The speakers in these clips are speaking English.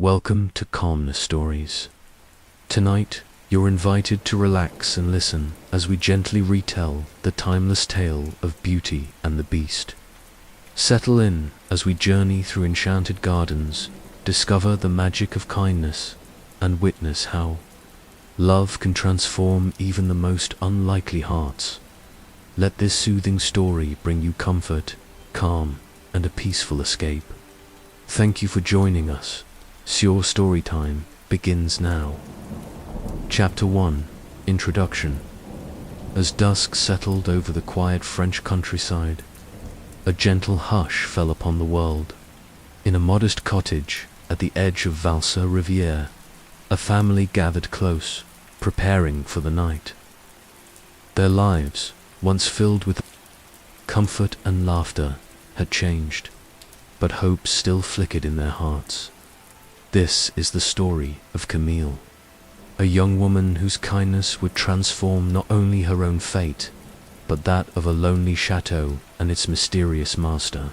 Welcome to Calmnest Stories. Tonight, you're invited to relax and listen as we gently retell the timeless tale of Beauty and the Beast. Settle in as we journey through enchanted gardens, discover the magic of kindness, and witness how love can transform even the most unlikely hearts. Let this soothing story bring you comfort, calm, and a peaceful escape. Thank you for joining us. Your story time begins now. Chapter 1. Introduction. As dusk settled over the quiet French countryside, a gentle hush fell upon the world. In a modest cottage at the edge of Valsa Riviere, a family gathered close, preparing for the night. Their lives, once filled with comfort and laughter, had changed, but hope still flickered in their hearts. This is the story of Camille, a young woman whose kindness would transform not only her own fate, but that of a lonely chateau and its mysterious master.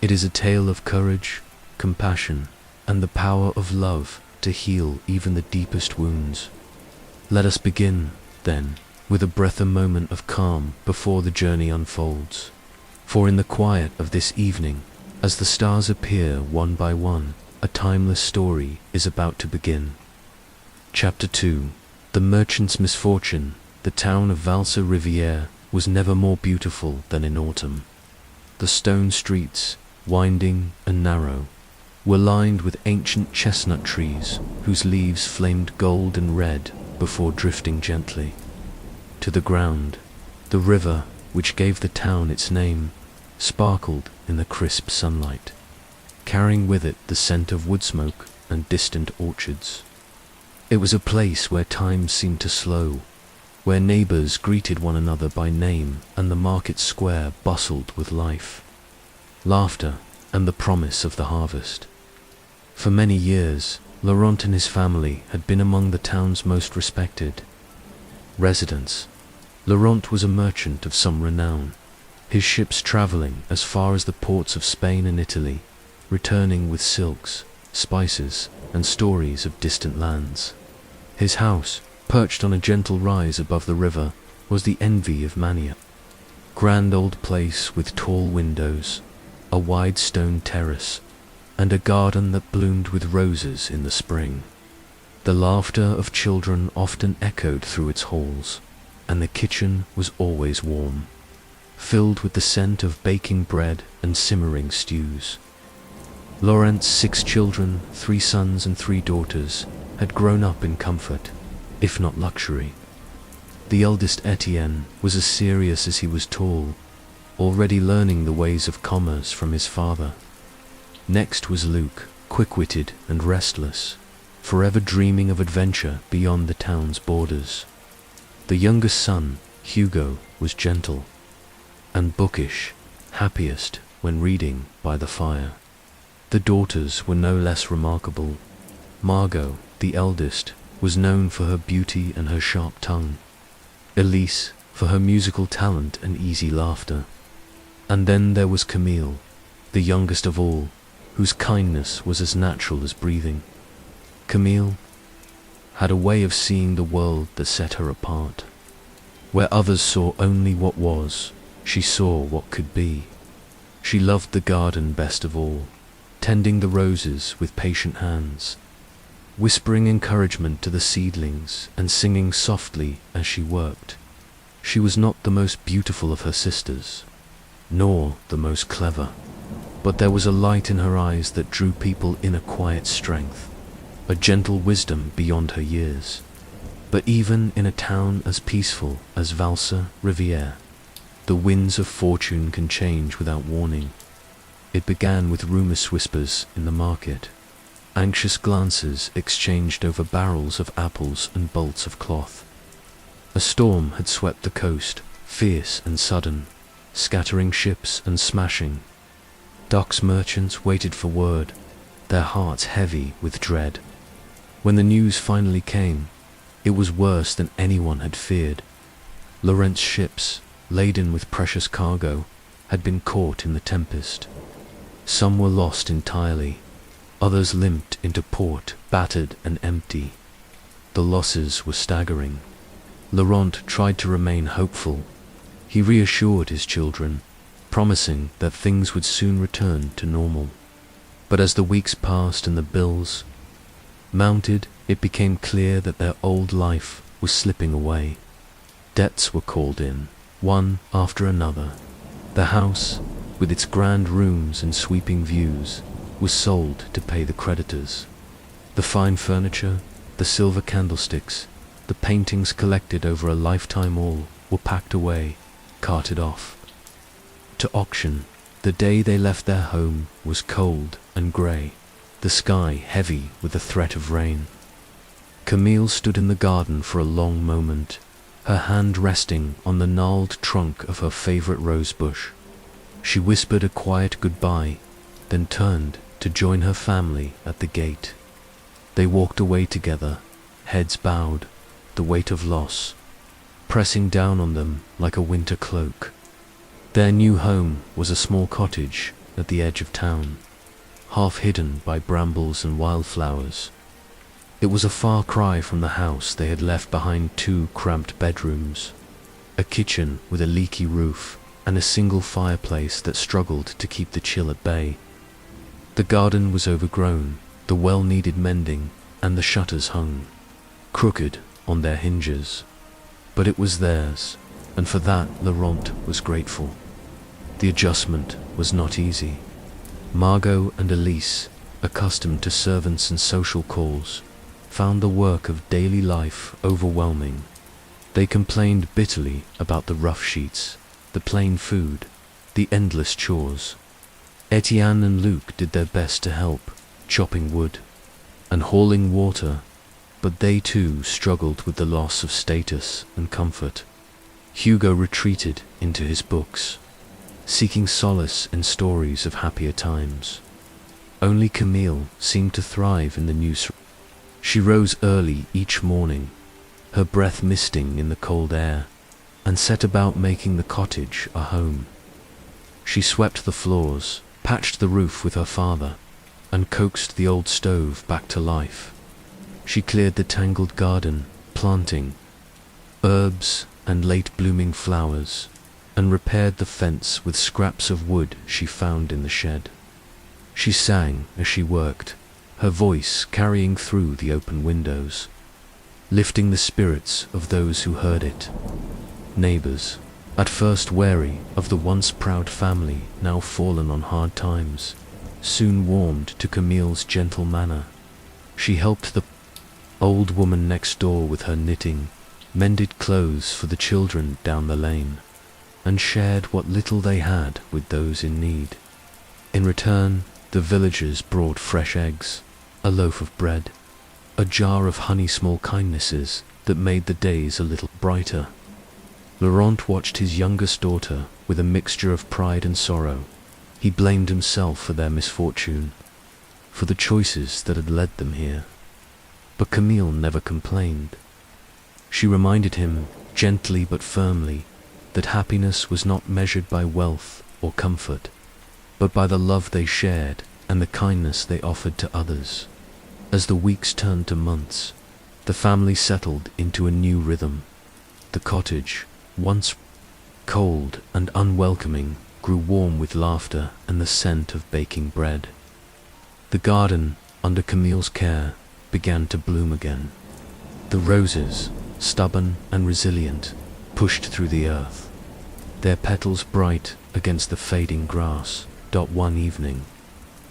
It is a tale of courage, compassion, and the power of love to heal even the deepest wounds. Let us begin, then, with a moment of calm before the journey unfolds. For in the quiet of this evening, as the stars appear one by one, a timeless story is about to begin. Chapter 2. The merchant's misfortune. The town of Valsa Riviere was never more beautiful than in autumn. The stone streets, winding and narrow, were lined with ancient chestnut trees whose leaves flamed gold and red before drifting gently to the ground. The river, which gave the town its name, sparkled in the crisp sunlight, carrying with it the scent of wood smoke and distant orchards. It was a place where time seemed to slow, where neighbors greeted one another by name and the market square bustled with life, laughter, and the promise of the harvest. For many years, Laurent and his family had been among the town's most respected residents. Laurent was a merchant of some renown, his ships traveling as far as the ports of Spain and Italy, returning with silks, spices, and stories of distant lands. His house, perched on a gentle rise above the river, was the envy of many a grand old place with tall windows, a wide stone terrace, and a garden that bloomed with roses in the spring. The laughter of children often echoed through its halls, and the kitchen was always warm, filled with the scent of baking bread and simmering stews. Laurent's 6 children, 3 sons and 3 daughters, had grown up in comfort, if not luxury. The eldest Etienne was as serious as he was tall, already learning the ways of commerce from his father. Next was Luc, quick-witted and restless, forever dreaming of adventure beyond the town's borders. The youngest son, Hugo, was gentle and bookish, happiest when reading by the fire. The daughters were no less remarkable. Margot, the eldest, was known for her beauty and her sharp tongue. Elise, for her musical talent and easy laughter. And then there was Camille, the youngest of all, whose kindness was as natural as breathing. Camille had a way of seeing the world that set her apart. Where others saw only what was, she saw what could be. She loved the garden best of all, tending the roses with patient hands, whispering encouragement to the seedlings and singing softly as she worked. She was not the most beautiful of her sisters, nor the most clever, but there was a light in her eyes that drew people in a quiet strength, a gentle wisdom beyond her years. But even in a town as peaceful as Valsa Riviere, the winds of fortune can change without warning. It began with rumorous whispers in the market, anxious glances exchanged over barrels of apples and bolts of cloth. A storm had swept the coast, fierce and sudden, scattering ships and smashing. Docks merchants waited for word, their hearts heavy with dread. When the news finally came, it was worse than anyone had feared. Laurent's ships, laden with precious cargo, had been caught in the tempest. Some were lost entirely, Others limped into port, battered and empty. The losses were staggering. Laurent tried to remain hopeful. He reassured his children, promising that things would soon return to normal. But as the weeks passed and the bills mounted, it became clear that their old life was slipping away. Debts were called in, one after another. The house, with its grand rooms and sweeping views, was sold to pay the creditors. The fine furniture, the silver candlesticks, the paintings collected over a lifetime all were packed away, carted off to auction. The day they left their home was cold and grey, the sky heavy with the threat of rain. Camille stood in the garden for a long moment, her hand resting on the gnarled trunk of her favourite rose bush. She whispered a quiet goodbye, then turned to join her family at the gate. They walked away together, heads bowed, the weight of loss pressing down on them like a winter cloak. Their new home was a small cottage at the edge of town, half hidden by brambles and wildflowers. It was a far cry from the house they had left behind, 2 cramped bedrooms, a kitchen with a leaky roof, and a single fireplace that struggled to keep the chill at bay. The garden was overgrown, the well needed mending, and the shutters hung crooked on their hinges. But it was theirs, and for that Laurent was grateful. The adjustment was not easy. Margot and Elise, accustomed to servants and social calls, found the work of daily life overwhelming. They complained bitterly about the rough sheets, the plain food, the endless chores. Etienne and Luc did their best to help, chopping wood and hauling water, but they too struggled with the loss of status and comfort. Hugo retreated into his books, seeking solace in stories of happier times. Only Camille seemed to thrive in the news. She rose early each morning, her breath misting in the cold air, and set about making the cottage a home. She swept the floors, patched the roof with her father, and coaxed the old stove back to life. She cleared the tangled garden, planting herbs and late-blooming flowers, and repaired the fence with scraps of wood she found in the shed. She sang as she worked, her voice carrying through the open windows, lifting the spirits of those who heard it. Neighbors, at first wary of the once proud family now fallen on hard times, soon warmed to Camille's gentle manner. She helped the old woman next door with her knitting, mended clothes for the children down the lane, and shared what little they had with those in need. In return, the villagers brought fresh eggs, a loaf of bread, a jar of honey, small kindnesses that made the days a little brighter. Laurent watched his youngest daughter with a mixture of pride and sorrow. He blamed himself for their misfortune, for the choices that had led them here. But Camille never complained. She reminded him, gently but firmly, that happiness was not measured by wealth or comfort, but by the love they shared and the kindness they offered to others. As the weeks turned to months, the family settled into a new rhythm. The cottage, once cold and unwelcoming, grew warm with laughter and the scent of baking bread. The garden, under Camille's care, began to bloom again. The roses, stubborn and resilient, pushed through the earth, their petals bright against the fading grass. One evening,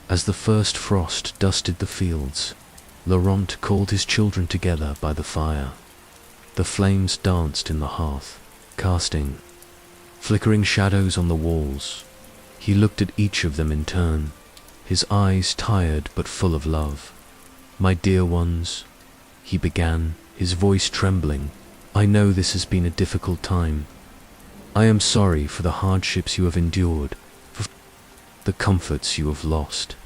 as the first frost dusted the fields, Laurent called his children together by the fire. The flames danced in the hearth, casting flickering shadows on the walls. He looked at each of them in turn, his eyes tired but full of love. "My dear ones," he began, his voice trembling, "I know this has been a difficult time. I am sorry for the hardships you have endured, for the comforts you have lost.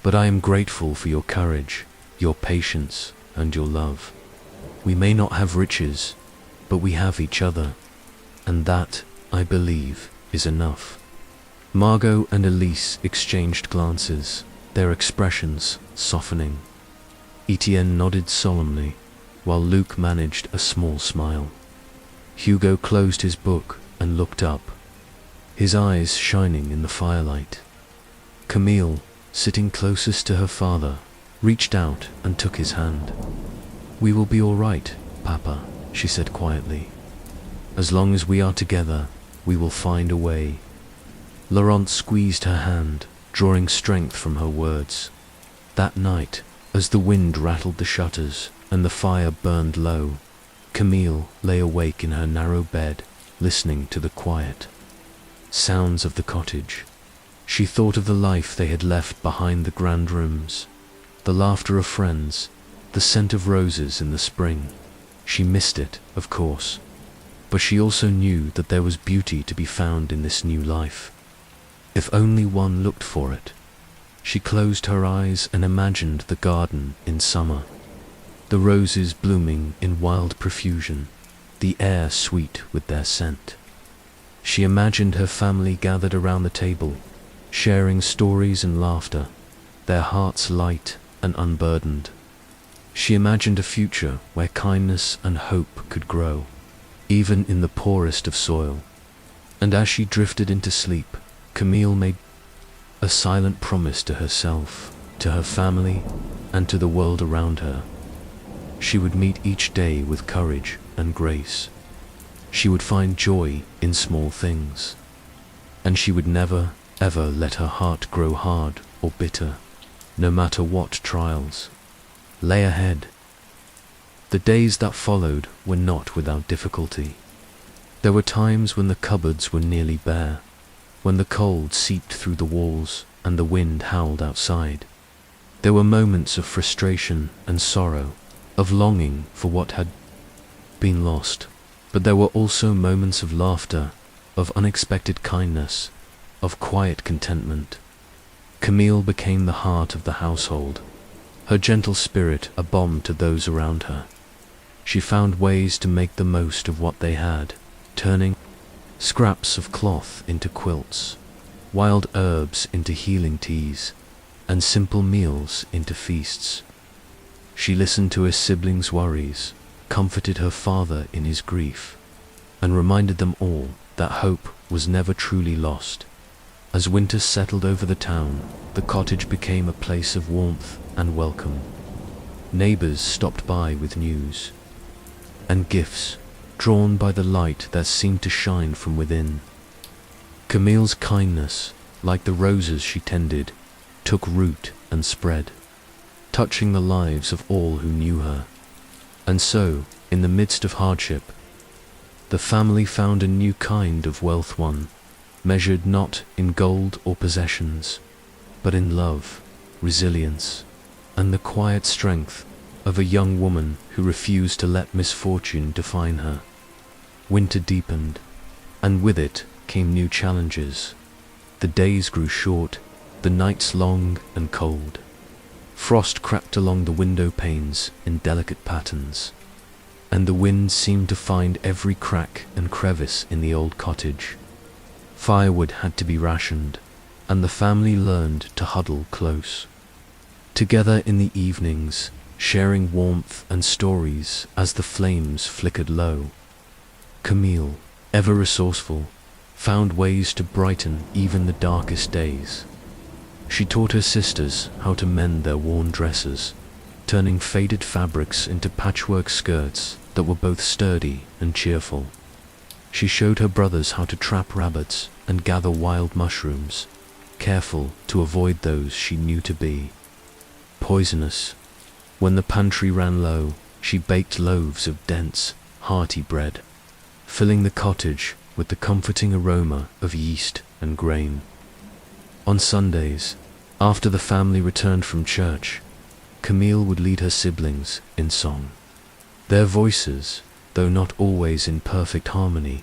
But I am grateful for your courage, your patience, and your love. We may not have riches, but we have each other, and that, I believe, is enough." Margot and Elise exchanged glances, their expressions softening. Etienne nodded solemnly, while Luc managed a small smile. Hugo closed his book and looked up, his eyes shining in the firelight. Camille, sitting closest to her father, reached out and took his hand. "We will be all right, Papa," she said quietly. "As long as we are together, we will find a way." Laurent squeezed her hand, drawing strength from her words. That night, as the wind rattled the shutters and the fire burned low, Camille lay awake in her narrow bed, listening to the quiet sounds of the cottage. She thought of the life they had left behind the grand rooms, the laughter of friends, the scent of roses in the spring. She missed it, of course, but she also knew that there was beauty to be found in this new life, if only one looked for it. She closed her eyes and imagined the garden in summer, the roses blooming in wild profusion, the air sweet with their scent. She imagined her family gathered around the table, sharing stories and laughter, their hearts light and unburdened. She imagined a future where kindness and hope could grow, even in the poorest of soil. And as she drifted into sleep, Camille made a silent promise to herself, to her family, and to the world around her. She would meet each day with courage and grace. She would find joy in small things. And she would never, ever let her heart grow hard or bitter, no matter what trials lay ahead. The days that followed were not without difficulty. There were times when the cupboards were nearly bare, when the cold seeped through the walls and the wind howled outside. There were moments of frustration and sorrow, of longing for what had been lost, but there were also moments of laughter, of unexpected kindness, of quiet contentment. Camille became the heart of the household, her gentle spirit a balm to those around her. She found ways to make the most of what they had, turning scraps of cloth into quilts, wild herbs into healing teas, and simple meals into feasts. She listened to her siblings' worries, comforted her father in his grief, and reminded them all that hope was never truly lost. As winter settled over the town, the cottage became a place of warmth and welcome. Neighbors stopped by with news and gifts, drawn by the light that seemed to shine from within. Camille's kindness, like the roses she tended, took root and spread, touching the lives of all who knew her. And so, in the midst of hardship, the family found a new kind of wealth, one measured not in gold or possessions, but in love, resilience, and the quiet strength of a young woman who refused to let misfortune define her. Winter deepened, and with it came new challenges. The days grew short, the nights long and cold. Frost crept along the window panes in delicate patterns, and the wind seemed to find every crack and crevice in the old cottage. Firewood had to be rationed, and the family learned to huddle close together in the evenings, sharing warmth and stories as the flames flickered low. Camille, ever resourceful, found ways to brighten even the darkest days. She taught her sisters how to mend their worn dresses, turning faded fabrics into patchwork skirts that were both sturdy and cheerful. She showed her brothers how to trap rabbits and gather wild mushrooms, careful to avoid those she knew to be poisonous. When the pantry ran low, she baked loaves of dense, hearty bread, filling the cottage with the comforting aroma of yeast and grain. On Sundays, after the family returned from church, Camille would lead her siblings in song. Their voices, though not always in perfect harmony,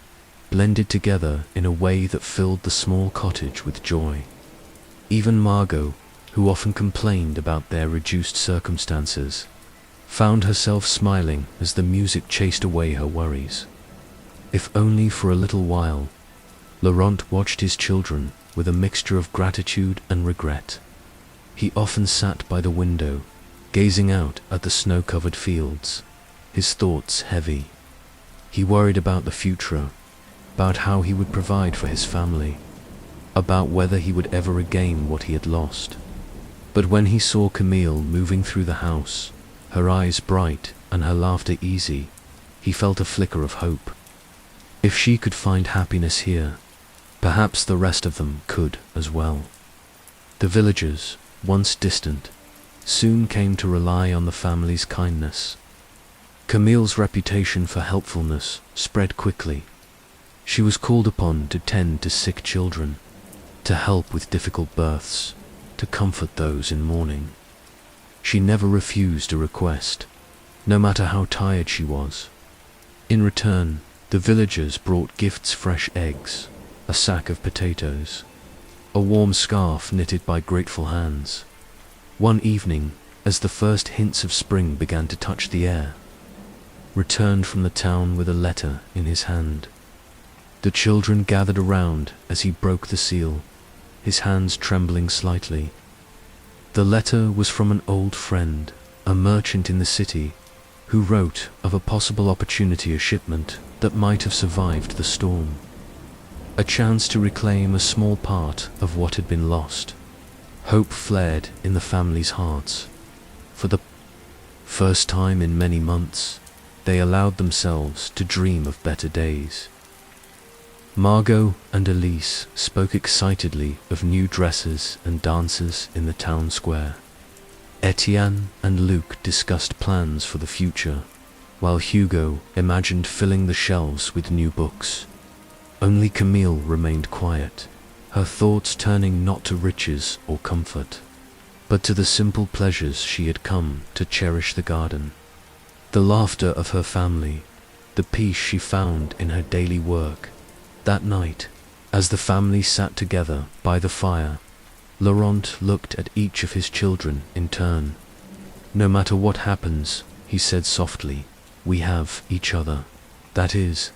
blended together in a way that filled the small cottage with joy. Even Margot, who often complained about their reduced circumstances, found herself smiling as the music chased away her worries. If only for a little while, Laurent watched his children with a mixture of gratitude and regret. He often sat by the window, gazing out at the snow-covered fields, his thoughts heavy. He worried about the future, about how he would provide for his family, about whether he would ever regain what he had lost. But when he saw Camille moving through the house, her eyes bright and her laughter easy, he felt a flicker of hope. If she could find happiness here, perhaps the rest of them could as well. The villagers, once distant, soon came to rely on the family's kindness. Camille's reputation for helpfulness spread quickly. She was called upon to tend to sick children, to help with difficult births, to comfort those in mourning. She never refused a request, no matter how tired she was. In return, the villagers brought gifts: fresh eggs, a sack of potatoes, a warm scarf knitted by grateful hands. One evening, as the first hints of spring began to touch the air, returned from the town with a letter in his hand. The children gathered around as he broke the seal, his hands trembling slightly. The letter was from an old friend, a merchant in the city, who wrote of a possible opportunity, a shipment that might have survived the storm, a chance to reclaim a small part of what had been lost. Hope flared in the family's hearts. For the first time in many months, they allowed themselves to dream of better days. Margot and Elise spoke excitedly of new dresses and dances in the town square. Etienne and Luc discussed plans for the future, while Hugo imagined filling the shelves with new books. Only Camille remained quiet, her thoughts turning not to riches or comfort, but to the simple pleasures she had come to cherish: the garden, the laughter of her family, the peace she found in her daily work. That night, as the family sat together by the fire, Laurent looked at each of his children in turn. "No matter what happens," he said softly, "we have each other. That is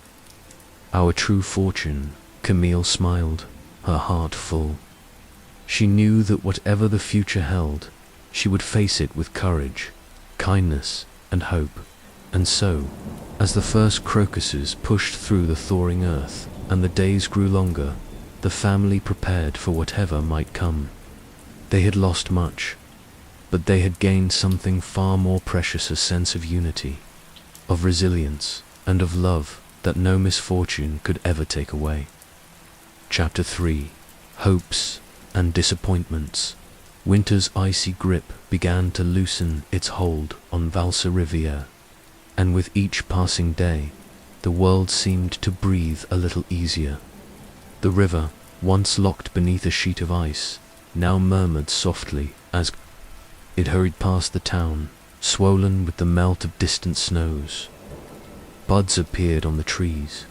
our true fortune." Camille smiled, her heart full. She knew that whatever the future held, she would face it with courage, kindness, and hope. And so, as the first crocuses pushed through the thawing earth and the days grew longer, the family prepared for whatever might come. They had lost much, but they had gained something far more precious: a sense of unity, of resilience, and of love that no misfortune could ever take away. Chapter 3. Hopes and Disappointments. Winter's icy grip began to loosen its hold on Valse Riviere, and with each passing day, the world seemed to breathe a little easier. The river, once locked beneath a sheet of ice, now murmured softly as it hurried past the town, swollen with the melt of distant snows. Buds appeared on the trees,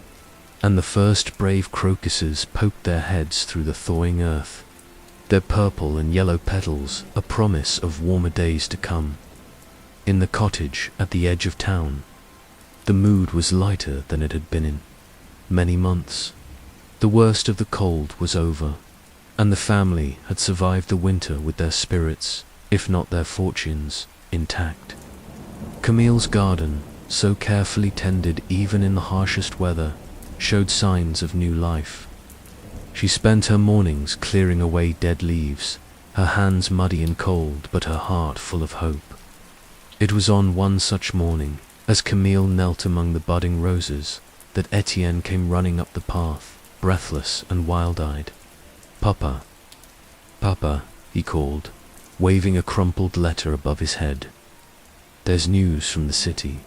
and the first brave crocuses poked their heads through the thawing earth, their purple and yellow petals a promise of warmer days to come. In the cottage at the edge of town, the mood was lighter than it had been in many months. The worst of the cold was over, and the family had survived the winter with their spirits, if not their fortunes, intact. Camille's garden, so carefully tended even in the harshest weather, showed signs of new life. She spent her mornings clearing away dead leaves, her hands muddy and cold, but her heart full of hope. It was on one such morning, as Camille knelt among the budding roses, that Etienne came running up the path, breathless and wild-eyed. "Papa, Papa," he called, waving a crumpled letter above his head. "There's news from the city."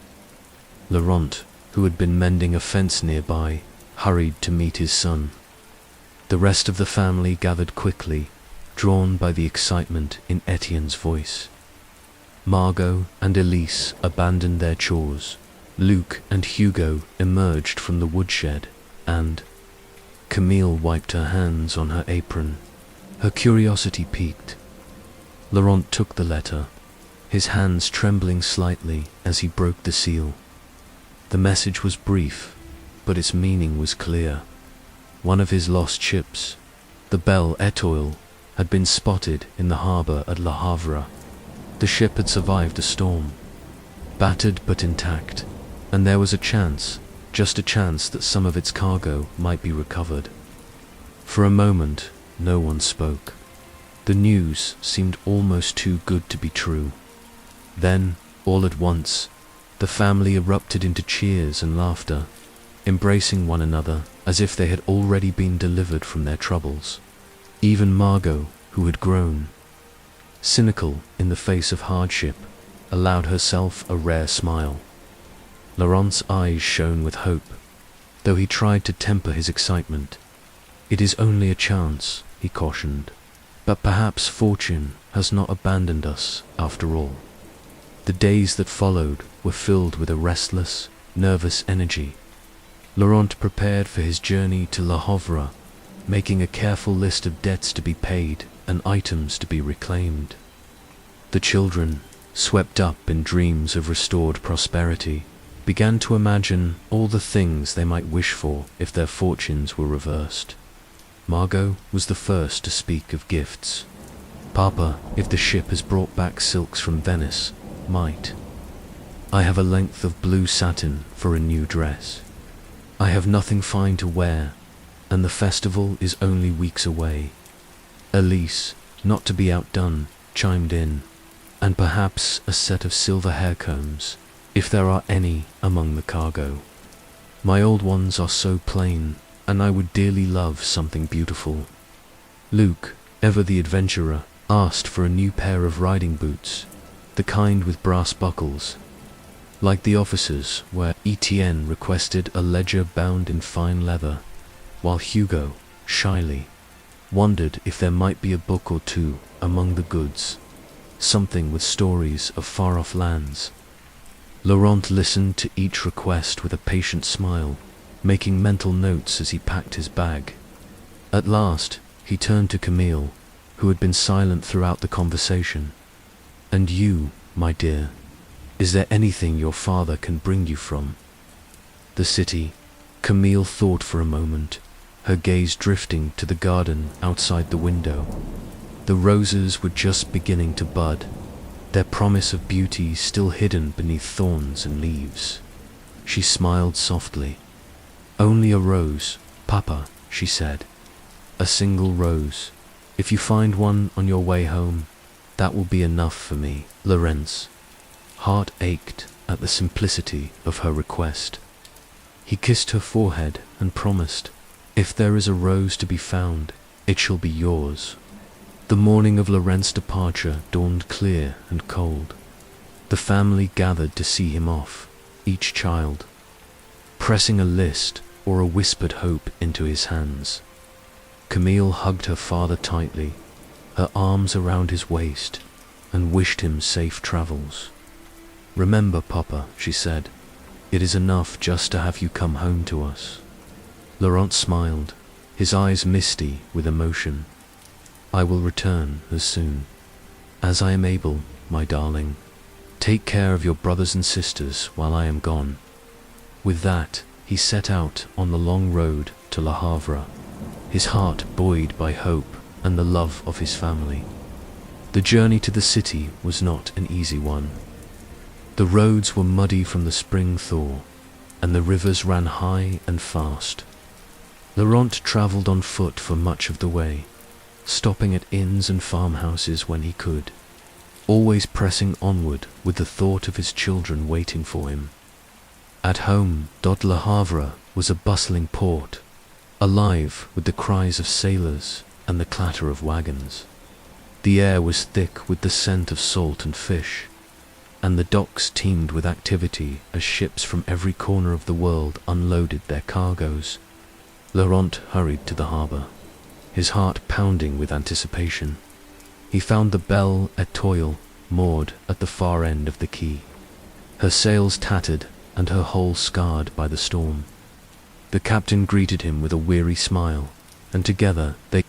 Laurent, who had been mending a fence nearby, hurried to meet his son. The rest of the family gathered quickly, drawn by the excitement in Etienne's voice. Margot and Elise abandoned their chores. Luc and Hugo emerged from the woodshed, and Camille wiped her hands on her apron. Her curiosity piqued. Laurent took the letter, his hands trembling slightly as he broke the seal. The message was brief, but its meaning was clear. One of his lost ships, the Belle Étoile, had been spotted in the harbor at Le Havre. The ship had survived the storm, battered but intact, and there was a chance, just a chance, that some of its cargo might be recovered. For a moment, no one spoke. The news seemed almost too good to be true. Then, all at once, the family erupted into cheers and laughter, embracing one another as if they had already been delivered from their troubles. Even Margot, who had grown cynical in the face of hardship, allowed herself a rare smile. Laurent's eyes shone with hope, though he tried to temper his excitement. "It is only a chance," he cautioned, "but perhaps fortune has not abandoned us after all." The days that followed were filled with a restless, nervous energy. Laurent prepared for his journey to Le Havre, making a careful list of debts to be paid and items to be reclaimed. The children, swept up in dreams of restored prosperity, began to imagine all the things they might wish for if their fortunes were reversed. Margot was the first to speak of gifts. "Papa, if the ship has brought back silks from Venice, might I have a length of blue satin for a new dress? I have nothing fine to wear, and the festival is only weeks away." Elise, not to be outdone, chimed in, "And perhaps a set of silver hair combs, if there are any among the cargo. My old ones are so plain, and I would dearly love something beautiful." Luc, ever the adventurer, asked for a new pair of riding boots, the kind with brass buckles, like the officers, where Etienne requested a ledger bound in fine leather, while Hugo, shyly, wondered if there might be a book or two among the goods, something with stories of far-off lands. Laurent listened to each request with a patient smile, making mental notes as he packed his bag. At last, he turned to Camille, who had been silent throughout the conversation. "And you, my dear, is there anything your father can bring you from the city?" Camille thought for a moment, her gaze drifting to the garden outside the window. The roses were just beginning to bud, their promise of beauty still hidden beneath thorns and leaves. She smiled softly. "Only a rose, Papa," she said. "A single rose. If you find one on your way home, that will be enough for me." Laurent's heart ached at the simplicity of her request. He kissed her forehead and promised, "If there is a rose to be found, it shall be yours." The morning of Laurent's departure dawned clear and cold. The family gathered to see him off, each child pressing a list or a whispered hope into his hands. Camille hugged her father tightly, her arms around his waist, and wished him safe travels. "Remember, Papa," she said, "it is enough just to have you come home to us." Laurent smiled, his eyes misty with emotion. "I will return as soon as I am able, my darling. Take care of your brothers and sisters while I am gone." With that, he set out on the long road to Le Havre, his heart buoyed by hope and the love of his family. The journey to the city was not an easy one. The roads were muddy from the spring thaw, and the rivers ran high and fast. Laurent travelled on foot for much of the way, stopping at inns and farmhouses when he could, always pressing onward with the thought of his children waiting for him. At home, Le Havre was a bustling port, alive with the cries of sailors and the clatter of wagons. The air was thick with the scent of salt and fish, and the docks teemed with activity as ships from every corner of the world unloaded their cargoes. Laurent hurried to the harbour, his heart pounding with anticipation. He found the Belle Étoile moored at the far end of the quay, her sails tattered and her hull scarred by the storm. The captain greeted him with a weary smile, and together they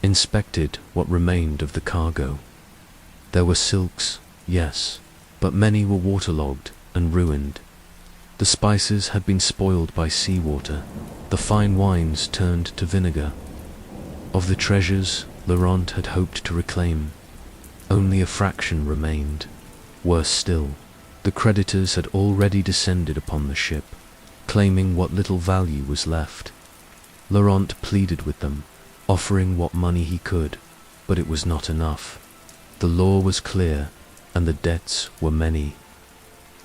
inspected what remained of the cargo. There were silks, yes, but many were waterlogged and ruined. The spices had been spoiled by seawater, the fine wines turned to vinegar. Of the treasures, Laurent had hoped to reclaim. Only a fraction remained. Worse still, the creditors had already descended upon the ship, claiming what little value was left. Laurent pleaded with them, offering what money he could, but it was not enough. The law was clear, and the debts were many.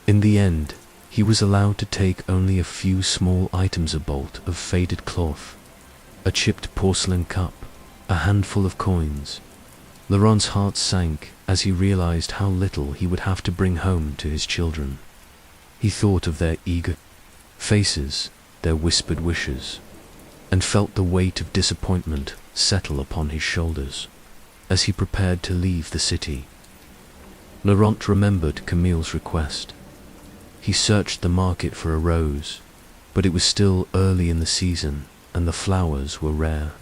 In the end, he was allowed to take only a few small items: a bolt of faded cloth, a chipped porcelain cup, a handful of coins. Laurent's heart sank as he realized how little he would have to bring home to his children. He thought of their eager faces, their whispered wishes, and felt the weight of disappointment settle upon his shoulders as he prepared to leave the city. Laurent remembered Camille's request. He searched the market for a rose, but it was still early in the season and the flowers were rare.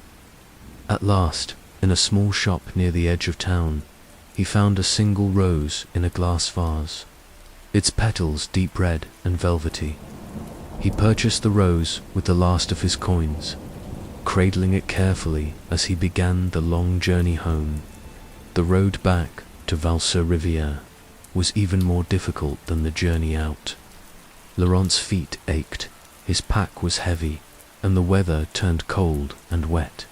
At last, in a small shop near the edge of town, he found a single rose in a glass vase, its petals deep red and velvety. He purchased the rose with the last of his coins, cradling it carefully as he began the long journey home. The road back to Val-sur-Rivière was even more difficult than the journey out. Laurent's feet ached, his pack was heavy, and the weather turned cold and wet.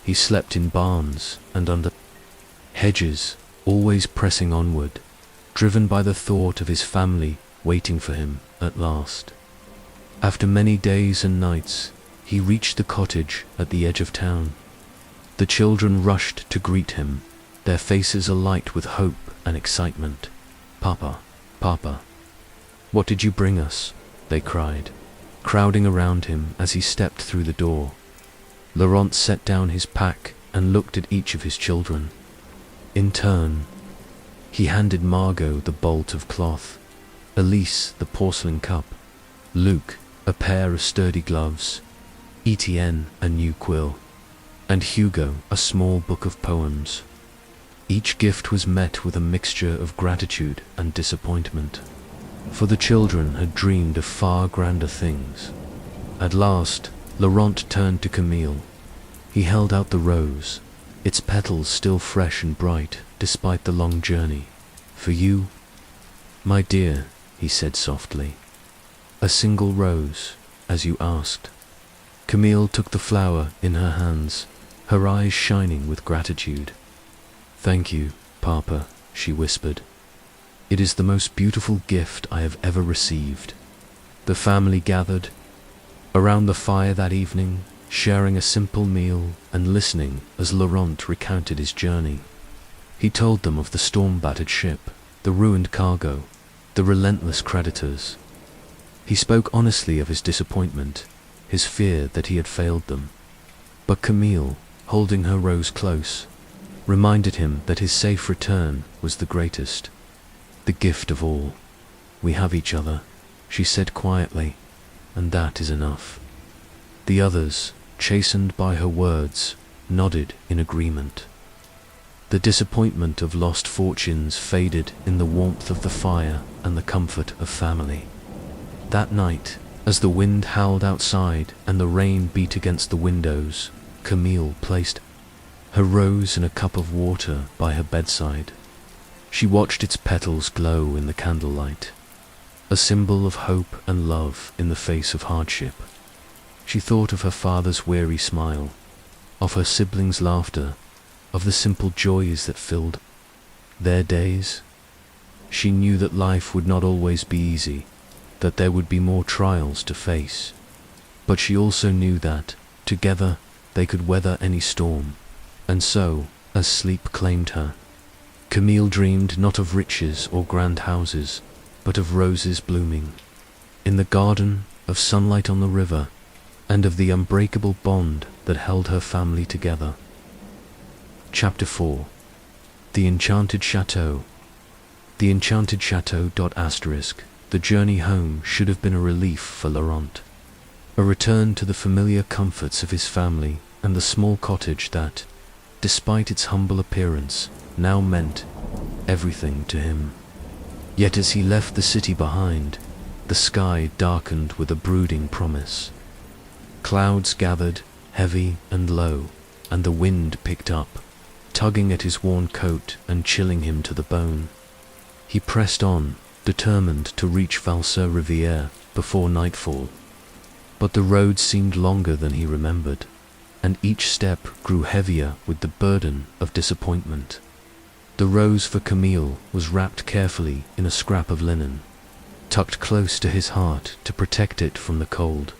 He slept in barns and under hedges, always pressing onward, driven by the thought of his family waiting for him at last. After many days and nights, he reached the cottage at the edge of town. The children rushed to greet him, their faces alight with hope and excitement. "Papa, Papa, what did you bring us?" they cried, crowding around him as he stepped through the door. Laurent set down his pack and looked at each of his children. In turn, he handed Margot the bolt of cloth, Elise the porcelain cup, Luc a pair of sturdy gloves, Etienne a new quill, and Hugo a small book of poems. Each gift was met with a mixture of gratitude and disappointment, for the children had dreamed of far grander things. At last, Laurent turned to Camille. He held out the rose, its petals still fresh and bright despite the long journey. "For you, my dear," he said softly. "A single rose, as you asked." Camille took the flower in her hands, her eyes shining with gratitude. "Thank you, Papa," she whispered. "It is the most beautiful gift I have ever received." The family gathered around the fire that evening, sharing a simple meal and listening as Laurent recounted his journey. He told them of the storm-battered ship, the ruined cargo, the relentless creditors. He spoke honestly of his disappointment, his fear that he had failed them. But Camille, holding her rose close, reminded him that his safe return was the greatest, the gift of all. "We have each other," she said quietly, "and that is enough." The others, chastened by her words, nodded in agreement. The disappointment of lost fortunes faded in the warmth of the fire and the comfort of family. That night, as the wind howled outside and the rain beat against the windows, Camille placed her rose in a cup of water by her bedside. She watched its petals glow in the candlelight, a symbol of hope and love in the face of hardship. She thought of her father's weary smile, of her siblings' laughter, of the simple joys that filled their days. She knew that life would not always be easy, that there would be more trials to face. But she also knew that, together, they could weather any storm. And so, as sleep claimed her, Camille dreamed not of riches or grand houses, but of roses blooming in the garden, of sunlight on the river, and of the unbreakable bond that held her family together. Chapter 4. The Enchanted Chateau. The Enchanted Chateau. The journey home should have been a relief for Laurent, a return to the familiar comforts of his family and the small cottage that, despite its humble appearance, now meant everything to him. Yet as he left the city behind, the sky darkened with a brooding promise. Clouds gathered, heavy and low, and the wind picked up, tugging at his worn coat and chilling him to the bone. He pressed on, determined to reach Valser-Rivière before nightfall. But the road seemed longer than he remembered, and each step grew heavier with the burden of disappointment. The rose for Camille was wrapped carefully in a scrap of linen, tucked close to his heart to protect it from the cold.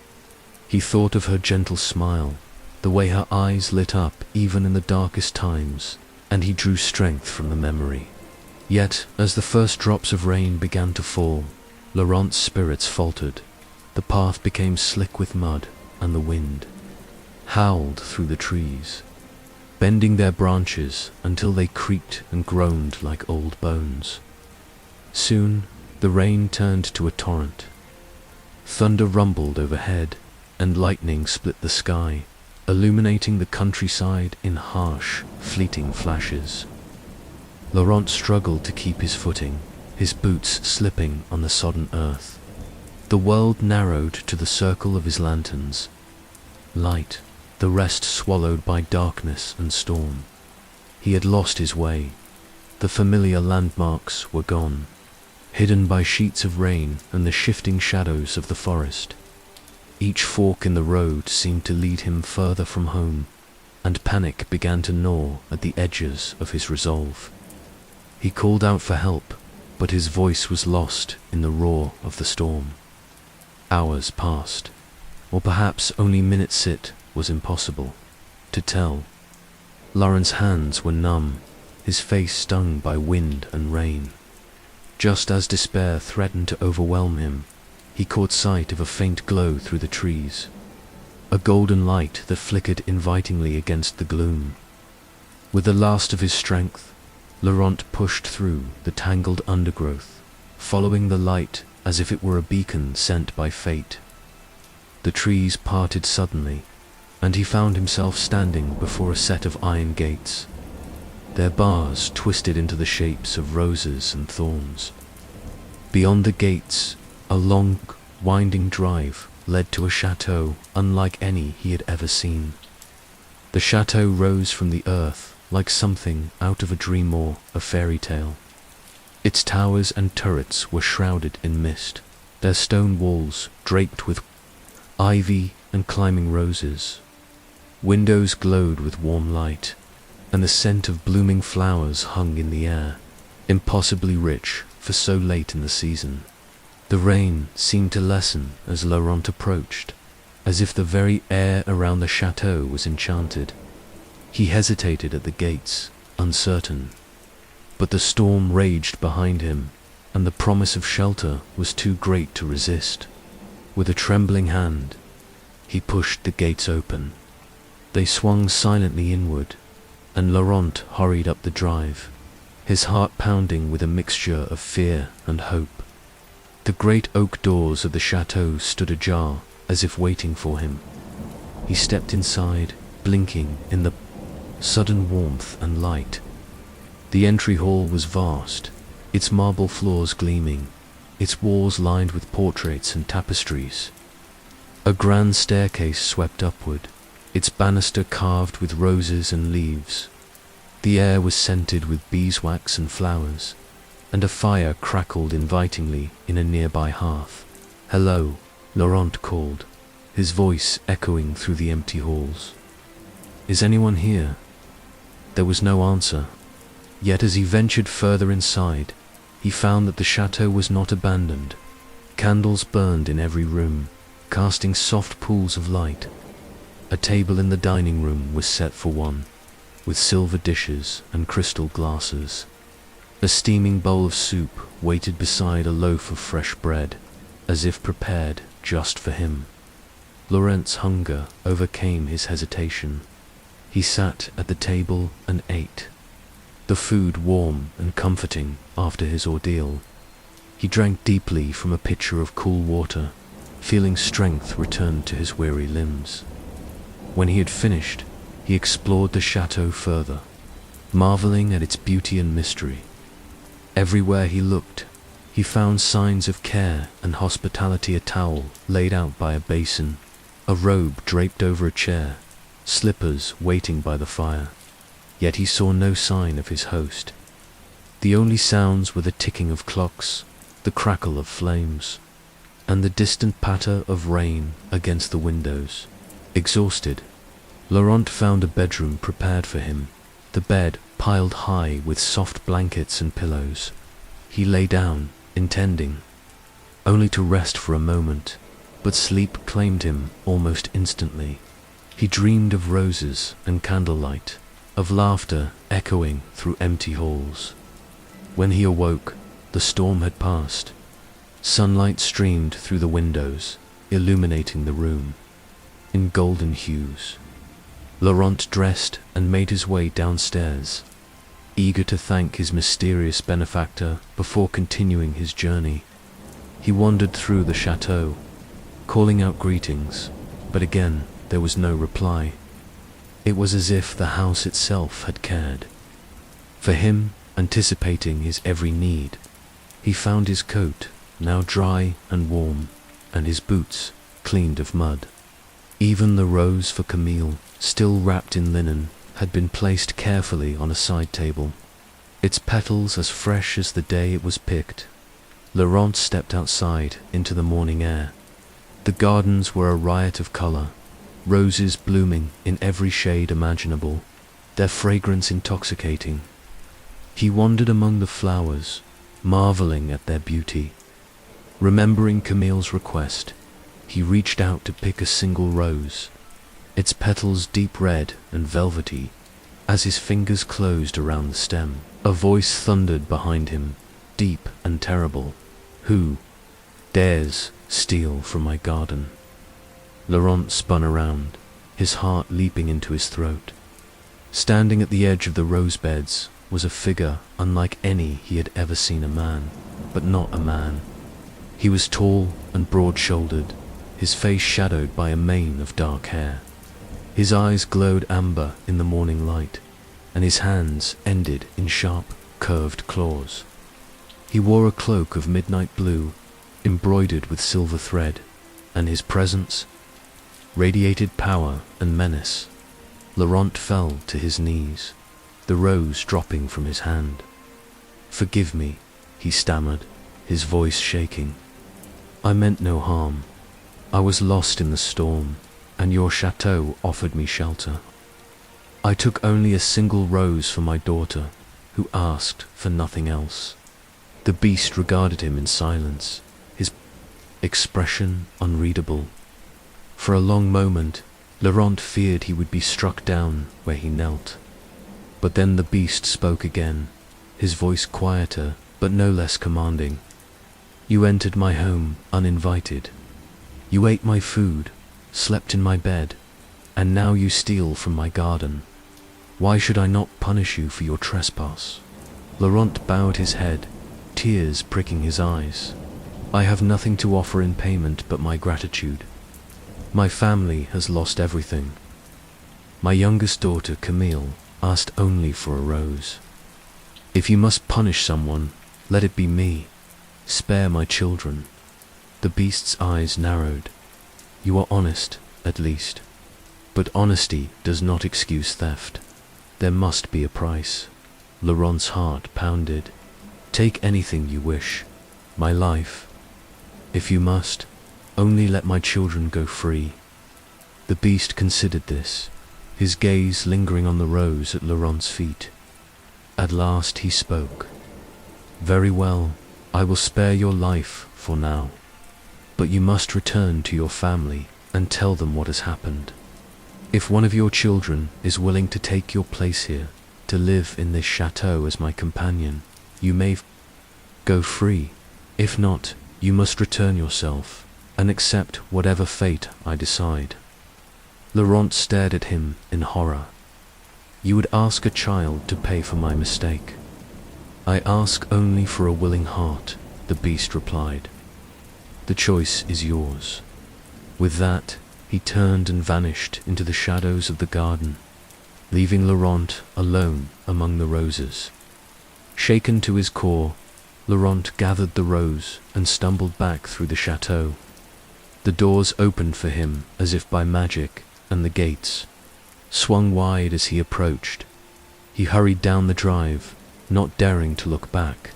He thought of her gentle smile, the way her eyes lit up even in the darkest times, and he drew strength from the memory. Yet, as the first drops of rain began to fall, Laurent's spirits faltered. The path became slick with mud, and the wind howled through the trees, bending their branches until they creaked and groaned like old bones. Soon, the rain turned to a torrent. Thunder rumbled overhead, and lightning split the sky, illuminating the countryside in harsh, fleeting flashes. Laurent struggled to keep his footing, his boots slipping on the sodden earth. The world narrowed to the circle of his lanterns. Light, the rest swallowed by darkness and storm. He had lost his way. The familiar landmarks were gone, hidden by sheets of rain and the shifting shadows of the forest. Each fork in the road seemed to lead him further from home, and panic began to gnaw at the edges of his resolve. He called out for help, but his voice was lost in the roar of the storm. Hours passed, or perhaps only minutes. It was impossible to tell. Laurent's hands were numb, his face stung by wind and rain. Just as despair threatened to overwhelm him, he caught sight of a faint glow through the trees, a golden light that flickered invitingly against the gloom. With the last of his strength, Laurent pushed through the tangled undergrowth, following the light as if it were a beacon sent by fate. The trees parted suddenly, and he found himself standing before a set of iron gates, their bars twisted into the shapes of roses and thorns. Beyond the gates, a long, winding drive led to a chateau unlike any he had ever seen. The chateau rose from the earth like something out of a dream or a fairy tale. Its towers and turrets were shrouded in mist, their stone walls draped with ivy and climbing roses. Windows glowed with warm light, and the scent of blooming flowers hung in the air, impossibly rich for so late in the season. The rain seemed to lessen as Laurent approached, as if the very air around the chateau was enchanted. He hesitated at the gates, uncertain, but the storm raged behind him, and the promise of shelter was too great to resist. With a trembling hand, he pushed the gates open. They swung silently inward, and Laurent hurried up the drive, his heart pounding with a mixture of fear and hope. The great oak doors of the chateau stood ajar, as if waiting for him. He stepped inside, blinking in the sudden warmth and light. The entry hall was vast, its marble floors gleaming, its walls lined with portraits and tapestries. A grand staircase swept upward, its banister carved with roses and leaves. The air was scented with beeswax and flowers, and a fire crackled invitingly in a nearby hearth. "Hello," Laurent called, his voice echoing through the empty halls. "Is anyone here?" There was no answer. Yet as he ventured further inside, he found that the chateau was not abandoned. Candles burned in every room, casting soft pools of light. A table in the dining room was set for one, with silver dishes and crystal glasses. A steaming bowl of soup waited beside a loaf of fresh bread, as if prepared just for him. Laurent's hunger overcame his hesitation. He sat at the table and ate, the food warm and comforting after his ordeal. He drank deeply from a pitcher of cool water, feeling strength return to his weary limbs. When he had finished, he explored the chateau further, marveling at its beauty and mystery. Everywhere he looked, he found signs of care and hospitality: a towel laid out by a basin, a robe draped over a chair, slippers waiting by the fire. yet he saw no sign of his host. The only sounds were the ticking of clocks, the crackle of flames, and the distant patter of rain against the windows. Exhausted, Laurent found a bedroom prepared for him, the bed piled high with soft blankets and pillows. He lay down, intending only to rest for a moment, but sleep claimed him almost instantly. He dreamed of roses and candlelight, of laughter echoing through empty halls. When he awoke, the storm had passed. Sunlight streamed through the windows, illuminating the room in golden hues. Laurent dressed and made his way downstairs, eager to thank his mysterious benefactor before continuing his journey. He wandered through the chateau, calling out greetings, but again there was no reply. It was as if the house itself had cared for him, anticipating his every need. He found his coat, now dry and warm, and his boots cleaned of mud. Even the rose for Camille, still wrapped in linen, had been placed carefully on a side table, its petals as fresh as the day it was picked. Laurent stepped outside into the morning air. The gardens were a riot of color, roses blooming in every shade imaginable, their fragrance intoxicating. He wandered among the flowers, marveling at their beauty. Remembering Camille's request, he reached out to pick a single rose, its petals deep red and velvety. As his fingers closed around the stem, a voice thundered behind him, deep and terrible. "Who dares steal from my garden?" Laurent spun around, his heart leaping into his throat. Standing at the edge of the rose beds was a figure unlike any he had ever seen. A man, but not a man. He was tall and broad-shouldered, his face shadowed by a mane of dark hair. His eyes glowed amber in the morning light, and his hands ended in sharp, curved claws. He wore a cloak of midnight blue, embroidered with silver thread, and his presence radiated power and menace. Laurent fell to his knees, the rose dropping from his hand. "Forgive me," he stammered, his voice shaking. "I meant no harm. I was lost in the storm, and your chateau offered me shelter. I took only a single rose for my daughter, who asked for nothing else." The beast regarded him in silence, his expression unreadable. For a long moment, Laurent feared he would be struck down where he knelt. But then the beast spoke again, his voice quieter but no less commanding. "You entered my home uninvited. You ate my food, slept in my bed, and now you steal from my garden. Why should I not punish you for your trespass?" Laurent bowed his head, tears pricking his eyes. "I have nothing to offer in payment but my gratitude. My family has lost everything. My youngest daughter, Camille, asked only for a rose. If you must punish someone, let it be me. Spare my children." The beast's eyes narrowed. "You are honest, at least. But honesty does not excuse theft. There must be a price." Laurent's heart pounded. "Take anything you wish. My life. If you must, only let my children go free." The beast considered this, his gaze lingering on the rose at Laurent's feet. At last he spoke. "Very well, I will spare your life for now. But you must return to your family and tell them what has happened. If one of your children is willing to take your place here, to live in this chateau as my companion, you may go free. If not, you must return yourself and accept whatever fate I decide." Laurent stared at him in horror. "You would ask a child to pay for my mistake." "I ask only for a willing heart," the beast replied. "The choice is yours." With that, he turned and vanished into the shadows of the garden, leaving Laurent alone among the roses. Shaken to his core, Laurent gathered the rose and stumbled back through the chateau. The doors opened for him as if by magic, and the gates swung wide as he approached. He hurried down the drive, not daring to look back.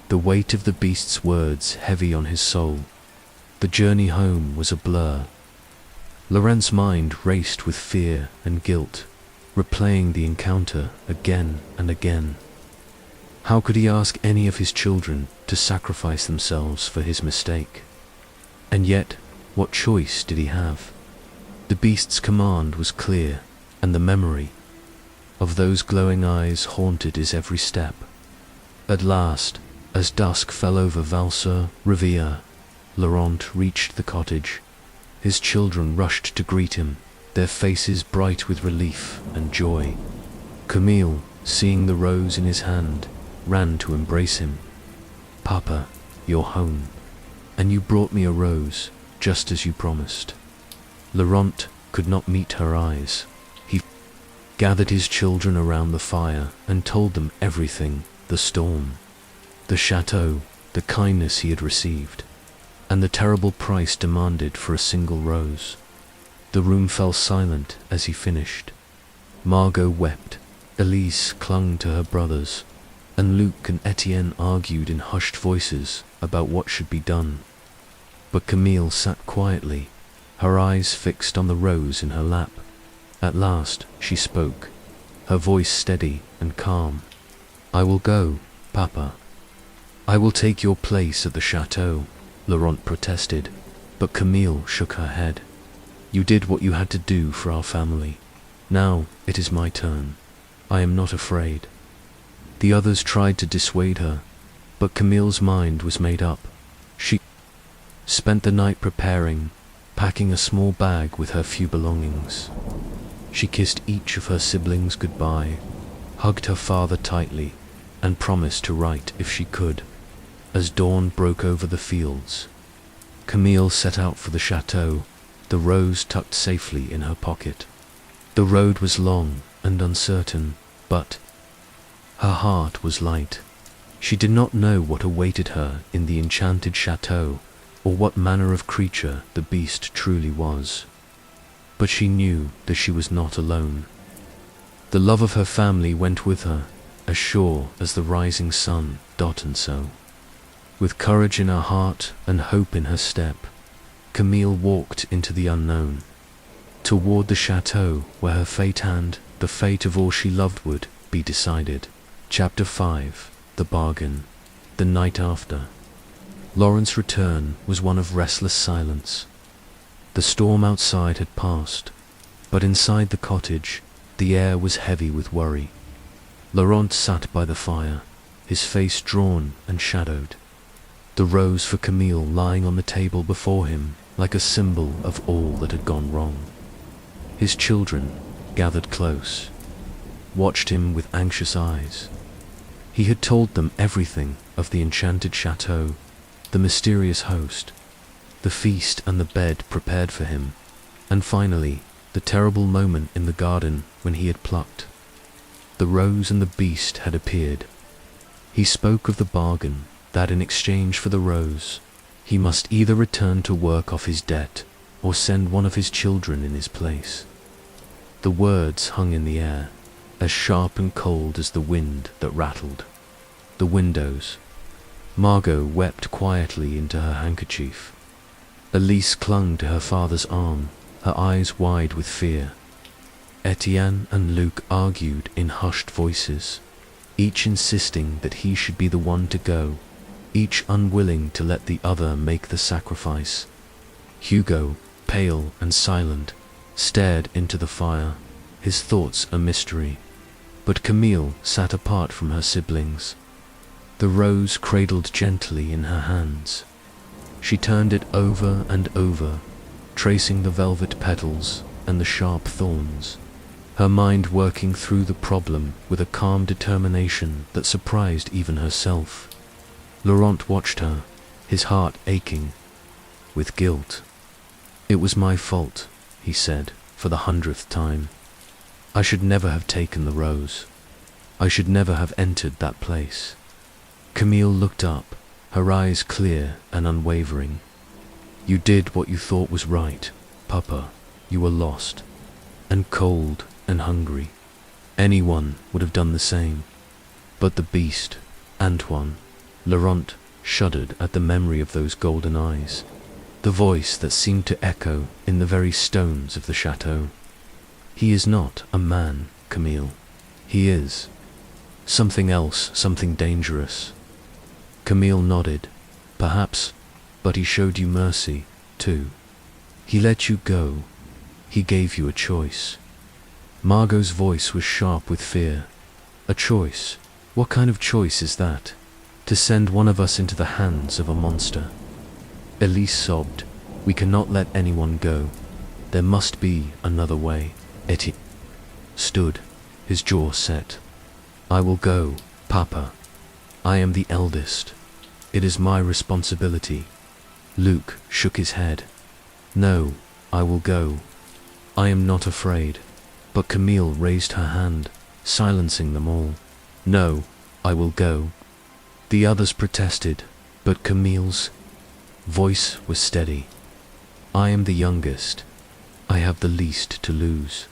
The weight of the beast's words heavy on his soul. The journey home was a blur. Laurent's mind raced with fear and guilt, replaying the encounter again and again. How could he ask any of his children to sacrifice themselves for his mistake? And yet, what choice did he have? The beast's command was clear, and the memory of those glowing eyes haunted his every step. At last, as dusk fell over Val-sur-Rivière, Laurent reached the cottage. His children rushed to greet him, their faces bright with relief and joy. Camille, seeing the rose in his hand, ran to embrace him. "Papa, you're home, and you brought me a rose, just as you promised." Laurent could not meet her eyes. He gathered his children around the fire and told them everything: the storm, the chateau, the kindness he had received, and the terrible price demanded for a single rose. The room fell silent as he finished. Margot wept, Elise clung to her brothers, and Luc and Etienne argued in hushed voices about what should be done. But Camille sat quietly, her eyes fixed on the rose in her lap. At last she spoke, her voice steady and calm. "I will go, Papa. I will take your place at the chateau," Laurent protested, but Camille shook her head. "You did what you had to do for our family. Now it is my turn. I am not afraid." The others tried to dissuade her, but Camille's mind was made up. She spent the night preparing, packing a small bag with her few belongings. She kissed each of her siblings goodbye, hugged her father tightly, and promised to write if she could. As dawn broke over the fields, Camille set out for the chateau, the rose tucked safely in her pocket. The road was long and uncertain, but her heart was light. She did not know what awaited her in the enchanted chateau, or what manner of creature the beast truly was. But she knew that she was not alone. The love of her family went with her, as sure as the rising sun. And so, with courage in her heart and hope in her step, Camille walked into the unknown, toward the chateau where her fate and the fate of all she loved would be decided. Chapter 5. The Bargain. The night after. Laurent's return was one of restless silence. The storm outside had passed, but inside the cottage, the air was heavy with worry. Laurent sat by the fire, his face drawn and shadowed, the rose for Camille lying on the table before him like a symbol of all that had gone wrong. His children, gathered close, watched him with anxious eyes. He had told them everything of the enchanted chateau, the mysterious host, the feast and the bed prepared for him, and finally, the terrible moment in the garden when he had plucked. The rose and the beast had appeared. He spoke of the bargain, that in exchange for the rose, he must either return to work off his debt or send one of his children in his place. The words hung in the air, as sharp and cold as the wind that rattled the windows. Margot wept quietly into her handkerchief. Elise clung to her father's arm, her eyes wide with fear. Etienne and Luc argued in hushed voices, each insisting that he should be the one to go, each unwilling to let the other make the sacrifice. Hugo, pale and silent, stared into the fire, his thoughts a mystery. But Camille sat apart from her siblings, the rose cradled gently in her hands. She turned it over and over, tracing the velvet petals and the sharp thorns, her mind working through the problem with a calm determination that surprised even herself. Laurent watched her, his heart aching with guilt. "It was my fault," he said, for the 100th time. "I should never have taken the rose. I should never have entered that place." Camille looked up, her eyes clear and unwavering. "You did what you thought was right, Papa. You were lost, and cold and hungry. Anyone would have done the same. But the beast, Antoine, Laurent shuddered at the memory of those golden eyes, the voice that seemed to echo in the very stones of the chateau. He is not a man, Camille. He is something else, something dangerous. Camille nodded. Perhaps, but he showed you mercy, too. He let you go. He gave you a choice. Margot's voice was sharp with fear. A choice? What kind of choice is that? To send one of us into the hands of a monster? Elise sobbed. We cannot let anyone go. There must be another way. Etienne stood, his jaw set. I will go, Papa. I am the eldest. It is my responsibility. Luc shook his head. No, I will go. I am not afraid. But Camille raised her hand, silencing them all. No, I will go. The others protested, but Camille's voice was steady. I am the youngest. I have the least to lose.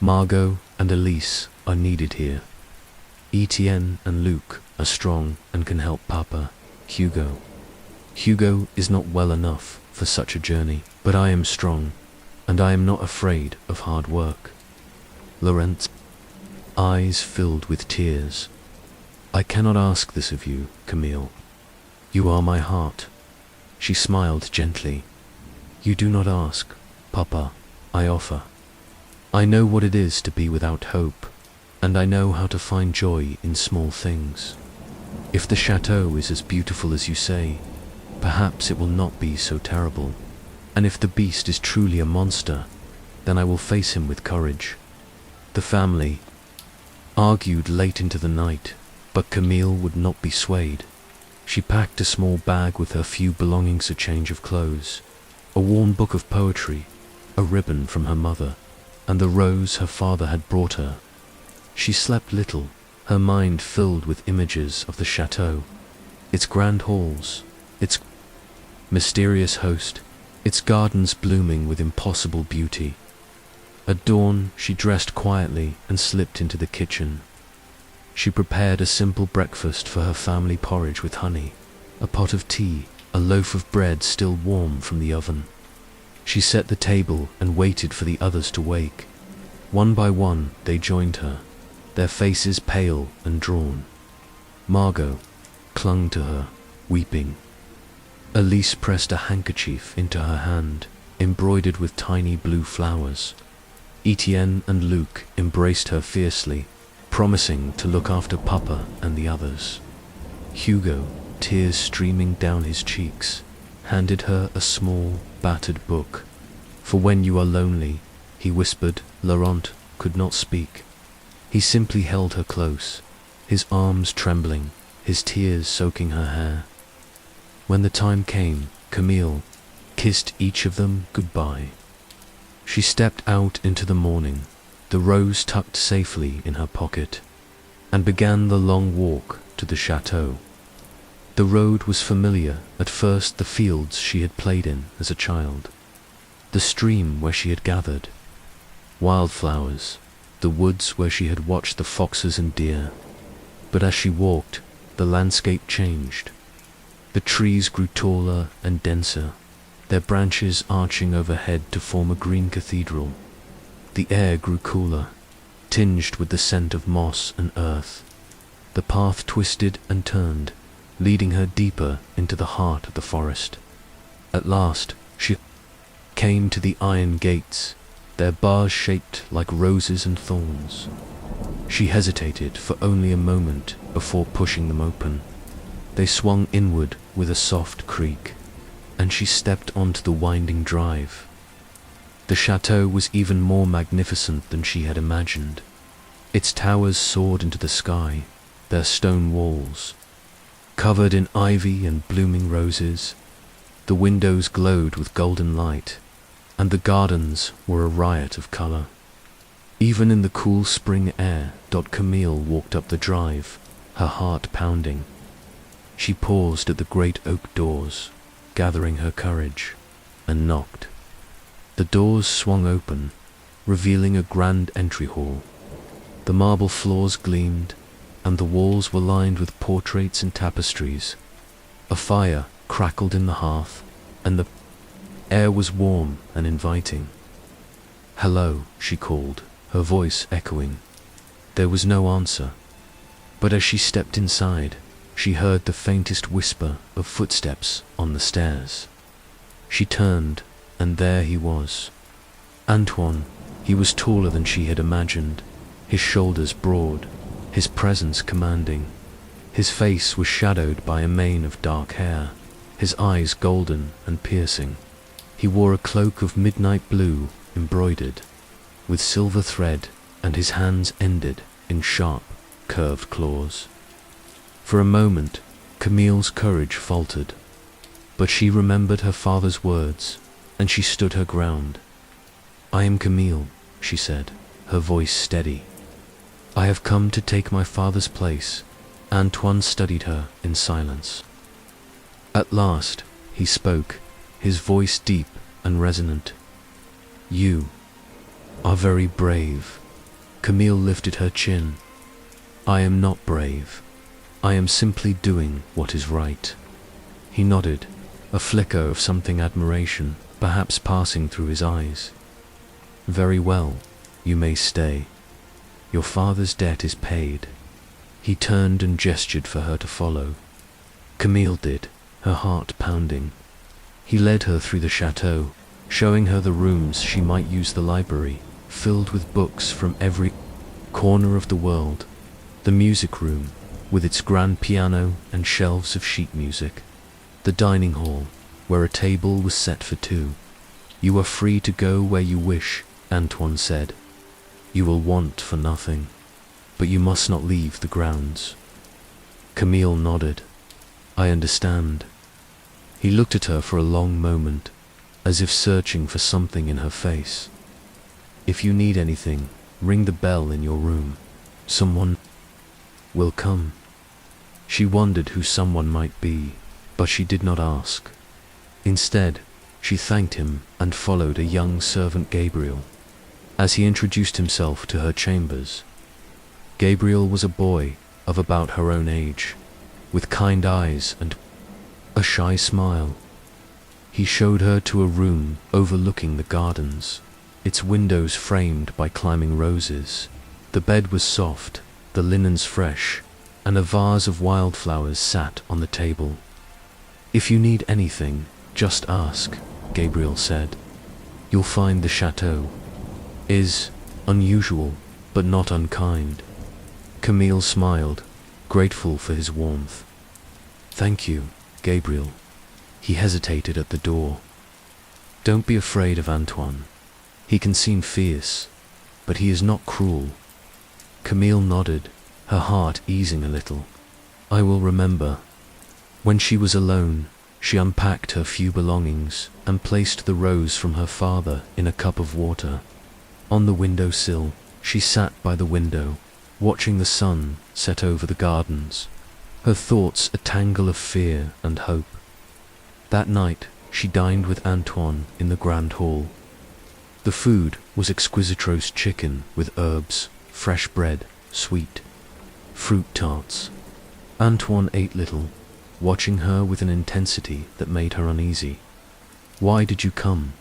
Margot and Elise are needed here. Etienne and Luc are strong and can help Papa. Hugo is not well enough for such a journey, but I am strong, and I am not afraid of hard work. Laurent's eyes filled with tears. I cannot ask this of you, Camille. You are my heart. She smiled gently. You do not ask, Papa, I offer. I know what it is to be without hope, and I know how to find joy in small things. If the chateau is as beautiful as you say, perhaps it will not be so terrible. And if the beast is truly a monster, then I will face him with courage. The family argued late into the night, but Camille would not be swayed. She packed a small bag with her few belongings, a change of clothes, a worn book of poetry, a ribbon from her mother, and the rose her father had brought her. She slept little, her mind filled with images of the chateau, its grand halls, its mysterious host, its gardens blooming with impossible beauty. At dawn, she dressed quietly and slipped into the kitchen. She prepared a simple breakfast for her family: porridge with honey, a pot of tea, a loaf of bread still warm from the oven. She set the table and waited for the others to wake. One by one, they joined her, their faces pale and drawn. Margot clung to her, weeping. Elise pressed a handkerchief into her hand, embroidered with tiny blue flowers. Etienne and Luc embraced her fiercely, promising to look after Papa and the others. Hugo, tears streaming down his cheeks, handed her a small, battered book. For when you are lonely, he whispered. Laurent could not speak. He simply held her close, his arms trembling, his tears soaking her hair. When the time came, Camille kissed each of them goodbye. She stepped out into the morning, the rose tucked safely in her pocket, and began the long walk to the chateau. The road was familiar, at first the fields she had played in as a child, the stream where she had gathered wildflowers, the woods where she had watched the foxes and deer. But as she walked, the landscape changed. The trees grew taller and denser, their branches arching overhead to form a green cathedral. The air grew cooler, tinged with the scent of moss and earth. The path twisted and turned, leading her deeper into the heart of the forest. At last, she came to the iron gates, their bars shaped like roses and thorns. She hesitated for only a moment before pushing them open. They swung inward with a soft creak, and she stepped onto the winding drive. The chateau was even more magnificent than she had imagined. Its towers soared into the sky, their stone walls covered in ivy and blooming roses. The windows glowed with golden light, and the gardens were a riot of color. Even in the cool spring air, Camille walked up the drive, her heart pounding. She paused at the great oak doors, gathering her courage, and knocked. The doors swung open, revealing a grand entry hall. The marble floors gleamed, and the walls were lined with portraits and tapestries. A fire crackled in the hearth, and the air was warm and inviting. "Hello," she called, her voice echoing. There was no answer, but as she stepped inside, she heard the faintest whisper of footsteps on the stairs. She turned, and there he was. Antoine. He was taller than she had imagined, his shoulders broad, his presence commanding. His face was shadowed by a mane of dark hair, his eyes golden and piercing. He wore a cloak of midnight blue, embroidered with silver thread, and his hands ended in sharp, curved claws. For a moment, Camille's courage faltered, but she remembered her father's words, and she stood her ground. "I am Camille," she said, her voice steady. "I have come to take my father's place." Antoine studied her in silence. At last, he spoke, his voice deep and resonant. "You are very brave." Camille lifted her chin. "I am not brave. I am simply doing what is right." He nodded, a flicker of something admiration, perhaps passing through his eyes. "Very well, you may stay. Your father's debt is paid." He turned and gestured for her to follow. Camille did, her heart pounding. He led her through the chateau, showing her the rooms she might use, the library, filled with books from every corner of the world, the music room, with its grand piano and shelves of sheet music, the dining hall, where a table was set for two. "You are free to go where you wish," Antoine said. "You will want for nothing, but you must not leave the grounds." Camille nodded. "I understand." He looked at her for a long moment, as if searching for something in her face. "If you need anything, ring the bell in your room. Someone will come." She wondered who someone might be, but she did not ask. Instead, she thanked him and followed a young servant, Gabriel, as he introduced himself to her chambers. Gabriel was a boy of about her own age, with kind eyes and a shy smile. He showed her to a room overlooking the gardens, its windows framed by climbing roses. The bed was soft, the linens fresh, and a vase of wildflowers sat on the table. "If you need anything, just ask," Gabriel said. "You'll find the chateau is unusual, but not unkind." Camille smiled, grateful for his warmth. "Thank you, Gabriel." He hesitated at the door. "Don't be afraid of Antoine. He can seem fierce, but he is not cruel." Camille nodded, her heart easing a little. "I will remember." When she was alone, she unpacked her few belongings and placed the rose from her father in a cup of water. On the windowsill, she sat by the window, watching the sun set over the gardens, her thoughts a tangle of fear and hope. That night, she dined with Antoine in the grand hall. The food was exquisite roast chicken with herbs, fresh bread, sweet fruit tarts. Antoine ate little, watching her with an intensity that made her uneasy. "Why did you come?"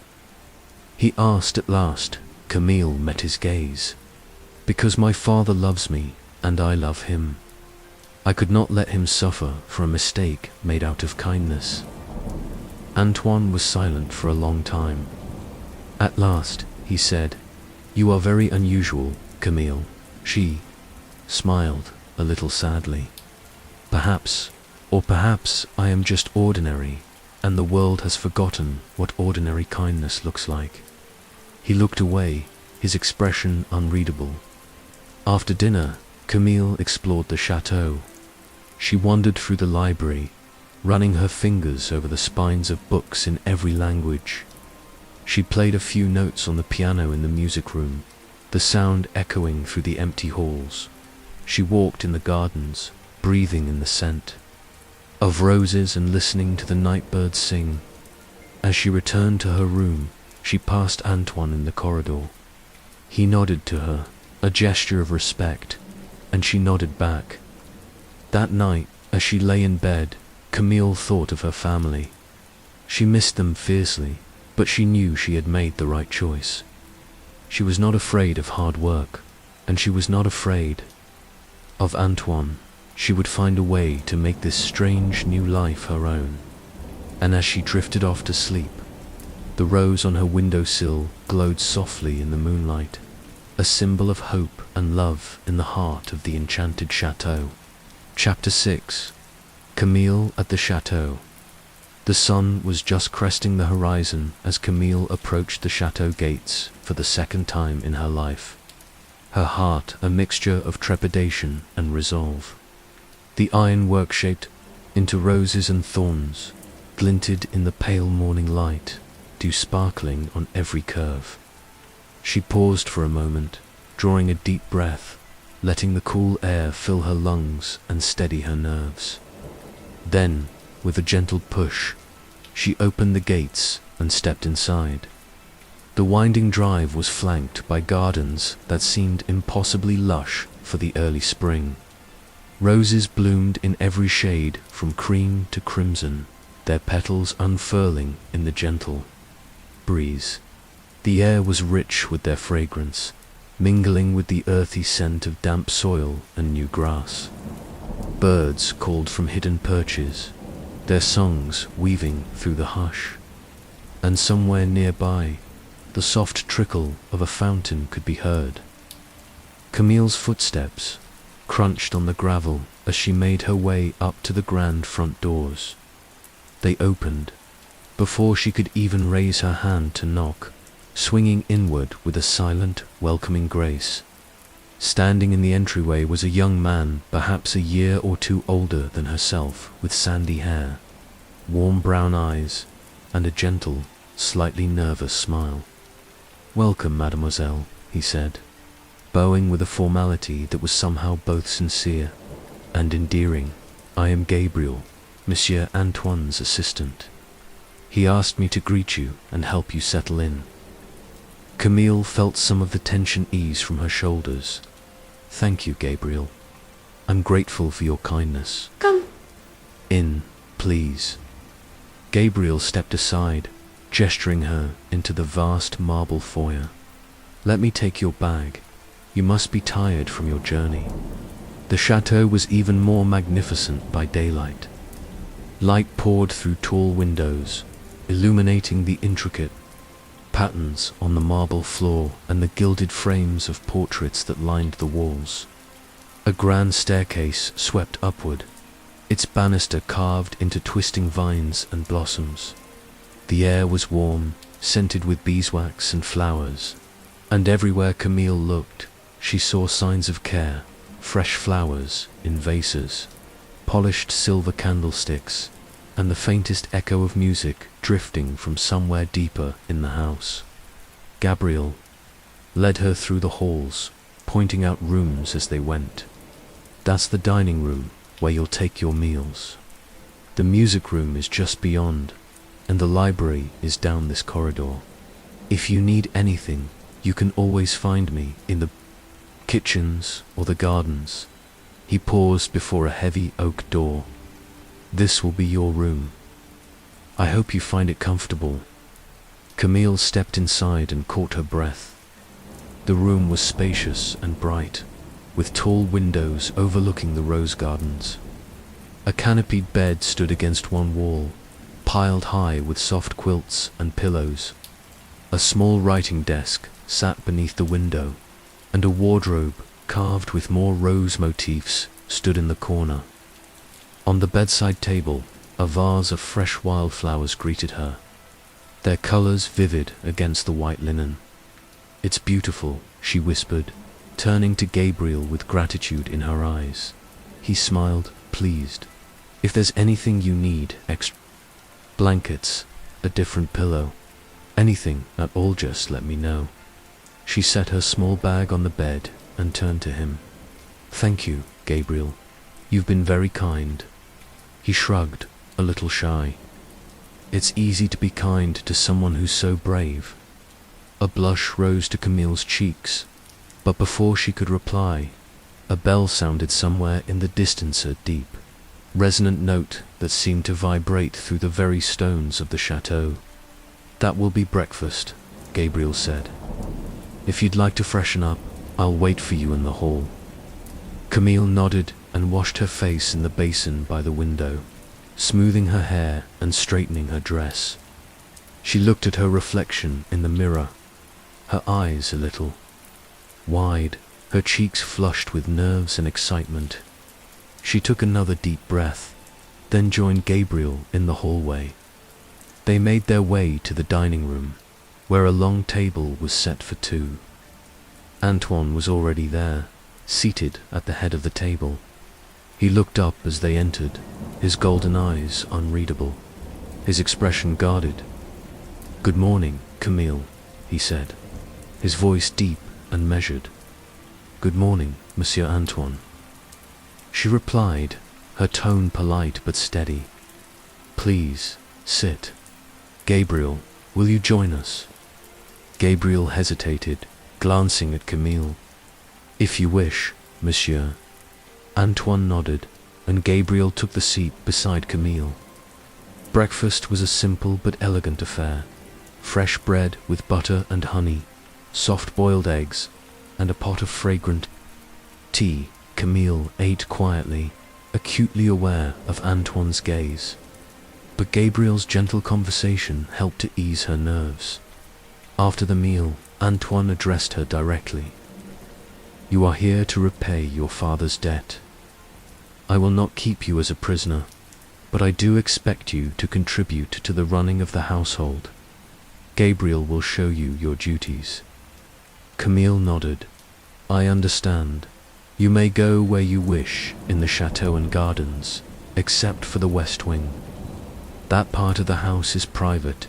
he asked at last. Camille met his gaze. "Because my father loves me, and I love him. I could not let him suffer for a mistake made out of kindness." Antoine was silent for a long time. At last, he said, "You are very unusual, Camille." She smiled a little sadly. Perhaps I am just ordinary, and the world has forgotten what ordinary kindness looks like." He looked away, his expression unreadable. After dinner, Camille explored the chateau. She wandered through the library, running her fingers over the spines of books in every language. She played a few notes on the piano in the music room, the sound echoing through the empty halls. She walked in the gardens, breathing in the scent of roses and listening to the night birds sing. As she returned to her room, she passed Antoine in the corridor. He nodded to her, a gesture of respect, and she nodded back. That night, as she lay in bed, Camille thought of her family. She missed them fiercely, but she knew she had made the right choice. She was not afraid of hard work, and she was not afraid of Antoine. She would find a way to make this strange new life her own. And as she drifted off to sleep, the rose on her windowsill glowed softly in the moonlight, a symbol of hope and love in the heart of the enchanted chateau. Chapter 6. Camille at the Chateau. The sun was just cresting the horizon as Camille approached the chateau gates for the second time in her life, her heart a mixture of trepidation and resolve. The ironwork shaped into roses and thorns glinted in the pale morning light, dew sparkling on every curve. She paused for a moment, drawing a deep breath, letting the cool air fill her lungs and steady her nerves. Then, with a gentle push, she opened the gates and stepped inside. The winding drive was flanked by gardens that seemed impossibly lush for the early spring. Roses bloomed in every shade from cream to crimson, their petals unfurling in the gentle breeze. The air was rich with their fragrance, mingling with the earthy scent of damp soil and new grass. Birds called from hidden perches, their songs weaving through the hush. And somewhere nearby, the soft trickle of a fountain could be heard. Camille's footsteps crunched on the gravel as she made her way up to the grand front doors. They opened before she could even raise her hand to knock, swinging inward with a silent, welcoming grace. Standing in the entryway was a young man, perhaps a year or two older than herself, with sandy hair, warm brown eyes, and a gentle, slightly nervous smile. "Welcome, mademoiselle," he said, bowing with a formality that was somehow both sincere and endearing. "I am Gabriel, Monsieur Antoine's assistant. He asked me to greet you and help you settle in." Camille felt some of the tension ease from her shoulders. "Thank you, Gabriel. I'm grateful for your kindness. Come in, please." Gabriel stepped aside, gesturing her into the vast marble foyer. "Let me take your bag. You must be tired from your journey." The chateau was even more magnificent by daylight. Light poured through tall windows, illuminating the intricate patterns on the marble floor and the gilded frames of portraits that lined the walls. A grand staircase swept upward, its banister carved into twisting vines and blossoms. The air was warm, scented with beeswax and flowers, and everywhere Camille looked, she saw signs of care: fresh flowers in vases, polished silver candlesticks, and the faintest echo of music drifting from somewhere deeper in the house. Gabriel led her through the halls, pointing out rooms as they went. "That's the dining room, where you'll take your meals. The music room is just beyond, and the library is down this corridor. If you need anything, you can always find me in the kitchens or the gardens." He paused before a heavy oak door. "This will be your room. I hope you find it comfortable." Camille stepped inside and caught her breath. The room was spacious and bright, with tall windows overlooking the rose gardens. A canopied bed stood against one wall, piled high with soft quilts and pillows. A small writing desk sat beneath the window, and a wardrobe carved with more rose motifs stood in the corner. On the bedside table, a vase of fresh wildflowers greeted her, their colors vivid against the white linen. "It's beautiful," she whispered, turning to Gabriel with gratitude in her eyes. He smiled, pleased. "If there's anything you need, extra blankets, a different pillow, anything at all, just let me know." She set her small bag on the bed and turned to him. "Thank you, Gabriel. You've been very kind." He shrugged, a little shy. "It's easy to be kind to someone who's so brave." A blush rose to Camille's cheeks. But before she could reply, a bell sounded somewhere in the distance, a deep, resonant note that seemed to vibrate through the very stones of the chateau. "That will be breakfast," Gabriel said. "If you'd like to freshen up, I'll wait for you in the hall." Camille nodded and washed her face in the basin by the window, smoothing her hair and straightening her dress. She looked at her reflection in the mirror, her eyes a little wide, her cheeks flushed with nerves and excitement. She took another deep breath, then joined Gabriel in the hallway. They made their way to the dining room, where a long table was set for two. Antoine was already there, seated at the head of the table. He looked up as they entered, his golden eyes unreadable, his expression guarded. "Good morning, Camille," he said, his voice deep and measured. "Good morning, Monsieur Antoine." She replied, her tone polite but steady. "Please, sit. Gabriel, will you join us?" Gabriel hesitated, glancing at Camille. "If you wish, monsieur." Antoine nodded, and Gabriel took the seat beside Camille. Breakfast was a simple but elegant affair. Fresh bread with butter and honey, soft boiled eggs, and a pot of fragrant tea. Camille ate quietly, acutely aware of Antoine's gaze. But Gabriel's gentle conversation helped to ease her nerves. After the meal, Antoine addressed her directly. "You are here to repay your father's debt. I will not keep you as a prisoner, but I do expect you to contribute to the running of the household. Gabriel will show you your duties." Camille nodded. "I understand. You may go where you wish in the chateau and gardens, except for the west wing. That part of the house is private."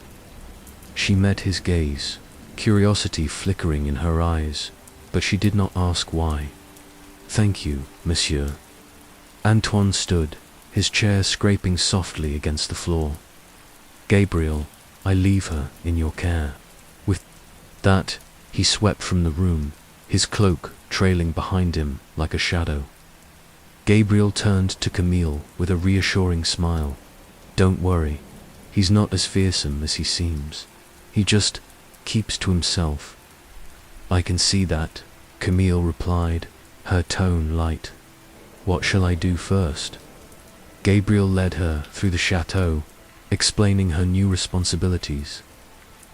She met his gaze, curiosity flickering in her eyes, but she did not ask why. "Thank you, monsieur." Antoine stood, his chair scraping softly against the floor. "Gabriel, I leave her in your care." With that, he swept from the room, his cloak trailing behind him like a shadow. Gabriel turned to Camille with a reassuring smile. "Don't worry, he's not as fearsome as he seems. He just keeps to himself." "I can see that," Camille replied, her tone light. "What shall I do first?" Gabriel led her through the chateau, explaining her new responsibilities.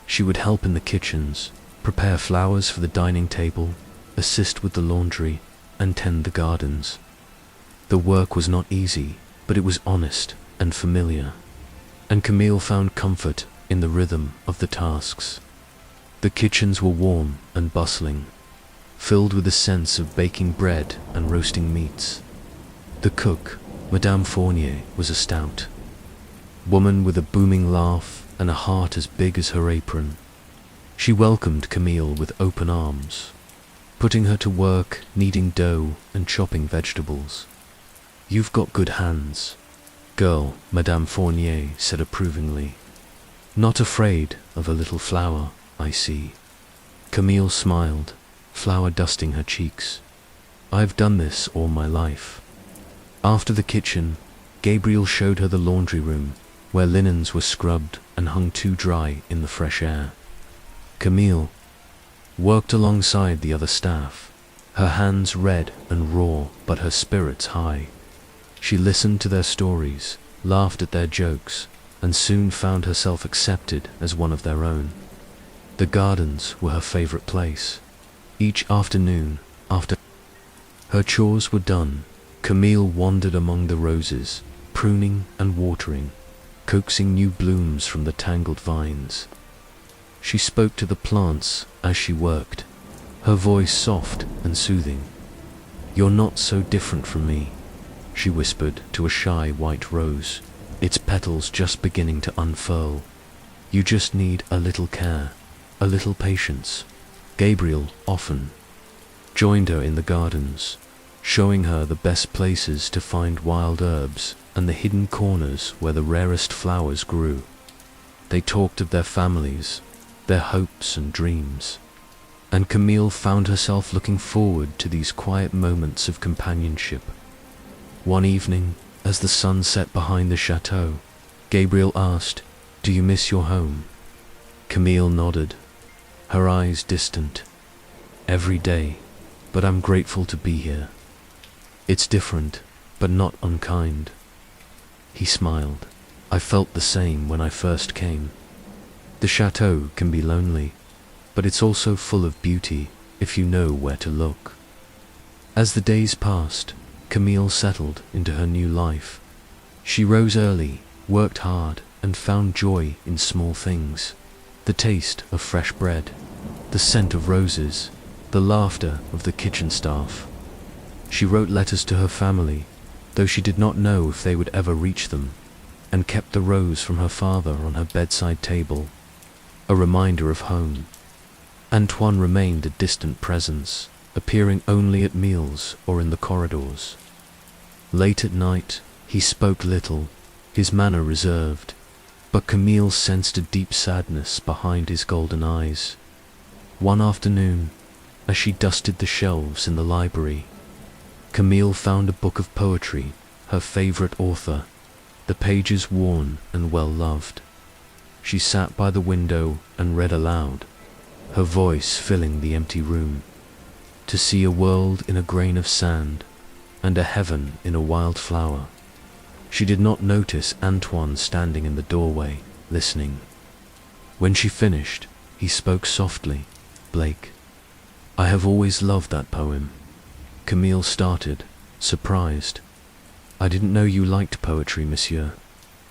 She would help in the kitchens, prepare flowers for the dining table, assist with the laundry, and tend the gardens. The work was not easy, but it was honest and familiar, and Camille found comfort in the rhythm of the tasks. The kitchens were warm and bustling, filled with the sense of baking bread and roasting meats. The cook, Madame Fournier, was a stout woman with a booming laugh and a heart as big as her apron. She welcomed Camille with open arms, putting her to work kneading dough and chopping vegetables. "You've got good hands, girl," Madame Fournier said approvingly. "Not afraid of a little flour, I see." Camille smiled, flour dusting her cheeks. "I've done this all my life." After the kitchen, Gabriel showed her the laundry room, where linens were scrubbed and hung to dry in the fresh air. Camille worked alongside the other staff, her hands red and raw but her spirits high. She listened to their stories, laughed at their jokes, and soon found herself accepted as one of their own. The gardens were her favorite place. Each afternoon, after her chores were done, Camille wandered among the roses, pruning and watering, coaxing new blooms from the tangled vines. She spoke to the plants as she worked, her voice soft and soothing. "You're not so different from me," she whispered to a shy white rose, its petals just beginning to unfurl. "You just need a little care, a little patience." Gabriel often joined her in the gardens, showing her the best places to find wild herbs and the hidden corners where the rarest flowers grew. They talked of their families, their hopes and dreams. and Camille found herself looking forward to these quiet moments of companionship. One evening, as the sun set behind the chateau, Gabriel asked, "Do you miss your home?" Camille nodded, her eyes distant. "Every day, but I'm grateful to be here. It's different, but not unkind." He smiled. "I felt the same when I first came. The chateau can be lonely, but it's also full of beauty if you know where to look." As the days passed, Camille settled into her new life. She rose early, worked hard, and found joy in small things. The taste of fresh bread, the scent of roses, the laughter of the kitchen staff. She wrote letters to her family, though she did not know if they would ever reach them, and kept the rose from her father on her bedside table, a reminder of home. Antoine remained a distant presence, appearing only at meals or in the corridors. Late at night, he spoke little, his manner reserved, but Camille sensed a deep sadness behind his golden eyes. One afternoon, as she dusted the shelves in the library, Camille found a book of poetry, her favorite author, the pages worn and well loved. She sat by the window and read aloud, her voice filling the empty room. To see a world in a grain of sand, and a heaven in a wild flower. She did not notice Antoine standing in the doorway, listening. When she finished, he spoke softly, "Blake, I have always loved that poem." Camille started, surprised. "I didn't know you liked poetry, monsieur."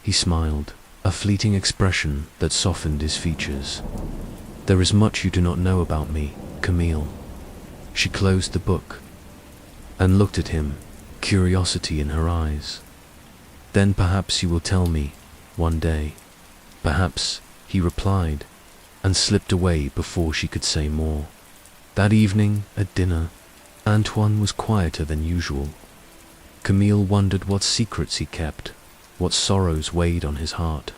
He smiled, a fleeting expression that softened his features. "There is much you do not know about me, Camille." She closed the book and looked at him, curiosity in her eyes. "Then perhaps you will tell me, one day." "Perhaps," he replied, and slipped away before she could say more. That evening, at dinner, Antoine was quieter than usual. Camille wondered what secrets he kept, what sorrows weighed on his heart.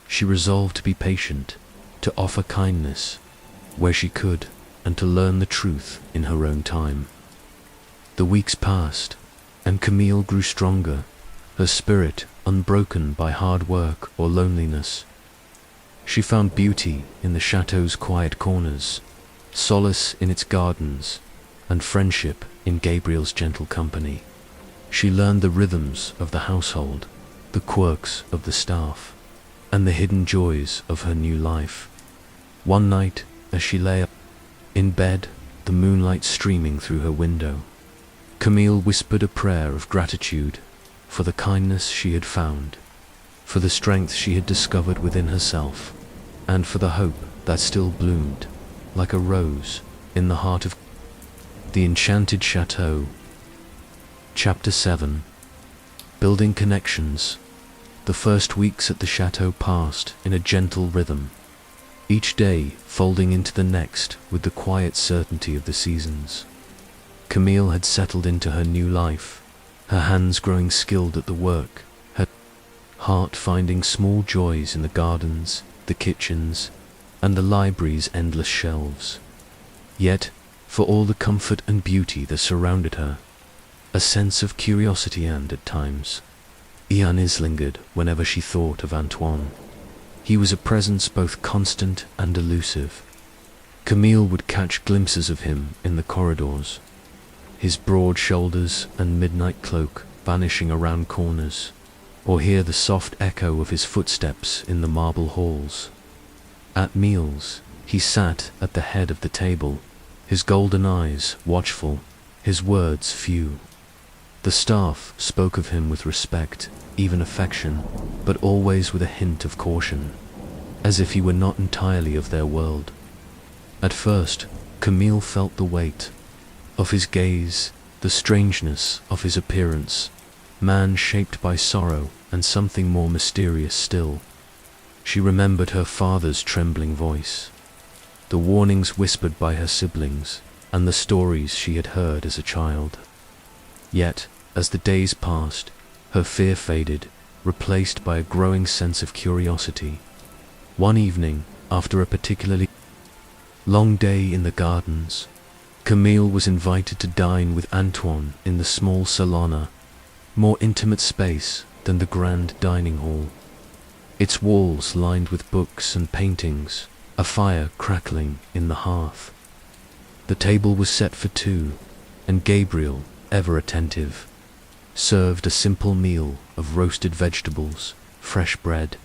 She resolved to be patient, to offer kindness where she could, and to learn the truth in her own time. The weeks passed, and Camille grew stronger, her spirit unbroken by hard work or loneliness. She found beauty in the chateau's quiet corners, solace in its gardens, and friendship in Gabriel's gentle company. She learned the rhythms of the household, the quirks of the staff, and the hidden joys of her new life. One night, as she lay in bed, the moonlight streaming through her window, Camille whispered a prayer of gratitude for the kindness she had found, for the strength she had discovered within herself, and for the hope that still bloomed, like a rose, in the heart of the Enchanted Chateau. Chapter 7. Building Connections. The first weeks at the chateau passed in a gentle rhythm, each day folding into the next with the quiet certainty of the seasons. Camille had settled into her new life, her hands growing skilled at the work, her heart finding small joys in the gardens, the kitchens, and the library's endless shelves. Yet, for all the comfort and beauty that surrounded her, a sense of curiosity and, at times, unease lingered whenever she thought of Antoine. He was a presence both constant and elusive. Camille would catch glimpses of him in the corridors, his broad shoulders and midnight cloak vanishing around corners, or hear the soft echo of his footsteps in the marble halls. At meals, he sat at the head of the table, his golden eyes watchful, his words few. The staff spoke of him with respect, even affection, but always with a hint of caution, as if he were not entirely of their world. At first, Camille felt the weight of his gaze, the strangeness of his appearance, man shaped by sorrow and something more mysterious still. She remembered her father's trembling voice, the warnings whispered by her siblings, and the stories she had heard as a child. Yet, as the days passed, her fear faded, replaced by a growing sense of curiosity. One evening, after a particularly Long day in the gardens. Camille was invited to dine with Antoine in the small salon, more intimate space than the grand dining hall. Its walls lined with books and paintings, a fire crackling in the hearth. The table was set for two, and Gabriel, ever attentive, served a simple meal of roasted vegetables, fresh bread,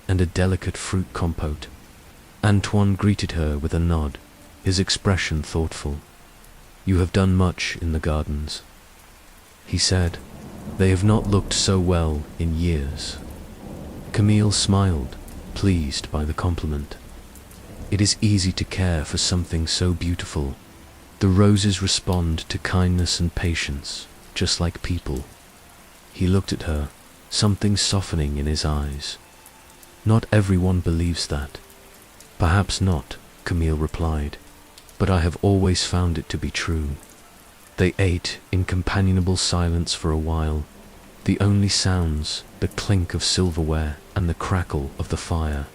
and a delicate fruit compote. Antoine greeted her with a nod, his expression thoughtful. "You have done much in the gardens," he said. "They have not looked so well in years." Camille smiled, pleased by the compliment. It is easy to care for something so beautiful. The roses respond to kindness and patience, just like people. He looked at her, something softening in his eyes. "Not everyone believes that." "Perhaps not," Camille replied, "but I have always found it to be true." They ate in companionable silence for a while, the only sounds the clink of silverware and the crackle of the fire.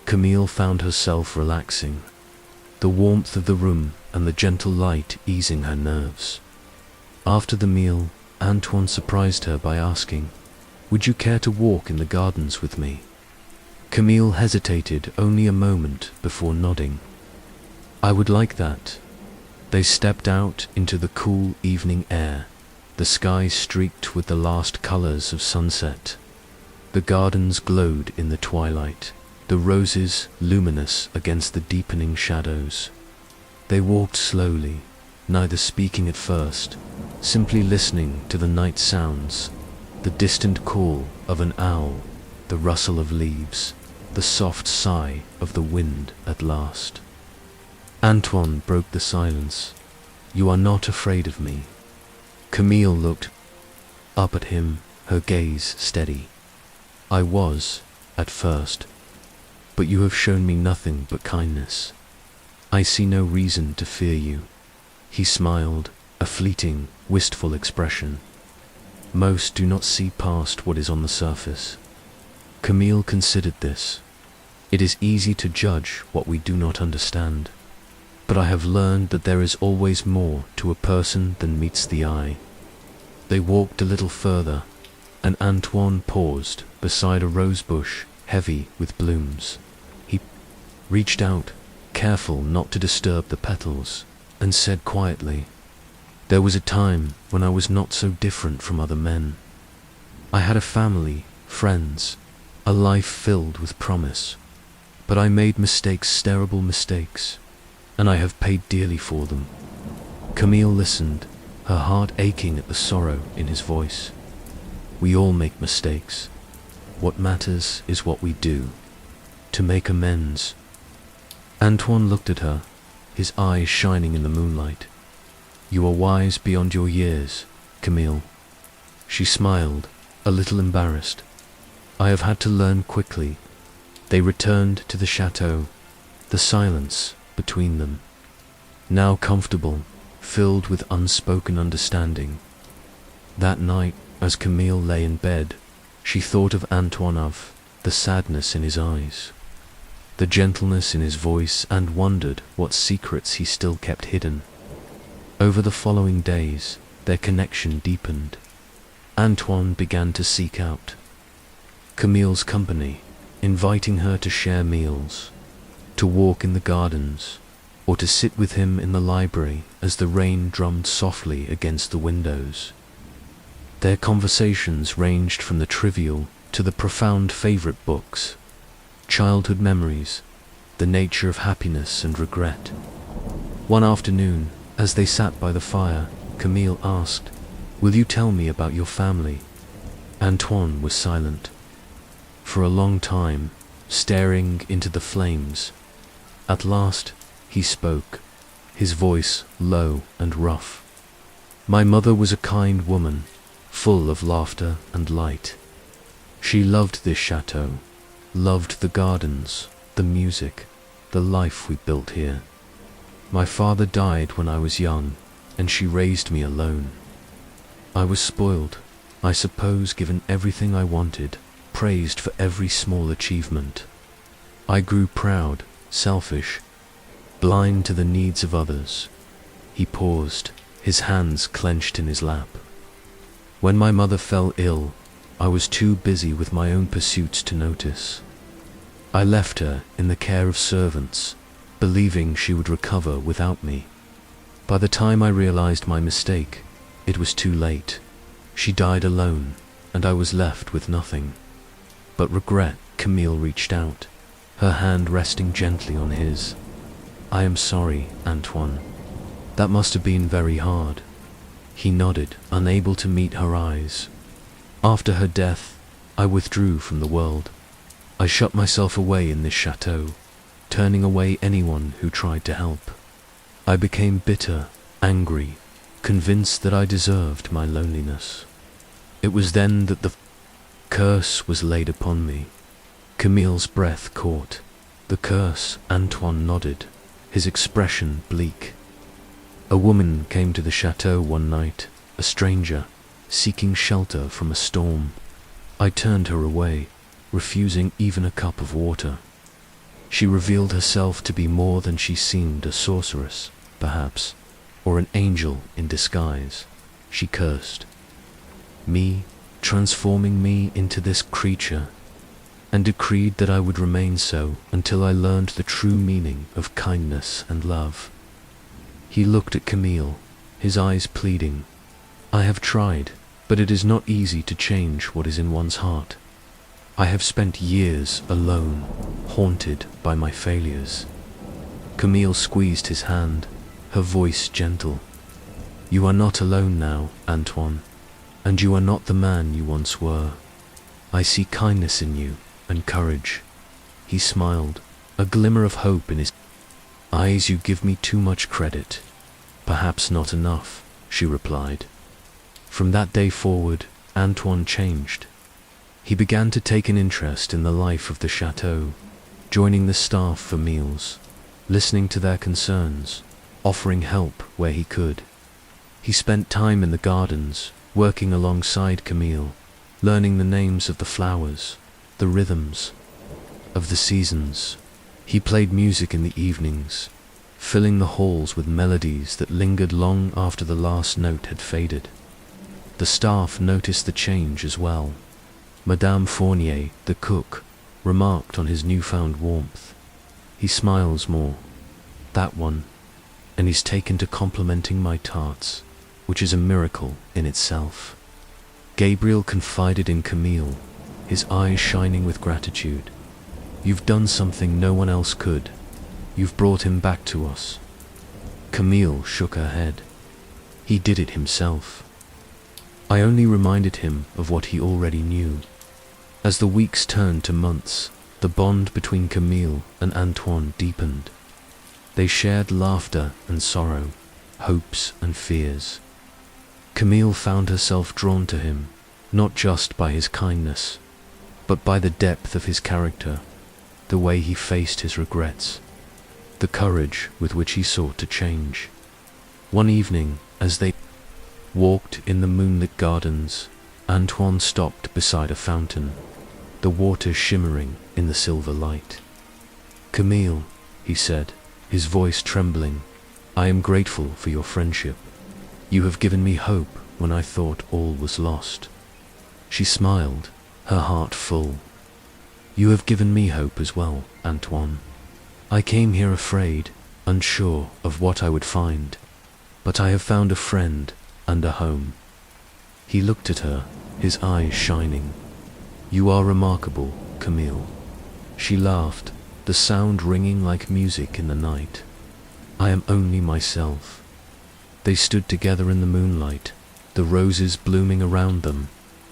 Camille found herself relaxing, the warmth of the room and the gentle light easing her nerves. After the meal, Antoine surprised her by asking, "Would you care to walk in the gardens with me?" Camille hesitated only a moment before nodding. "I would like that." They stepped out into the cool evening air, the sky streaked with the last colors of sunset. The gardens glowed in the twilight, the roses luminous against the deepening shadows. They walked slowly, neither speaking at first, simply listening to the night sounds, the distant call of an owl, the rustle of leaves, the soft sigh of the wind at last. Antoine broke the silence. "You are not afraid of me?" Camille looked up at him, her gaze steady. "I was, at first, but you have shown me nothing but kindness. I see no reason to fear you." He smiled, a fleeting, wistful expression. Most do not see past what is on the surface. Camille considered this. It is easy to judge what we do not understand, but I have learned that there is always more to a person than meets the eye. They walked a little further, and Antoine paused beside a rose bush heavy with blooms. He reached out, careful not to disturb the petals, and said quietly, "There was a time when I was not so different from other men. I had a family, friends, a life filled with promise. But I made mistakes, terrible mistakes, and I have paid dearly for them." Camille listened, her heart aching at the sorrow in his voice. "We all make mistakes. What matters is what we do, to make amends." Antoine looked at her, his eyes shining in the moonlight. "You are wise beyond your years, Camille." She smiled, a little embarrassed. "I have had to learn quickly." They returned to the chateau, the silence between them, now comfortable, filled with unspoken understanding. That night, as Camille lay in bed, she thought of Antoine, of the sadness in his eyes, the gentleness in his voice, and wondered what secrets he still kept hidden. Over the following days, their connection deepened. Antoine began to seek out Camille's company, inviting her to share meals, to walk in the gardens, or to sit with him in the library as the rain drummed softly against the windows. Their conversations ranged from the trivial to the profound favorite books, childhood memories, the nature of happiness and regret. One afternoon, as they sat by the fire, Camille asked, "Will you tell me about your family?" Antoine was silent. For a long time, staring into the flames. At last, he spoke, his voice low and rough. "My mother was a kind woman, full of laughter and light. She loved this chateau, loved the gardens, the music, the life we built here. My father died when I was young, and she raised me alone. I was spoiled, I suppose, given everything I wanted, praised for every small achievement. I grew proud, selfish, blind to the needs of others. He paused, his hands clenched in his lap. When my mother fell ill, I was too busy with my own pursuits to notice. I left her in the care of servants, believing she would recover without me. By the time I realized my mistake, it was too late. She died alone, and I was left with nothing but regret. Camille reached out, her hand resting gently on his. "I am sorry, Antoine. That must have been very hard." He nodded, unable to meet her eyes. "After her death, I withdrew from the world. I shut myself away in this chateau, turning away anyone who tried to help. I became bitter, angry, convinced that I deserved my loneliness. It was then that the curse was laid upon me." Camille's breath caught. "The curse?" Antoine nodded, his expression bleak. "A woman came to the chateau one night, a stranger, seeking shelter from a storm. I turned her away, refusing even a cup of water. She revealed herself to be more than she seemed, a sorceress, perhaps, or an angel in disguise. She cursed me, transforming me into this creature, and decreed that I would remain so until I learned the true meaning of kindness and love." He looked at Camille, his eyes pleading. "I have tried, but it is not easy to change what is in one's heart. I have spent years alone, haunted by my failures." Camille squeezed his hand, her voice gentle. "You are not alone now, Antoine, and you are not the man you once were. I see kindness in you, and courage." He smiled, a glimmer of hope in his eyes. "You give me too much credit." "Perhaps not enough," she replied. From that day forward, Antoine changed. He began to take an interest in the life of the chateau, joining the staff for meals, listening to their concerns, offering help where he could. He spent time in the gardens, working alongside Camille, learning the names of the flowers, the rhythms of the seasons. He played music in the evenings, filling the halls with melodies that lingered long after the last note had faded. The staff noticed the change as well. Madame Fournier, the cook, remarked on his newfound warmth. "He smiles more, that one, and he's taken to complimenting my tarts, which is a miracle in itself." Gabriel confided in Camille, his eyes shining with gratitude. "You've done something no one else could. You've brought him back to us." Camille shook her head. "He did it himself. I only reminded him of what he already knew." As the weeks turned to months, the bond between Camille and Antoine deepened. They shared laughter and sorrow, hopes and fears. Camille found herself drawn to him, not just by his kindness, but by the depth of his character, the way he faced his regrets, the courage with which he sought to change. One evening, as they walked in the moonlit gardens, Antoine stopped beside a fountain, the water shimmering in the silver light. "Camille," he said, his voice trembling, "I am grateful for your friendship. You have given me hope when I thought all was lost." She smiled, her heart full. "You have given me hope as well, Antoine. I came here afraid, unsure of what I would find, but I have found a friend and a home." He looked at her, his eyes shining. "You are remarkable, Camille." She laughed, the sound ringing like music in the night. "I am only myself." They stood together in the moonlight, the roses blooming around them,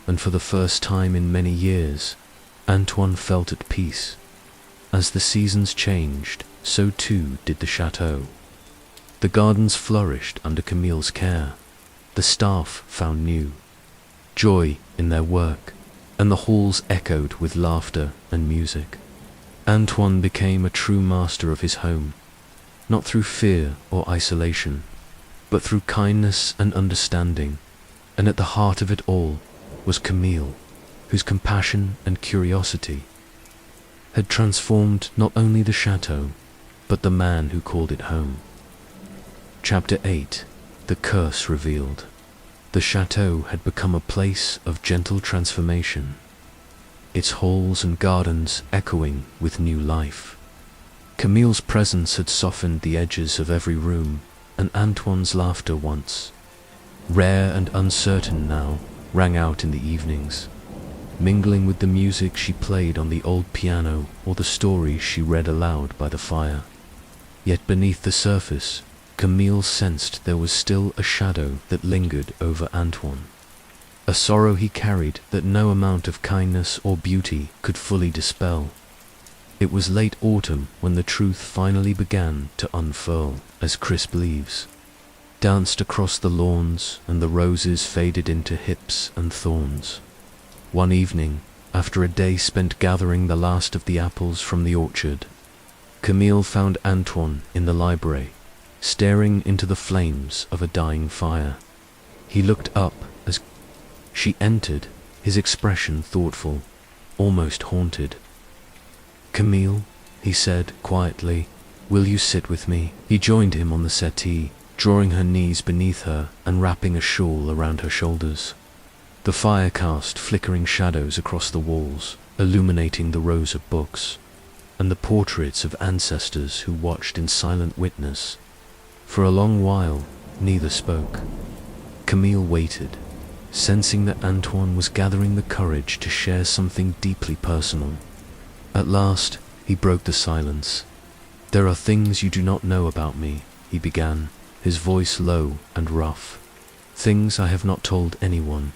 and for the first time in many years, Antoine felt at peace. As the seasons changed, so too did the chateau. The gardens flourished under Camille's care. The staff found new joy in their work, and the halls echoed with laughter and music. Antoine became a true master of his home, not through fear or isolation, but through kindness and understanding, and at the heart of it all was Camille, whose compassion and curiosity had transformed not only the chateau, but the man who called it home. Chapter 8. The Curse Revealed. The chateau had become a place of gentle transformation, its halls and gardens echoing with new life. Camille's presence had softened the edges of every room, and Antoine's laughter, once rare and uncertain, now rang out in the evenings, mingling with the music she played on the old piano or the stories she read aloud by the fire. Yet beneath the surface, Camille sensed there was still a shadow that lingered over Antoine, a sorrow he carried that no amount of kindness or beauty could fully dispel. It was late autumn when the truth finally began to unfurl, as crisp leaves danced across the lawns and the roses faded into hips and thorns. One evening, after a day spent gathering the last of the apples from the orchard, Camille found Antoine in the library, staring into the flames of a dying fire. He looked up as she entered, his expression thoughtful, almost haunted. "Camille," he said quietly, "will you sit with me?" He joined him on the settee, drawing her knees beneath her and wrapping a shawl around her shoulders. The fire cast flickering shadows across the walls, illuminating the rows of books, and the portraits of ancestors who watched in silent witness. For a long while, neither spoke. Camille waited, sensing that Antoine was gathering the courage to share something deeply personal. At last, he broke the silence. "There are things you do not know about me," he began, his voice low and rough. "Things I have not told anyone.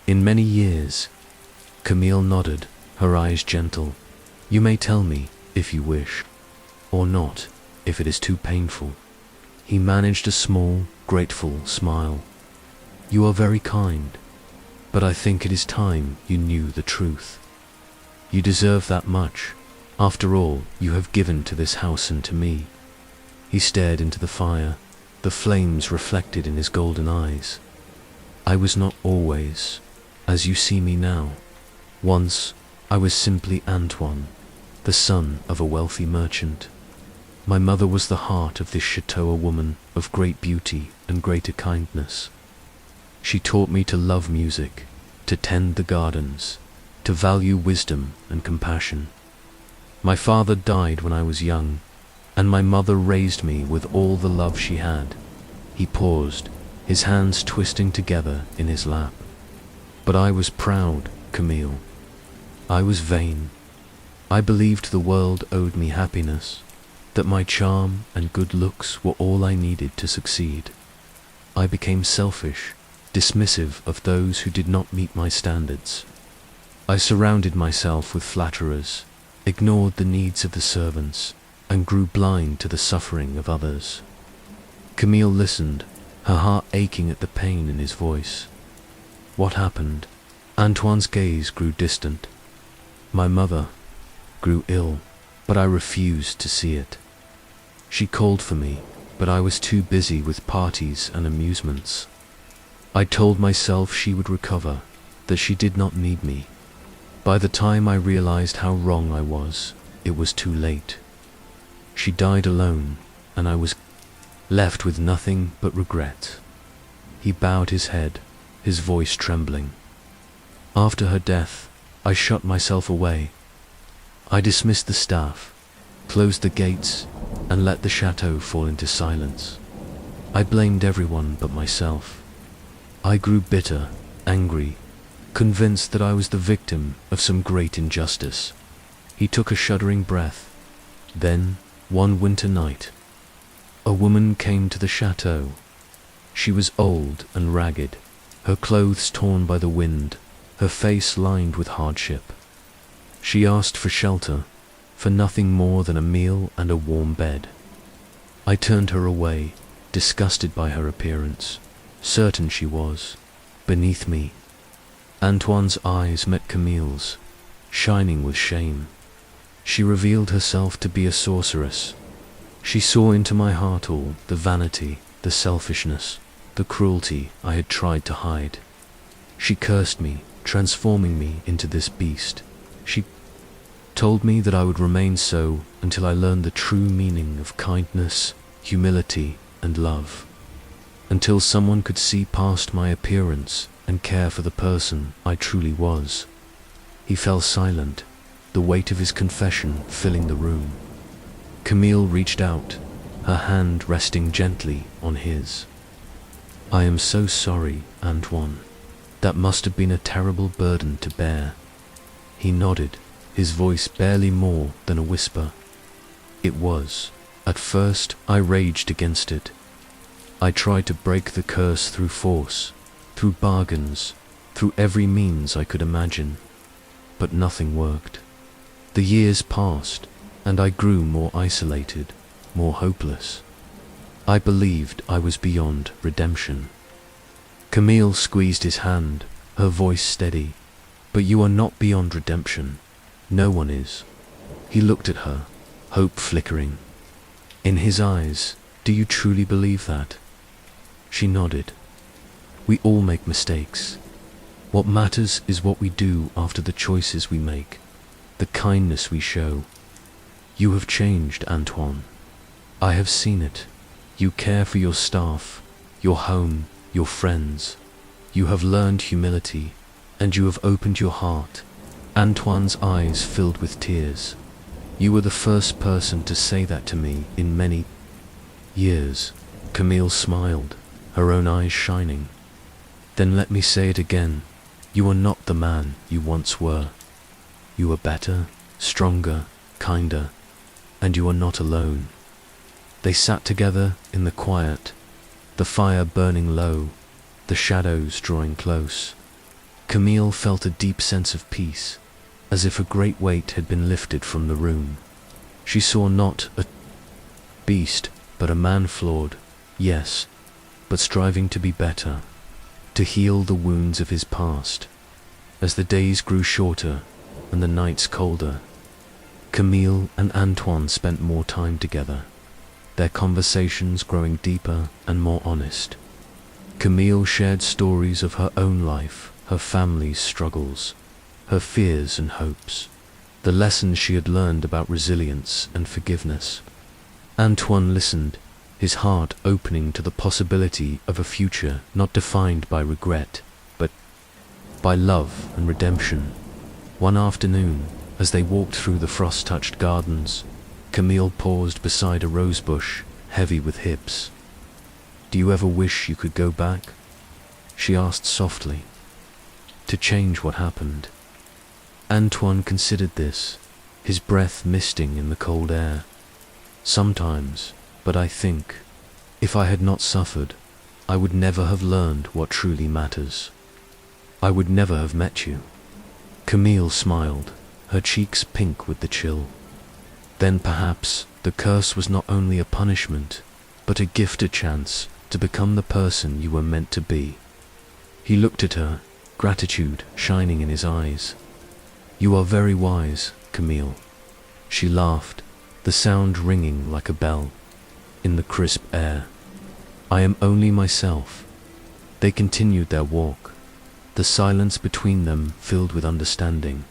In many years." Camille nodded, her eyes gentle. "You may tell me, if you wish, or not, if it is too painful." He managed a small, grateful smile. "You are very kind, but I think it is time you knew the truth. You deserve that much. After all you have given to this house and to me." He stared into the fire, the flames reflected in his golden eyes. "I was not always as you see me now. Once I was simply Antoine, the son of a wealthy merchant. My mother was the heart of this chateau, a woman of great beauty and greater kindness. She taught me to love music, to tend the gardens, to value wisdom and compassion. My father died when I was young, and my mother raised me with all the love she had." He paused, his hands twisting together in his lap. "But I was proud, Camille. I was vain. I believed the world owed me happiness, that my charm and good looks were all I needed to succeed. I became selfish, dismissive of those who did not meet my standards. I surrounded myself with flatterers, ignored the needs of the servants, and grew blind to the suffering of others." Camille listened, her heart aching at the pain in his voice. "What happened?" Antoine's gaze grew distant. "My mother grew ill, but I refused to see it. She called for me, but I was too busy with parties and amusements. I told myself she would recover, that she did not need me. By the time I realized how wrong I was, it was too late. She died alone, and I was left with nothing but regret." He bowed his head, his voice trembling. "After her death, I shut myself away. I dismissed the staff, closed the gates, and let the chateau fall into silence. I blamed everyone but myself. I grew bitter, angry, convinced that I was the victim of some great injustice." He took a shuddering breath. "Then, one winter night, a woman came to the chateau. She was old and ragged, her clothes torn by the wind, her face lined with hardship. She asked for shelter, for nothing more than a meal and a warm bed. I turned her away, disgusted by her appearance, certain she was beneath me." Antoine's eyes met Camille's, shining with shame. She revealed herself to be a sorceress. She saw into my heart all the vanity, the selfishness, the cruelty I had tried to hide. She cursed me, transforming me into this beast. She told me that I would remain so until I learned the true meaning of kindness, humility, and love. Until someone could see past my appearance and care for the person I truly was. He fell silent, the weight of his confession filling the room. Camille reached out, her hand resting gently on his. "I am so sorry, Antoine. That must have been a terrible burden to bear." He nodded, his voice barely more than a whisper. "It was. At first, I raged against it. I tried to break the curse through force, through bargains, through every means I could imagine. But nothing worked. The years passed, and I grew more isolated, more hopeless. I believed I was beyond redemption." Camille squeezed his hand, her voice steady. "But you are not beyond redemption. No one is." He looked at her, hope flickering. In his eyes, "Do you truly believe that?" She nodded. "We all make mistakes. What matters is what we do after the choices we make, the kindness we show. You have changed, Antoine. I have seen it. You care for your staff, your home, your friends. You have learned humility, and you have opened your heart." Antoine's eyes filled with tears. "You were the first person to say that to me in many years." Camille smiled, her own eyes shining. "Then let me say it again. You are not the man you once were. You are better, stronger, kinder, and you are not alone." They sat together in the quiet, the fire burning low, the shadows drawing close. Camille felt a deep sense of peace, as if a great weight had been lifted from the room. She saw not a beast, but a man flawed, yes, but striving to be better, to heal the wounds of his past. As the days grew shorter and the nights colder, Camille and Antoine spent more time together, their conversations growing deeper and more honest. Camille shared stories of her own life, her family's struggles, her fears and hopes, the lessons she had learned about resilience and forgiveness. Antoine listened, his heart opening to the possibility of a future not defined by regret, but by love and redemption. One afternoon, as they walked through the frost-touched gardens, Camille paused beside a rosebush, heavy with hips. "Do you ever wish you could go back?" she asked softly. "To change what happened?" Antoine considered this, his breath misting in the cold air. "Sometimes, but I think, if I had not suffered, I would never have learned what truly matters. I would never have met you." Camille smiled, her cheeks pink with the chill. "Then perhaps the curse was not only a punishment, but a gift, a chance to become the person you were meant to be." He looked at her, gratitude shining in his eyes. "You are very wise, Camille." She laughed, the sound ringing like a bell in the crisp air. "I am only myself." They continued their walk, the silence between them filled with understanding.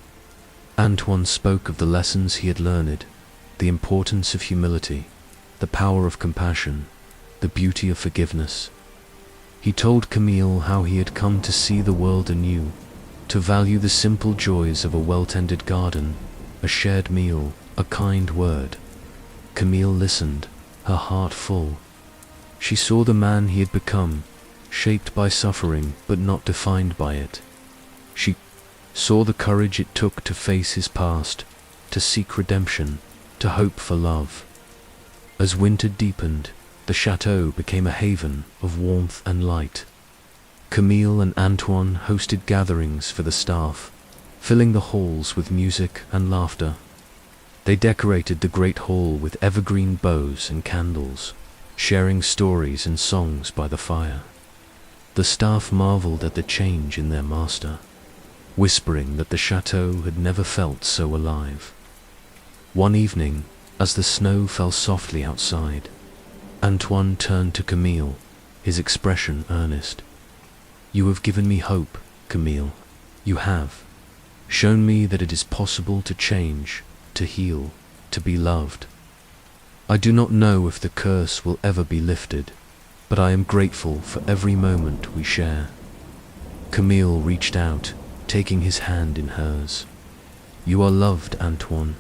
Antoine spoke of the lessons he had learned, the importance of humility, the power of compassion, the beauty of forgiveness. He told Camille how he had come to see the world anew, to value the simple joys of a well-tended garden, a shared meal, a kind word. Camille listened, her heart full. She saw the man he had become, shaped by suffering but not defined by it. She saw the courage it took to face his past, to seek redemption, to hope for love. As winter deepened, the chateau became a haven of warmth and light. Camille and Antoine hosted gatherings for the staff, filling the halls with music and laughter. They decorated the great hall with evergreen bows and candles, sharing stories and songs by the fire. The staff marveled at the change in their master, whispering that the chateau had never felt so alive. One evening, as the snow fell softly outside, Antoine turned to Camille, his expression earnest. "You have given me hope, Camille. You have shown me that it is possible to change, to heal, to be loved. I do not know if the curse will ever be lifted, but I am grateful for every moment we share." Camille reached out, taking his hand in hers. "You are loved, Antoine,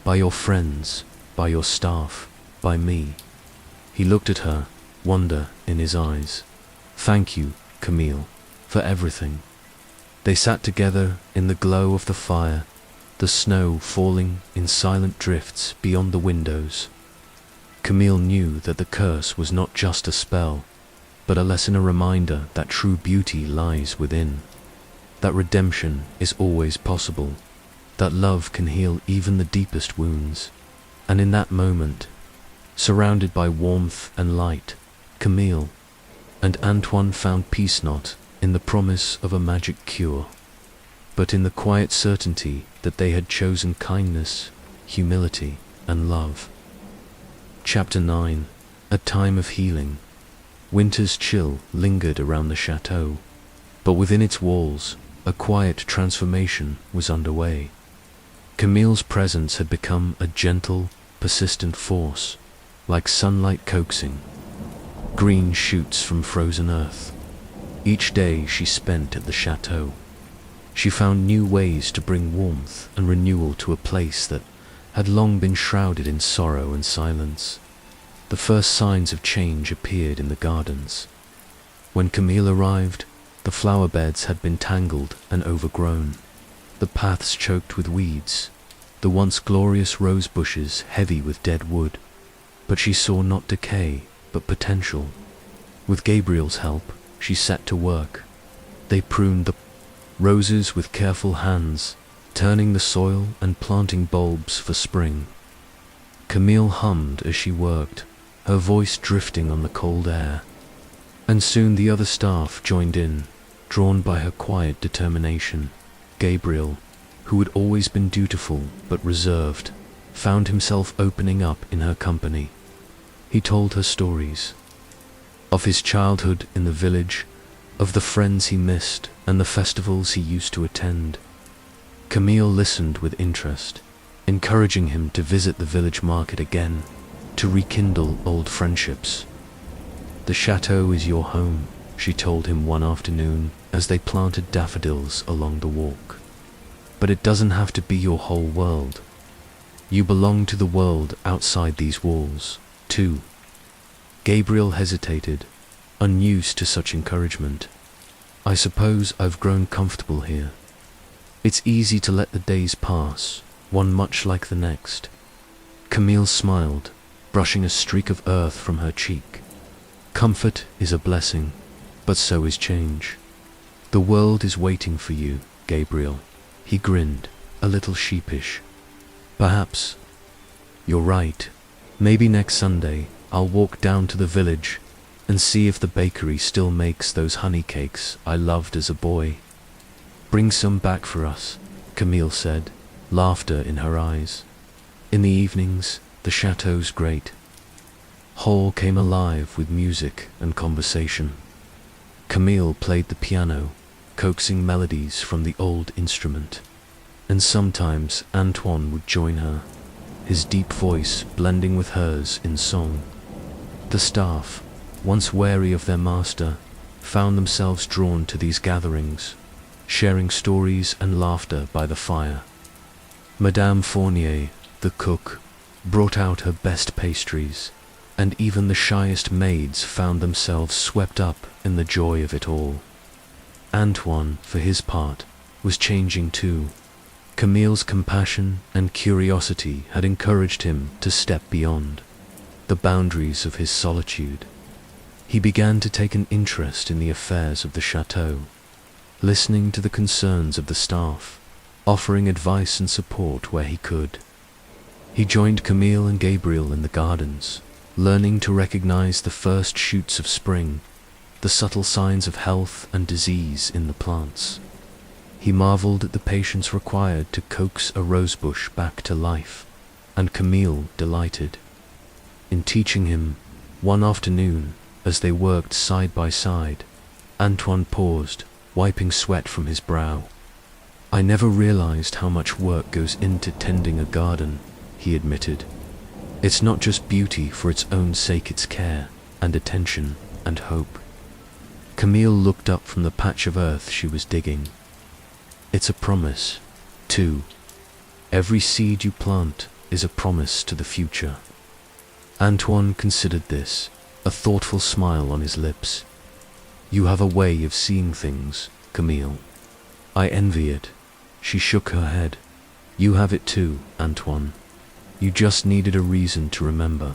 by your friends, by your staff, by me." He looked at her, wonder in his eyes. "Thank you, Camille, for everything." They sat together in the glow of the fire, the snow falling in silent drifts beyond the windows. Camille knew that the curse was not just a spell, but a lesson, a reminder that true beauty lies within, that redemption is always possible, that love can heal even the deepest wounds. And in that moment, surrounded by warmth and light, Camille and Antoine found peace not in the promise of a magic cure, but in the quiet certainty that they had chosen kindness, humility, and love. Chapter 9. A Time of Healing. Winter's chill lingered around the chateau, but within its walls, a quiet transformation was underway. Camille's presence had become a gentle, persistent force, like sunlight coaxing green shoots from frozen earth. Each day she spent at the chateau, she found new ways to bring warmth and renewal to a place that had long been shrouded in sorrow and silence. The first signs of change appeared in the gardens. When Camille arrived, the flower beds had been tangled and overgrown, the paths choked with weeds, the once glorious rose bushes heavy with dead wood. But she saw not decay, but potential. With Gabriel's help, she set to work. They pruned the roses with careful hands, turning the soil and planting bulbs for spring. Camille hummed as she worked, her voice drifting on the cold air. And soon the other staff joined in, drawn by her quiet determination. Gabriel, who had always been dutiful but reserved, found himself opening up in her company. He told her stories of his childhood in the village, of the friends he missed and the festivals he used to attend. Camille listened with interest, encouraging him to visit the village market again, to rekindle old friendships. "The chateau is your home," she told him one afternoon as they planted daffodils along the walk. "But it doesn't have to be your whole world. You belong to the world outside these walls, too." Gabriel hesitated, unused to such encouragement. "I suppose I've grown comfortable here. It's easy to let the days pass, one much like the next." Camille smiled, brushing a streak of earth from her cheek. "Comfort is a blessing, but so is change. The world is waiting for you, Gabriel." He grinned, a little sheepish. "Perhaps you're right. Maybe next Sunday I'll walk down to the village and see if the bakery still makes those honey cakes I loved as a boy." "Bring some back for us," Camille said, laughter in her eyes. In the evenings, the chateau's great hall came alive with music and conversation. Camille played the piano, coaxing melodies from the old instrument, and sometimes Antoine would join her, his deep voice blending with hers in song. The staff, once wary of their master, found themselves drawn to these gatherings, sharing stories and laughter by the fire. Madame Fournier, the cook, brought out her best pastries, and even the shyest maids found themselves swept up in the joy of it all. Antoine, for his part, was changing too. Camille's compassion and curiosity had encouraged him to step beyond the boundaries of his solitude. He began to take an interest in the affairs of the chateau, listening to the concerns of the staff, offering advice and support where he could. He joined Camille and Gabriel in the gardens, learning to recognize the first shoots of spring, the subtle signs of health and disease in the plants. He marveled at the patience required to coax a rosebush back to life, and Camille delighted in teaching him. One afternoon, as they worked side by side, Antoine paused, wiping sweat from his brow. I never realized how much work goes into tending a garden, he admitted. It's not just beauty for its own sake, it's care and attention and hope. Camille looked up from the patch of earth she was digging. It's a promise, too. Every seed you plant is a promise to the future. Antoine considered this, a thoughtful smile on his lips. You have a way of seeing things, Camille. I envy it. She shook her head. You have it too, Antoine. You just needed a reason to remember.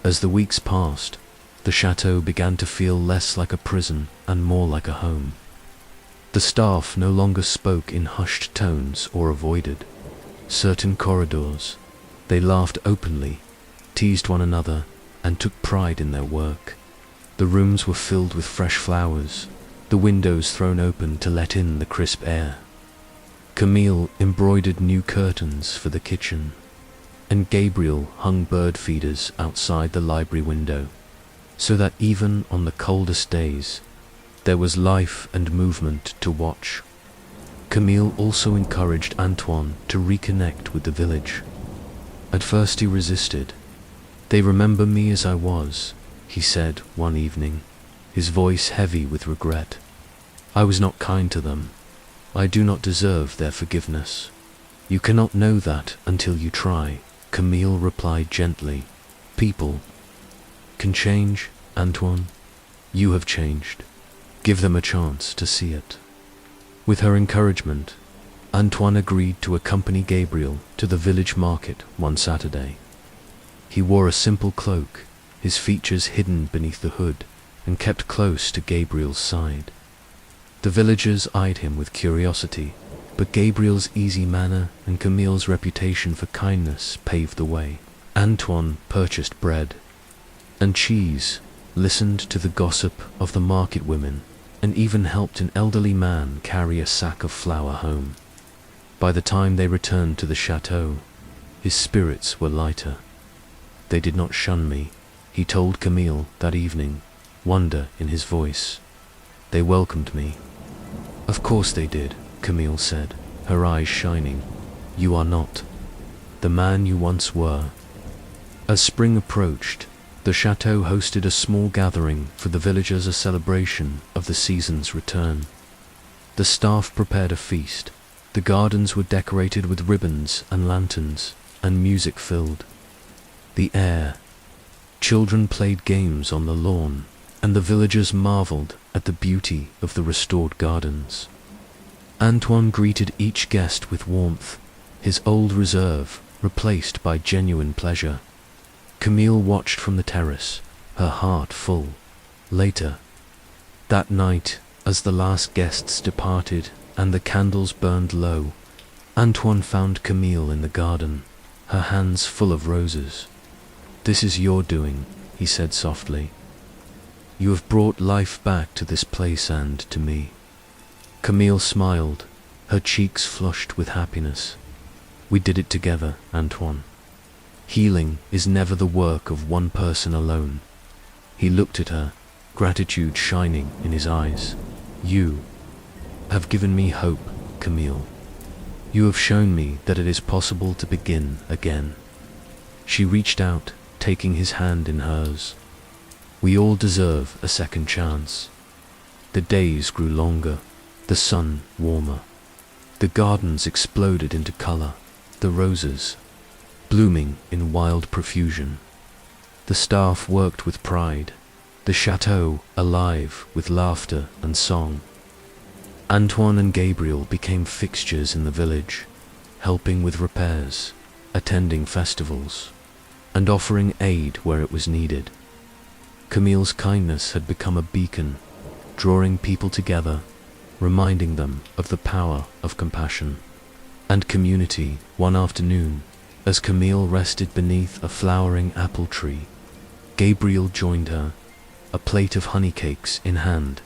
As the weeks passed, the chateau began to feel less like a prison and more like a home. The staff no longer spoke in hushed tones or avoided certain corridors. They laughed openly, teased one another, and took pride in their work. The rooms were filled with fresh flowers, the windows thrown open to let in the crisp air. Camille embroidered new curtains for the kitchen, and Gabriel hung bird feeders outside the library window, so that even on the coldest days, there was life and movement to watch. Camille also encouraged Antoine to reconnect with the village. At first he resisted. They remember me as I was, he said one evening, his voice heavy with regret. I was not kind to them. I do not deserve their forgiveness. You cannot know that until you try, Camille replied gently. People can change, Antoine. You have changed. Give them a chance to see it. With her encouragement, Antoine agreed to accompany Gabriel to the village market one Saturday. He wore a simple cloak, his features hidden beneath the hood, and kept close to Gabriel's side. The villagers eyed him with curiosity, but Gabriel's easy manner and Camille's reputation for kindness paved the way. Antoine purchased bread and cheese, listened to the gossip of the market women, and even helped an elderly man carry a sack of flour home. By the time they returned to the chateau, his spirits were lighter. They did not shun me, he told Camille that evening, wonder in his voice. They welcomed me. Of course they did, Camille said, her eyes shining. You are not the man you once were. As spring approached, the chateau hosted a small gathering for the villagers, a celebration of the season's return. The staff prepared a feast. The gardens were decorated with ribbons and lanterns, and music filled the air. Children played games on the lawn, and the villagers marveled at the beauty of the restored gardens. Antoine greeted each guest with warmth, his old reserve replaced by genuine pleasure. Camille watched from the terrace, her heart full. Later, that night, as the last guests departed and the candles burned low, Antoine found Camille in the garden, her hands full of roses. This is your doing, he said softly. You have brought life back to this place and to me. Camille smiled, her cheeks flushed with happiness. We did it together, Antoine. Healing is never the work of one person alone. He looked at her, gratitude shining in his eyes. You have given me hope, Camille. You have shown me that it is possible to begin again. She reached out, taking his hand in hers. We all deserve a second chance. The days grew longer, the sun warmer. The gardens exploded into color, the roses blooming in wild profusion. The staff worked with pride, the chateau alive with laughter and song. Antoine and Gabriel became fixtures in the village, helping with repairs, attending festivals, and offering aid where it was needed. Camille's kindness had become a beacon, drawing people together, reminding them of the power of compassion and community. One afternoon, as Camille rested beneath a flowering apple tree, Gabriel joined her, a plate of honey cakes in hand.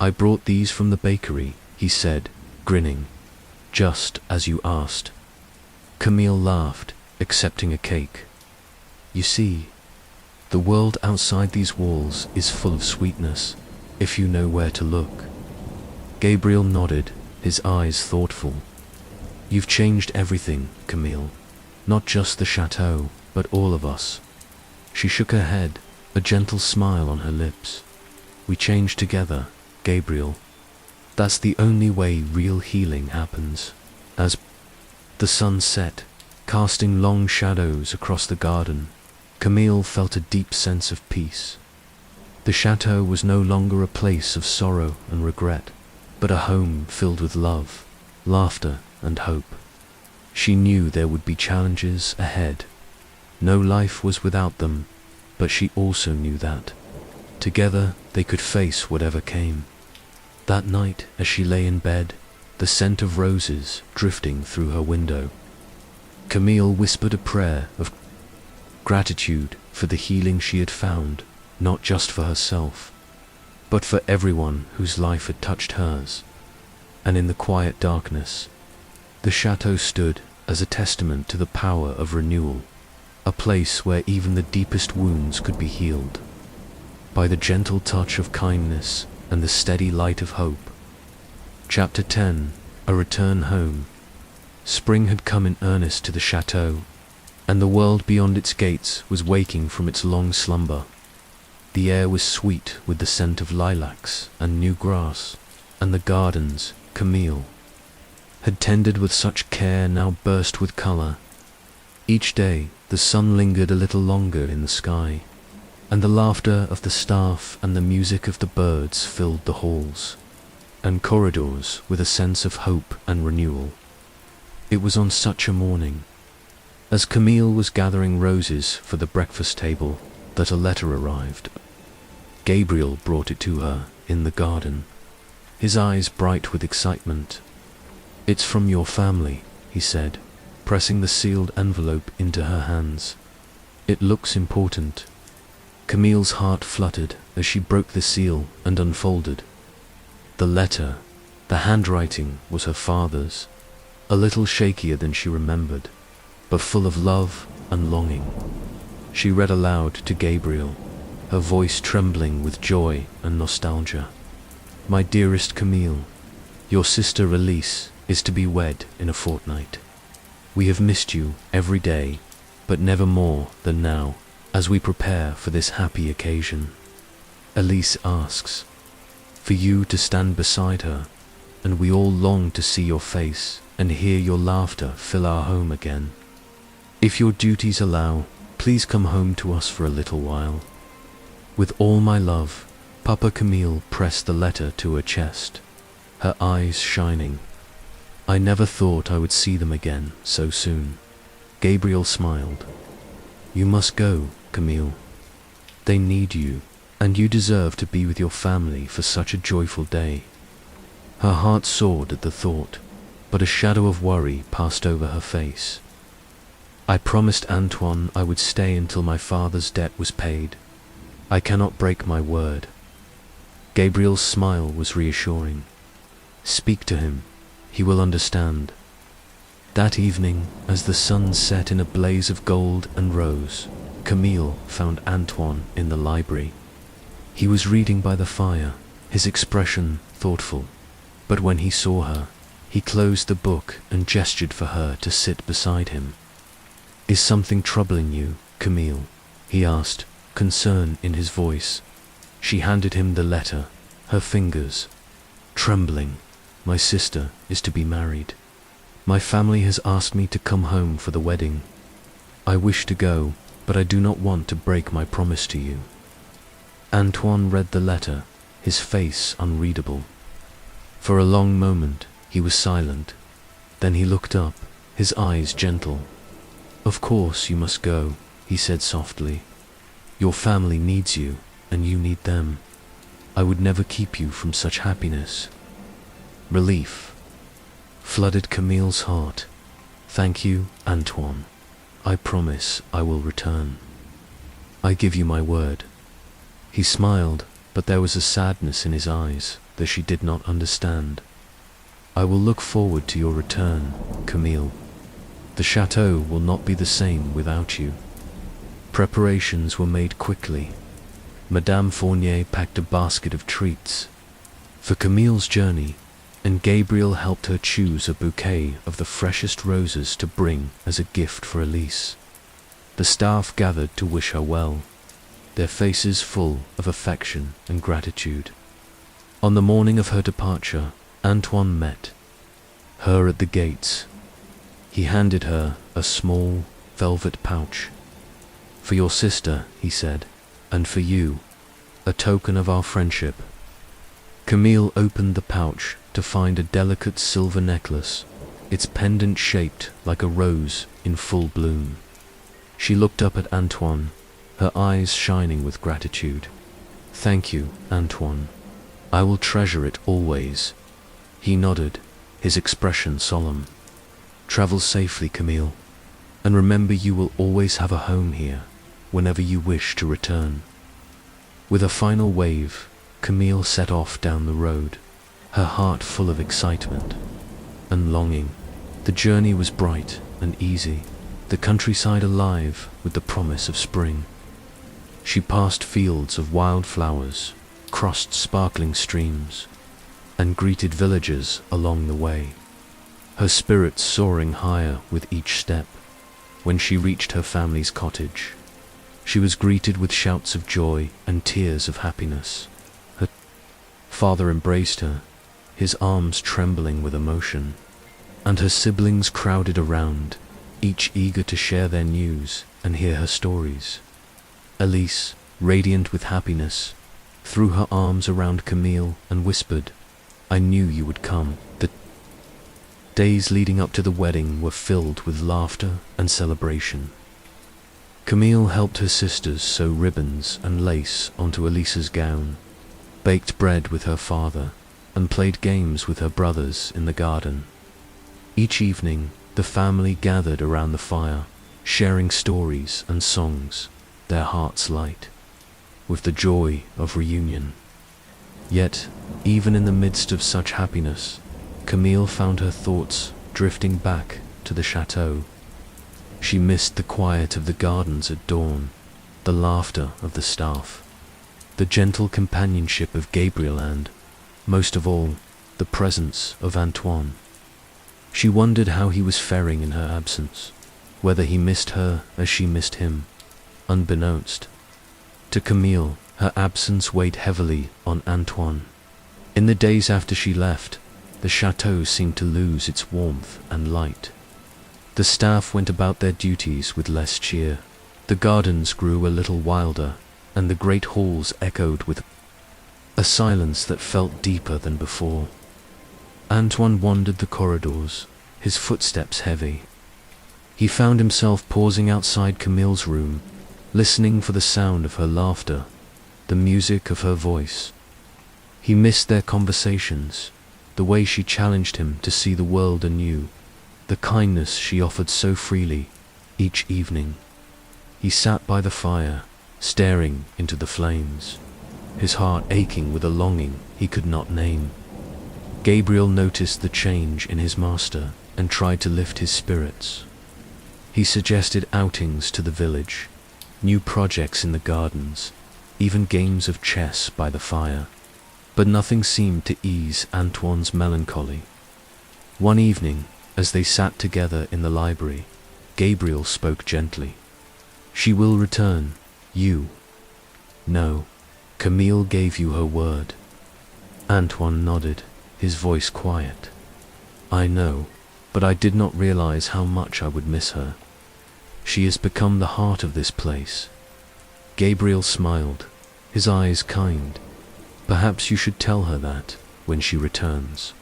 I brought these from the bakery, he said, grinning, just as you asked. Camille laughed, accepting a cake. You see, the world outside these walls is full of sweetness, if you know where to look. Gabriel nodded, his eyes thoughtful. "You've changed everything, Camille. Not just the chateau, but all of us." She shook her head, a gentle smile on her lips. "We change together, Gabriel. That's the only way real healing happens." As the sun set, casting long shadows across the garden, Camille felt a deep sense of peace. The chateau was no longer a place of sorrow and regret, but a home filled with love, laughter, and hope. She knew there would be challenges ahead. No life was without them, but she also knew that together they could face whatever came. That night, as she lay in bed, the scent of roses drifting through her window, Camille whispered a prayer of gratitude for the healing she had found, not just for herself, but for everyone whose life had touched hers. And in the quiet darkness, the chateau stood as a testament to the power of renewal, a place where even the deepest wounds could be healed by the gentle touch of kindness and the steady light of hope. Chapter 10. A Return Home. Spring had come in earnest to the chateau, and the world beyond its gates was waking from its long slumber. The air was sweet with the scent of lilacs and new grass, and the gardens Camille had tended with such care now burst with color. Each day the sun lingered a little longer in the sky, and the laughter of the staff and the music of the birds filled the halls and corridors with a sense of hope and renewal. It was on such a morning, as Camille was gathering roses for the breakfast table, that a letter arrived. Gabriel brought it to her in the garden, his eyes bright with excitement. "It's from your family," he said, pressing the sealed envelope into her hands. "It looks important." Camille's heart fluttered as she broke the seal and unfolded. The letter, the handwriting, was her father's, a little shakier than she remembered, but full of love and longing. She read aloud to Gabriel, her voice trembling with joy and nostalgia. "My dearest Camille, your sister Elise is to be wed in a fortnight. We have missed you every day, but never more than now, as we prepare for this happy occasion. Elise asks for you to stand beside her, and we all long to see your face and hear your laughter fill our home again. If your duties allow, please come home to us for a little while. With all my love." Papa. Camille pressed the letter to her chest, her eyes shining. "I never thought I would see them again so soon." Gabriel smiled. "You must go, Camille. They need you, and you deserve to be with your family for such a joyful day." Her heart soared at the thought, but a shadow of worry passed over her face. "I promised Antoine I would stay until my father's debt was paid. I cannot break my word." Gabriel's smile was reassuring. "Speak to him. He will understand." That evening, as the sun set in a blaze of gold and rose, Camille found Antoine in the library. He was reading by the fire, his expression thoughtful, but when he saw her, he closed the book and gestured for her to sit beside him. "Is something troubling you, Camille?" he asked, concern in his voice. She handed him the letter, her fingers trembling. "My sister is to be married. My family has asked me to come home for the wedding. I wish to go, but I do not want to break my promise to you." Antoine read the letter, his face unreadable. For a long moment he was silent. Then he looked up, his eyes gentle. "Of course you must go," he said softly. "Your family needs you, and you need them. I would never keep you from such happiness." Relief flooded Camille's heart. "Thank you, Antoine. I promise I will return. I give you my word." He smiled, but there was a sadness in his eyes that she did not understand. "I will look forward to your return, Camille. The chateau will not be the same without you." Preparations were made quickly. Madame Fournier packed a basket of treats for Camille's journey, and Gabriel helped her choose a bouquet of the freshest roses to bring as a gift for Elise. The staff gathered to wish her well, their faces full of affection and gratitude. On the morning of her departure, Antoine met her at the gates. He handed her a small velvet pouch. "For your sister," he said, "and for you, a token of our friendship." Camille opened the pouch to find a delicate silver necklace, its pendant shaped like a rose in full bloom. She looked up at Antoine, her eyes shining with gratitude. "Thank you, Antoine. I will treasure it always." He nodded, his expression solemn. "Travel safely, Camille, and remember you will always have a home here, whenever you wish to return." With a final wave, Camille set off down the road, her heart full of excitement and longing. The journey was bright and easy, the countryside alive with the promise of spring. She passed fields of wild flowers, crossed sparkling streams, and greeted villagers along the way, her spirits soaring higher with each step. When she reached her family's cottage, she was greeted with shouts of joy and tears of happiness. Her father embraced her, his arms trembling with emotion, and her siblings crowded around, each eager to share their news and hear her stories. Elise, radiant with happiness, threw her arms around Camille and whispered, "I knew you would come." The days leading up to the wedding were filled with laughter and celebration. Camille helped her sisters sew ribbons and lace onto Elise's gown, baked bread with her father, and played games with her brothers in the garden. Each evening, the family gathered around the fire, sharing stories and songs, their hearts light with the joy of reunion. Yet, even in the midst of such happiness, Camille found her thoughts drifting back to the chateau. She missed the quiet of the gardens at dawn, the laughter of the staff, the gentle companionship of Gabriel and, most of all, the presence of Antoine. She wondered how he was faring in her absence, whether he missed her as she missed him. Unbeknownst to Camille, her absence weighed heavily on Antoine. In the days after she left, the chateau seemed to lose its warmth and light. The staff went about their duties with less cheer. The gardens grew a little wilder, and the great halls echoed with a silence that felt deeper than before. Antoine wandered the corridors, his footsteps heavy. He found himself pausing outside Camille's room, listening for the sound of her laughter, the music of her voice. He missed their conversations, the way she challenged him to see the world anew, the kindness she offered so freely each evening. He sat by the fire, staring into the flames, his heart aching with a longing he could not name. Gabriel noticed the change in his master and tried to lift his spirits. He suggested outings to the village, new projects in the gardens, even games of chess by the fire. But nothing seemed to ease Antoine's melancholy. One evening, as they sat together in the library, Gabriel spoke gently. "She will return, you." "No, Camille gave you her word." Antoine nodded, his voice quiet. "I know, but I did not realize how much I would miss her. She has become the heart of this place." Gabriel smiled, his eyes kind. "Perhaps you should tell her that when she returns."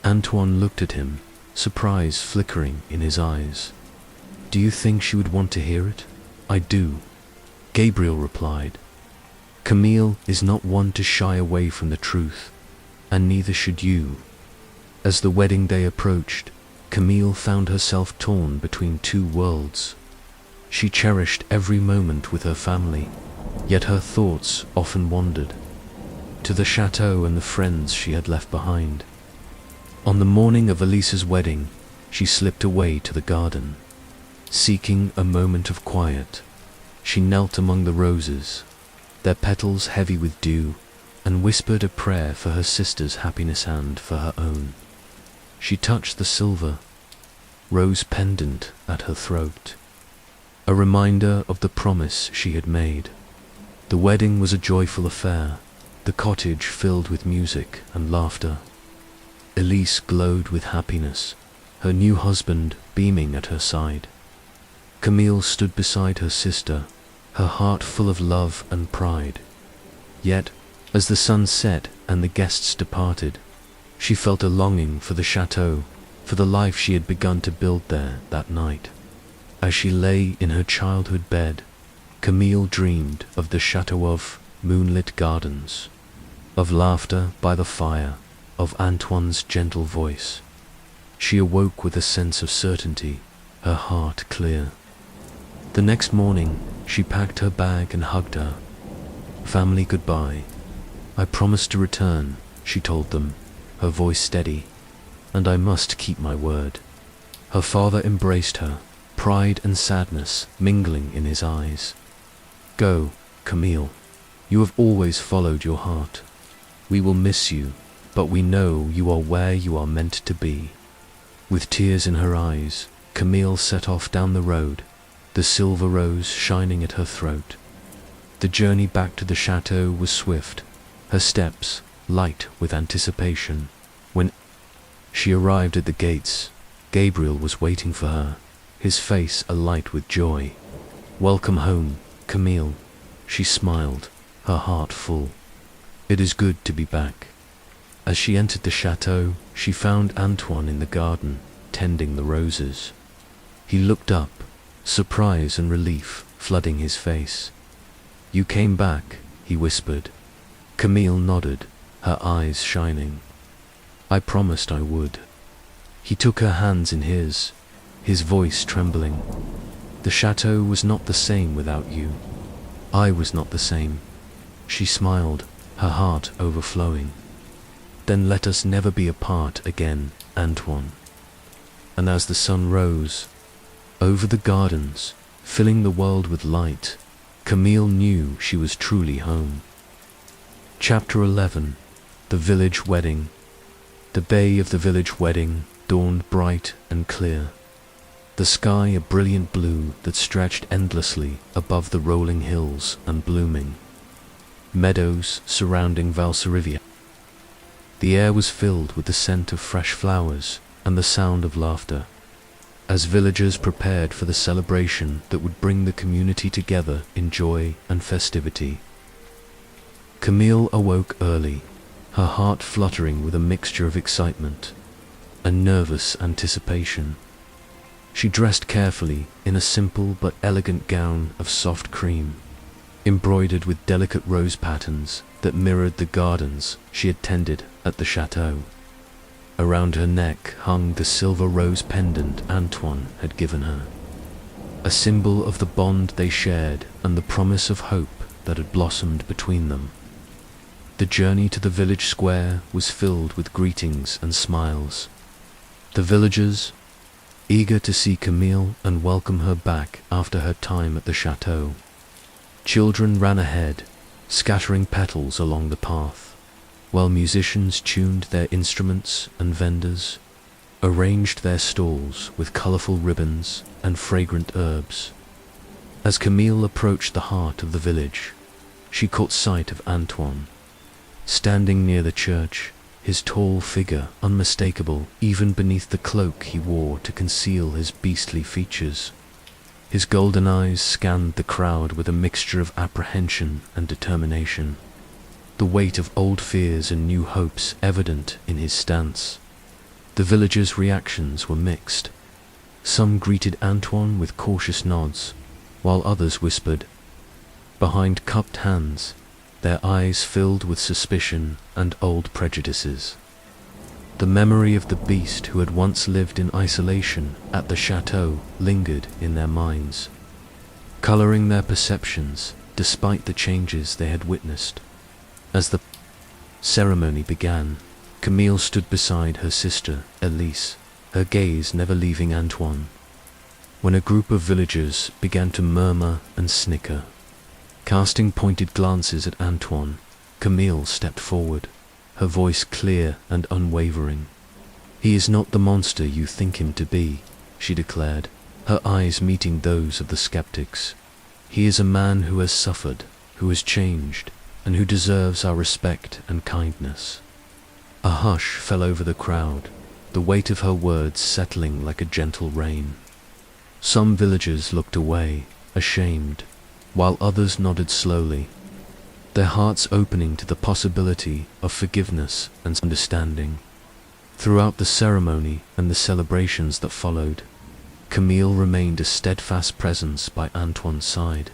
Antoine looked at him, surprise flickering in his eyes. "Do you think she would want to hear it?" "I do," Gabriel replied. "Camille is not one to shy away from the truth, and neither should you." As the wedding day approached, Camille found herself torn between two worlds. She cherished every moment with her family, yet her thoughts often wandered to the chateau and the friends she had left behind. On the morning of Elise's wedding, she slipped away to the garden. Seeking a moment of quiet, she knelt among the roses, their petals heavy with dew, and whispered a prayer for her sister's happiness and for her own. She touched the silver rose pendant at her throat, a reminder of the promise she had made. The wedding was a joyful affair, the cottage filled with music and laughter. Elise glowed with happiness, her new husband beaming at her side. Camille stood beside her sister, her heart full of love and pride. Yet, as the sun set and the guests departed, she felt a longing for the chateau, for the life she had begun to build there that night. As she lay in her childhood bed, Camille dreamed of the chateau, of moonlit gardens, of laughter by the fire, of Antoine's gentle voice. She awoke with a sense of certainty, her heart clear. The next morning, she packed her bag and hugged her. "Family, goodbye. I promise to return," she told them, her voice steady, "and I must keep my word." Her father embraced her, pride and sadness mingling in his eyes. "Go, Camille. You have always followed your heart. We will miss you, but we know you are where you are meant to be." With tears in her eyes, Camille set off down the road, the silver rose shining at her throat. The journey back to the chateau was swift, her steps light with anticipation. When she arrived at the gates, Gabriel was waiting for her, his face alight with joy. "Welcome home, Camille," she smiled, her heart full. "It is good to be back." As she entered the chateau, she found Antoine in the garden, tending the roses. He looked up, surprise and relief flooding his face. "You came back," he whispered. Camille nodded, her eyes shining. "I promised I would." He took her hands in his voice trembling. "The chateau was not the same without you. I was not the same." She smiled, her heart overflowing. "Then let us never be apart again, Antoine." And as the sun rose over the gardens, filling the world with light, Camille knew she was truly home. Chapter 11. The Village Wedding. The bay of the village wedding dawned bright and clear, the sky a brilliant blue that stretched endlessly above the rolling hills and blooming meadows surrounding Valsarivia. The air was filled with the scent of fresh flowers and the sound of laughter, as villagers prepared for the celebration that would bring the community together in joy and festivity. Camille awoke early, her heart fluttering with a mixture of excitement and nervous anticipation. She dressed carefully in a simple but elegant gown of soft cream, embroidered with delicate rose patterns that mirrored the gardens she had tended at the chateau. Around her neck hung the silver rose pendant Antoine had given her, a symbol of the bond they shared and the promise of hope that had blossomed between them. The journey to the village square was filled with greetings and smiles. The villagers, eager to see Camille and welcome her back after her time at the chateau. Children ran ahead, scattering petals along the path, while musicians tuned their instruments and vendors arranged their stalls with colorful ribbons and fragrant herbs. As Camille approached the heart of the village, she caught sight of Antoine, standing near the church, his tall figure unmistakable even beneath the cloak he wore to conceal his beastly features. His golden eyes scanned the crowd with a mixture of apprehension and determination, the weight of old fears and new hopes evident in his stance. The villagers' reactions were mixed. Some greeted Antoine with cautious nods, while others whispered, behind cupped hands, their eyes filled with suspicion and old prejudices. The memory of the beast who had once lived in isolation at the chateau lingered in their minds, coloring their perceptions despite the changes they had witnessed. As the ceremony began, Camille stood beside her sister, Elise, her gaze never leaving Antoine. When a group of villagers began to murmur and snicker, casting pointed glances at Antoine, Camille stepped forward, her voice clear and unwavering. "He is not the monster you think him to be," she declared, her eyes meeting those of the skeptics. "He is a man who has suffered, who has changed, and who deserves our respect and kindness." A hush fell over the crowd, the weight of her words settling like a gentle rain. Some villagers looked away, ashamed, while others nodded slowly, their hearts opening to the possibility of forgiveness and understanding. Throughout the ceremony and the celebrations that followed, Camille remained a steadfast presence by Antoine's side.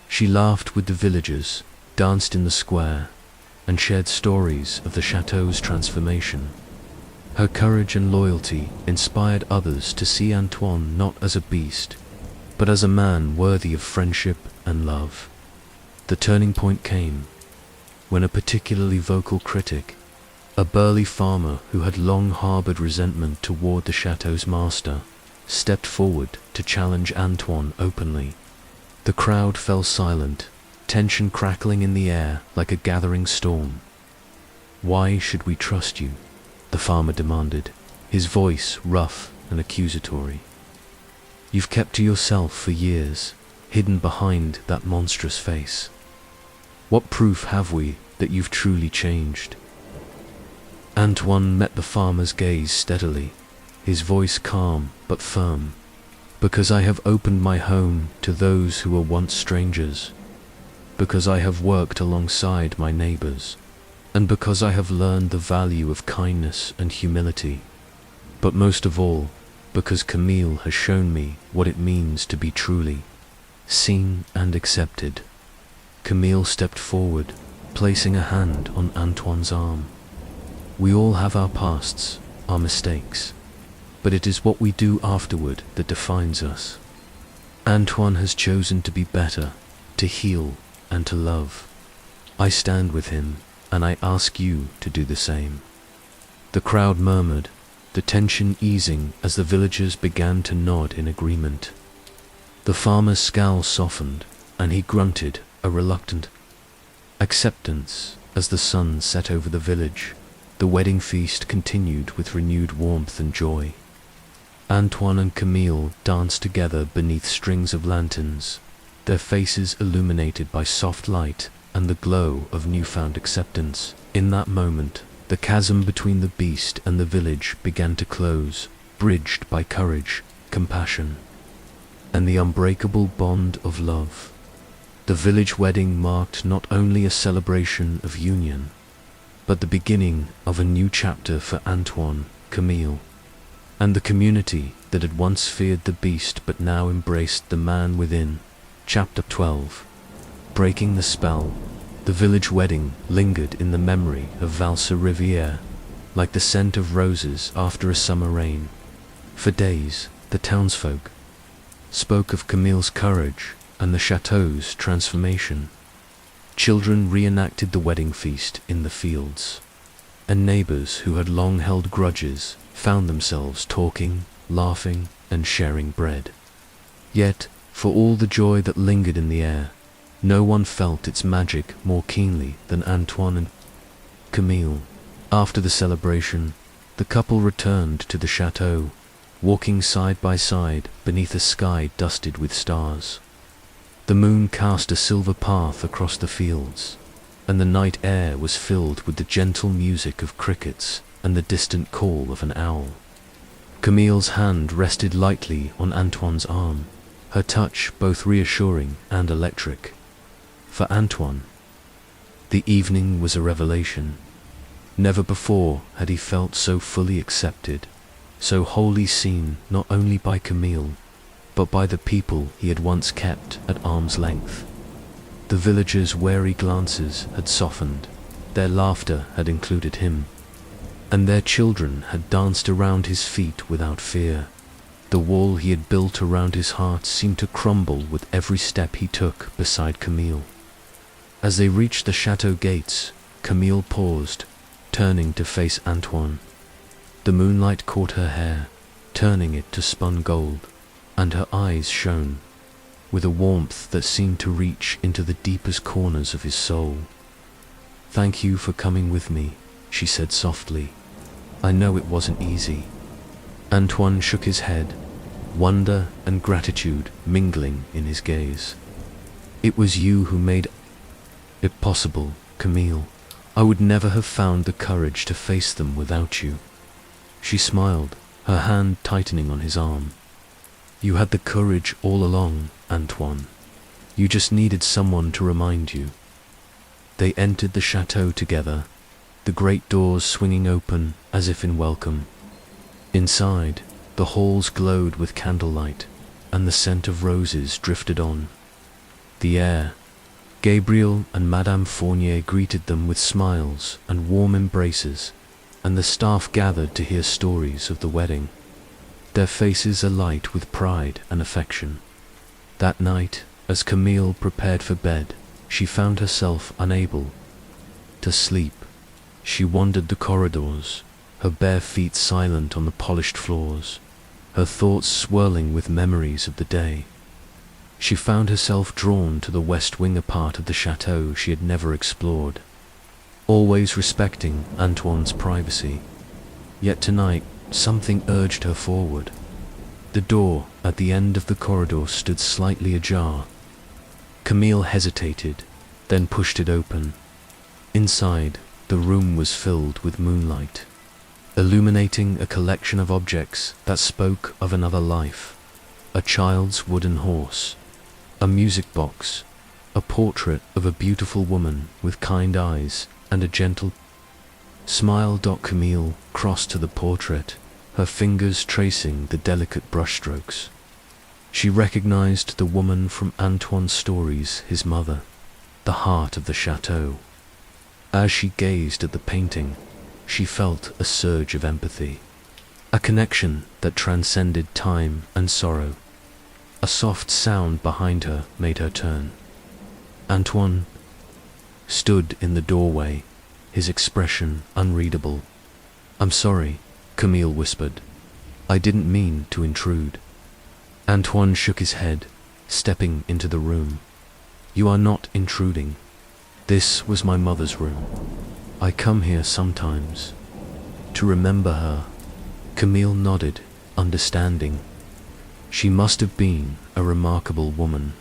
She laughed with the villagers, danced in the square, and shared stories of the chateau's transformation. Her courage and loyalty inspired others to see Antoine not as a beast, but as a man worthy of friendship and love. The turning point came when a particularly vocal critic, a burly farmer who had long harbored resentment toward the chateau's master, stepped forward to challenge Antoine openly. The crowd fell silent, tension crackling in the air like a gathering storm. "Why should we trust you?" the farmer demanded, his voice rough and accusatory. "You've kept to yourself for years, hidden behind that monstrous face. What proof have we that you've truly changed?" Antoine met the farmer's gaze steadily, his voice calm but firm. "Because I have opened my home to those who were once strangers, because I have worked alongside my neighbors, and because I have learned the value of kindness and humility. But most of all, because Camille has shown me what it means to be truly seen and accepted." Camille stepped forward, placing a hand on Antoine's arm. "We all have our pasts, our mistakes, but it is what we do afterward that defines us. Antoine has chosen to be better, to heal, and to love. I stand with him, and I ask you to do the same." The crowd murmured, the tension easing as the villagers began to nod in agreement. The farmer's scowl softened, and he grunted a reluctant acceptance as the sun set over the village. The wedding feast continued with renewed warmth and joy. Antoine and Camille danced together beneath strings of lanterns, their faces illuminated by soft light and the glow of newfound acceptance. In that moment, the chasm between the beast and the village began to close, bridged by courage, compassion, and the unbreakable bond of love. The village wedding marked not only a celebration of union, but the beginning of a new chapter for Antoine, Camille, and the community that had once feared the beast but now embraced the man within. Chapter 12. Breaking the spell. The village wedding lingered in the memory of Valse-Rivière, like the scent of roses after a summer rain. For days, the townsfolk spoke of Camille's courage and the chateau's transformation. Children reenacted the wedding feast in the fields, and neighbors who had long held grudges found themselves talking, laughing, and sharing bread. Yet, for all the joy that lingered in the air, no one felt its magic more keenly than Antoine and Camille. After the celebration, the couple returned to the chateau, walking side by side beneath a sky dusted with stars. The moon cast a silver path across the fields, and the night air was filled with the gentle music of crickets and the distant call of an owl. Camille's hand rested lightly on Antoine's arm, her touch both reassuring and electric. For Antoine, the evening was a revelation. Never before had he felt so fully accepted, so wholly seen not only by Camille, but by the people he had once kept at arm's length. The villagers' wary glances had softened, their laughter had included him, and their children had danced around his feet without fear. The wall he had built around his heart seemed to crumble with every step he took beside Camille. As they reached the chateau gates, Camille paused, turning to face Antoine. The moonlight caught her hair, turning it to spun gold, and her eyes shone with a warmth that seemed to reach into the deepest corners of his soul. "Thank you for coming with me," she said softly. "I know it wasn't easy." Antoine shook his head, wonder and gratitude mingling in his gaze. "It was you who made it possible, Camille. I would never have found the courage to face them without you." She smiled, her hand tightening on his arm. "You had the courage all along, Antoine. You just needed someone to remind you." They entered the chateau together, the great doors swinging open as if in welcome. Inside, the halls glowed with candlelight, and the scent of roses drifted on the air. Gabriel and Madame Fournier greeted them with smiles and warm embraces, and the staff gathered to hear stories of the wedding, their faces alight with pride and affection. That night, as Camille prepared for bed, she found herself unable to sleep. She wandered the corridors, her bare feet silent on the polished floors, her thoughts swirling with memories of the day. She found herself drawn to the west wing, a part of the chateau she had never explored, always respecting Antoine's privacy. Yet tonight, something urged her forward. The door at the end of the corridor stood slightly ajar. Camille hesitated, then pushed it open. Inside, the room was filled with moonlight, illuminating a collection of objects that spoke of another life: a child's wooden horse, a music box, a portrait of a beautiful woman with kind eyes and a gentle smile. Camille crossed to the portrait, her fingers tracing the delicate brushstrokes. She recognized the woman from Antoine's stories, his mother, the heart of the chateau. As she gazed at the painting, she felt a surge of empathy, a connection that transcended time and sorrow. A soft sound behind her made her turn. Antoine stood in the doorway, his expression unreadable. "I'm sorry," Camille whispered. "I didn't mean to intrude." Antoine shook his head, stepping into the room. "You are not intruding. This was my mother's room. I come here sometimes to remember her." Camille nodded, understanding. She must have been a remarkable woman.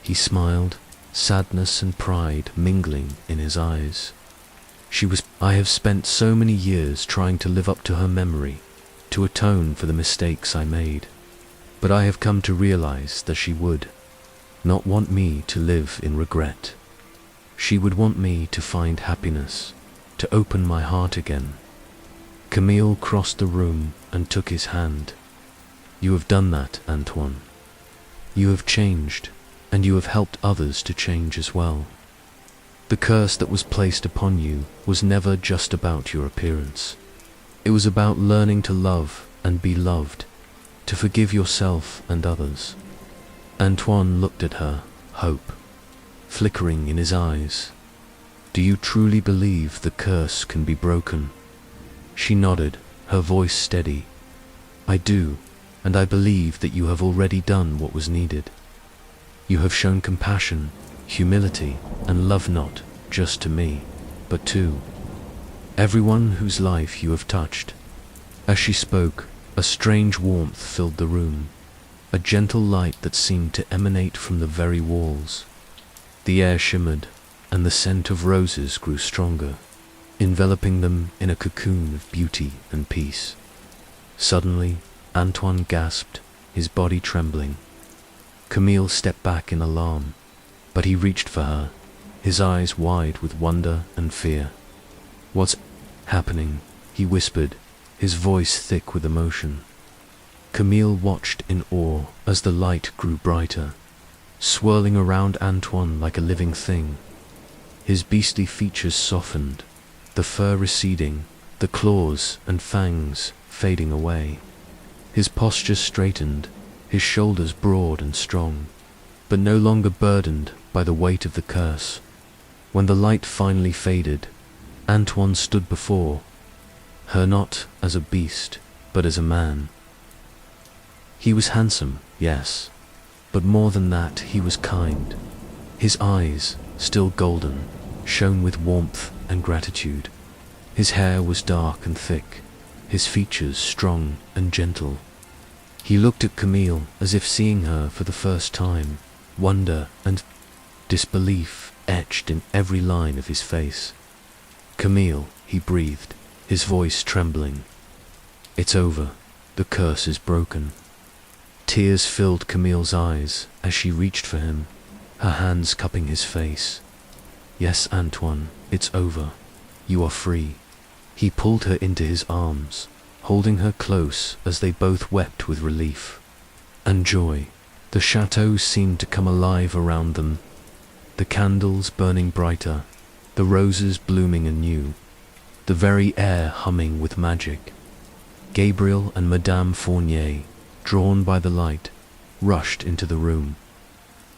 He smiled, sadness and pride mingling in his eyes. "I have spent so many years trying to live up to her memory, to atone for the mistakes I made. But I have come to realize that she would not want me to live in regret. She would want me to find happiness, to open my heart again." Camille crossed the room and took his hand. "You have done that, Antoine. You have changed, and you have helped others to change as well. The curse that was placed upon you was never just about your appearance. It was about learning to love and be loved, to forgive yourself and others." Antoine looked at her, hope flickering in his eyes. "Do you truly believe the curse can be broken?" She nodded, her voice steady. "I do, and I believe that you have already done what was needed. You have shown compassion, humility, and love, not just to me, but to everyone whose life you have touched." As she spoke, a strange warmth filled the room, a gentle light that seemed to emanate from the very walls. The air shimmered, and the scent of roses grew stronger, enveloping them in a cocoon of beauty and peace. Suddenly, Antoine gasped, his body trembling. Camille stepped back in alarm, but he reached for her, his eyes wide with wonder and fear. "What's happening?" he whispered, his voice thick with emotion. Camille watched in awe as the light grew brighter, swirling around Antoine like a living thing. His beastly features softened, the fur receding, the claws and fangs fading away. His posture straightened, his shoulders broad and strong, but no longer burdened by the weight of the curse. When the light finally faded, Antoine stood before her, not as a beast, but as a man. He was handsome, yes, but more than that, he was kind. His eyes, still golden, shone with warmth and gratitude. His hair was dark and thick, his features strong and gentle. He looked at Camille as if seeing her for the first time, wonder and disbelief etched in every line of his face. "Camille," he breathed, his voice trembling. "It's over. The curse is broken." Tears filled Camille's eyes as she reached for him, her hands cupping his face. "Yes, Antoine, it's over. You are free." He pulled her into his arms, holding her close as they both wept with relief and joy. The chateau seemed to come alive around them, the candles burning brighter, the roses blooming anew, the very air humming with magic. Gabriel and Madame Fournier, drawn by the light, rushed into the room.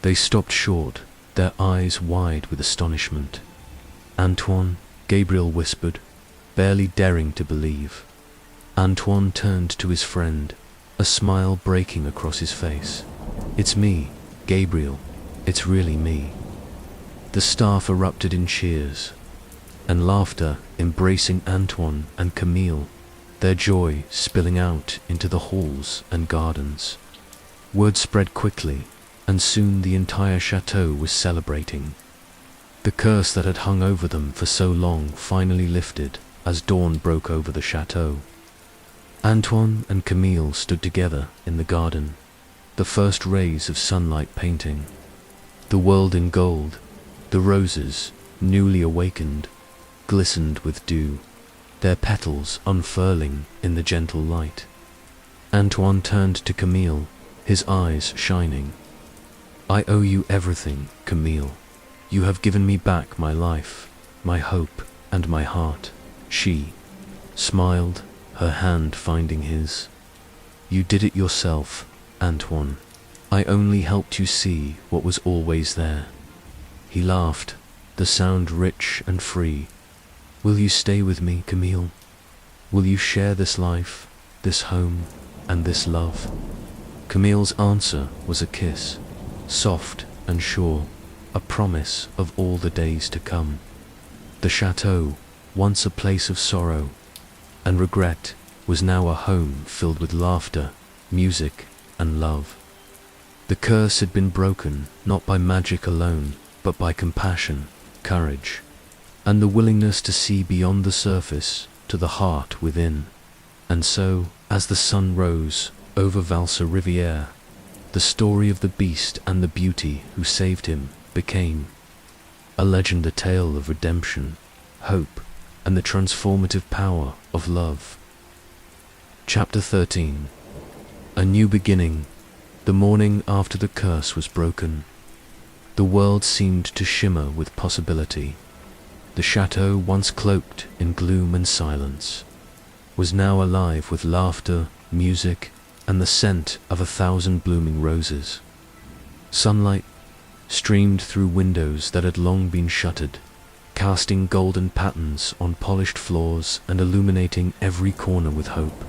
They stopped short, their eyes wide with astonishment. "Antoine," Gabriel whispered, barely daring to believe. Antoine turned to his friend, a smile breaking across his face. "It's me, Gabriel. It's really me." The staff erupted in cheers and laughter, embracing Antoine and Camille, their joy spilling out into the halls and gardens. Word spread quickly, and soon the entire chateau was celebrating. The curse that had hung over them for so long finally lifted as dawn broke over the chateau. Antoine and Camille stood together in the garden, the first rays of sunlight painting the world in gold. The roses, newly awakened, glistened with dew, their petals unfurling in the gentle light. Antoine turned to Camille, his eyes shining. "I owe you everything, Camille. You have given me back my life, my hope, and my heart." She smiled, her hand finding his. "You did it yourself, Antoine. I only helped you see what was always there." He laughed, the sound rich and free. "Will you stay with me, Camille? Will you share this life, this home, and this love?" Camille's answer was a kiss, soft and sure, a promise of all the days to come. The chateau, once a place of sorrow and regret, was now a home filled with laughter, music, and love. The curse had been broken not by magic alone, but by compassion, courage, and the willingness to see beyond the surface to the heart within. And so, as the sun rose over Valsa Riviere, the story of the beast and the beauty who saved him became a legend, a tale of redemption, hope, and the transformative power of love. Chapter 13. A new beginning. The morning after the curse was broken, the world seemed to shimmer with possibility. The chateau, once cloaked in gloom and silence, was now alive with laughter, music, and the scent of 1,000 blooming roses. Sunlight streamed through windows that had long been shuttered, casting golden patterns on polished floors and illuminating every corner with hope.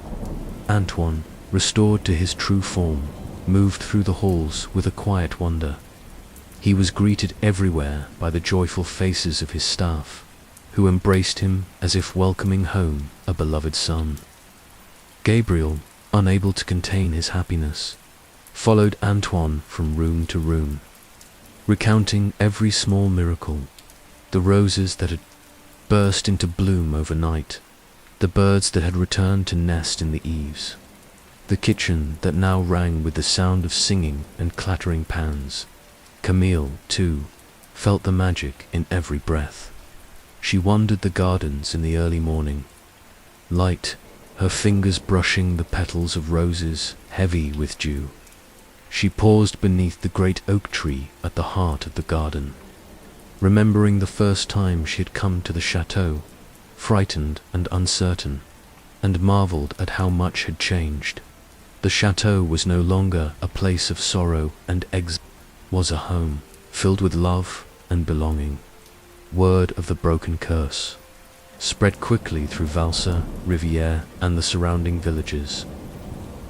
Antoine, restored to his true form, moved through the halls with a quiet wonder. He was greeted everywhere by the joyful faces of his staff, who embraced him as if welcoming home a beloved son. Gabriel, unable to contain his happiness, followed Antoine from room to room, recounting every small miracle: the roses that had burst into bloom overnight, the birds that had returned to nest in the eaves, the kitchen that now rang with the sound of singing and clattering pans. Camille, too, felt the magic in every breath. She wandered the gardens in the early morning, light, her fingers brushing the petals of roses heavy with dew. She paused beneath the great oak tree at the heart of the garden, remembering the first time she had come to the chateau, frightened and uncertain, and marveled at how much had changed. The chateau was no longer a place of sorrow and exile, was a home filled with love and belonging. Word of the broken curse spread quickly through Valsa, Riviere, and the surrounding villages.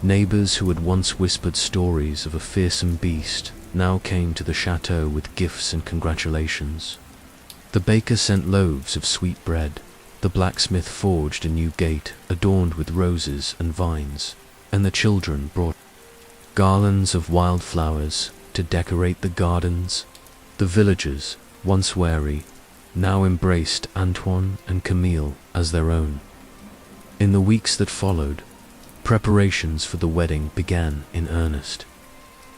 Neighbors who had once whispered stories of a fearsome beast now came to the chateau with gifts and congratulations. The baker sent loaves of sweet bread, the blacksmith forged a new gate adorned with roses and vines, and the children brought garlands of wild flowers to decorate the gardens. The villagers, once wary, now embraced Antoine and Camille as their own. In the weeks that followed, preparations for the wedding began in earnest.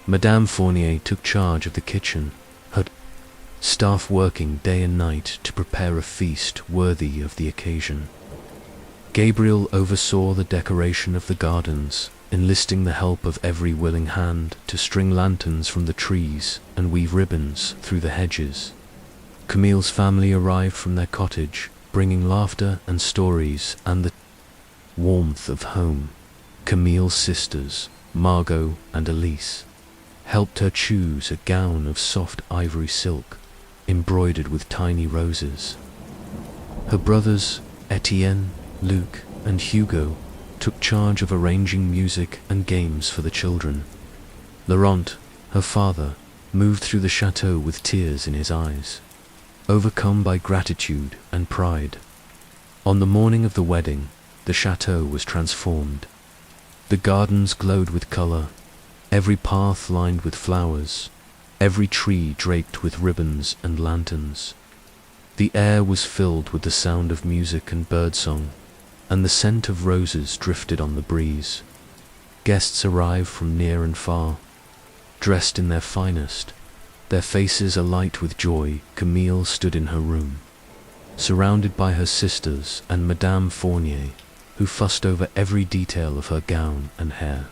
Madame Fournier took charge of the kitchen, her staff working day and night to prepare a feast worthy of the occasion. Gabriel oversaw the decoration of the gardens, enlisting the help of every willing hand to string lanterns from the trees and weave ribbons through the hedges. Camille's family arrived from their cottage, bringing laughter and stories and the warmth of home. Camille's sisters, Margot and Elise, helped her choose a gown of soft ivory silk, embroidered with tiny roses. Her brothers, Etienne, Luc, and Hugo, took charge of arranging music and games for the children. Laurent, her father, moved through the chateau with tears in his eyes, overcome by gratitude and pride. On the morning of the wedding, the chateau was transformed. The gardens glowed with color, every path lined with flowers, every tree draped with ribbons and lanterns. The air was filled with the sound of music and birdsong, and the scent of roses drifted on the breeze. Guests arrived from near and far, dressed in their finest, their faces alight with joy. Camille stood in her room, surrounded by her sisters and Madame Fournier, who fussed over every detail of her gown and hair.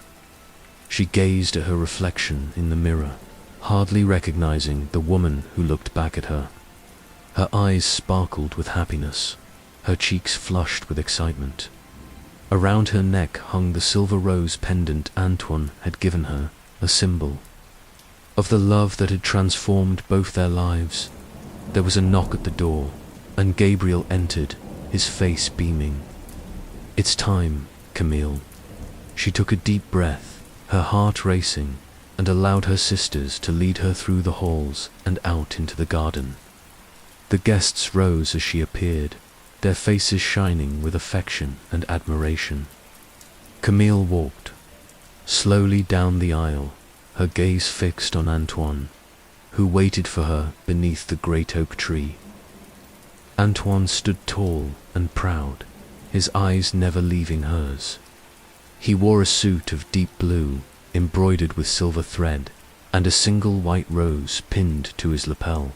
She gazed at her reflection in the mirror, hardly recognizing the woman who looked back at her. Her eyes sparkled with happiness, her cheeks flushed with excitement. Around her neck hung the silver rose pendant Antoine had given her, a symbol of the love that had transformed both their lives. There was a knock at the door, and Gabriel entered, his face beaming. "It's time, Camille." She took a deep breath, her heart racing, and allowed her sisters to lead her through the halls and out into the garden. The guests rose as she appeared, their faces shining with affection and admiration. Camille walked slowly down the aisle, her gaze fixed on Antoine, who waited for her beneath the great oak tree. Antoine stood tall and proud, his eyes never leaving hers. He wore a suit of deep blue, embroidered with silver thread, and a single white rose pinned to his lapel.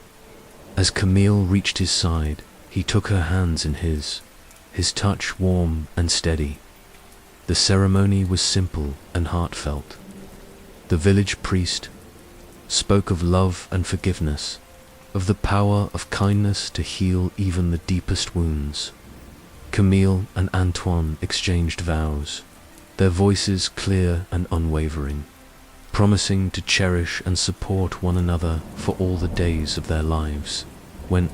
As Camille reached his side, he took her hands in his touch warm and steady. The ceremony was simple and heartfelt. The village priest spoke of love and forgiveness, of the power of kindness to heal even the deepest wounds. Camille and Antoine exchanged vows, their voices clear and unwavering, promising to cherish and support one another for all the days of their lives. When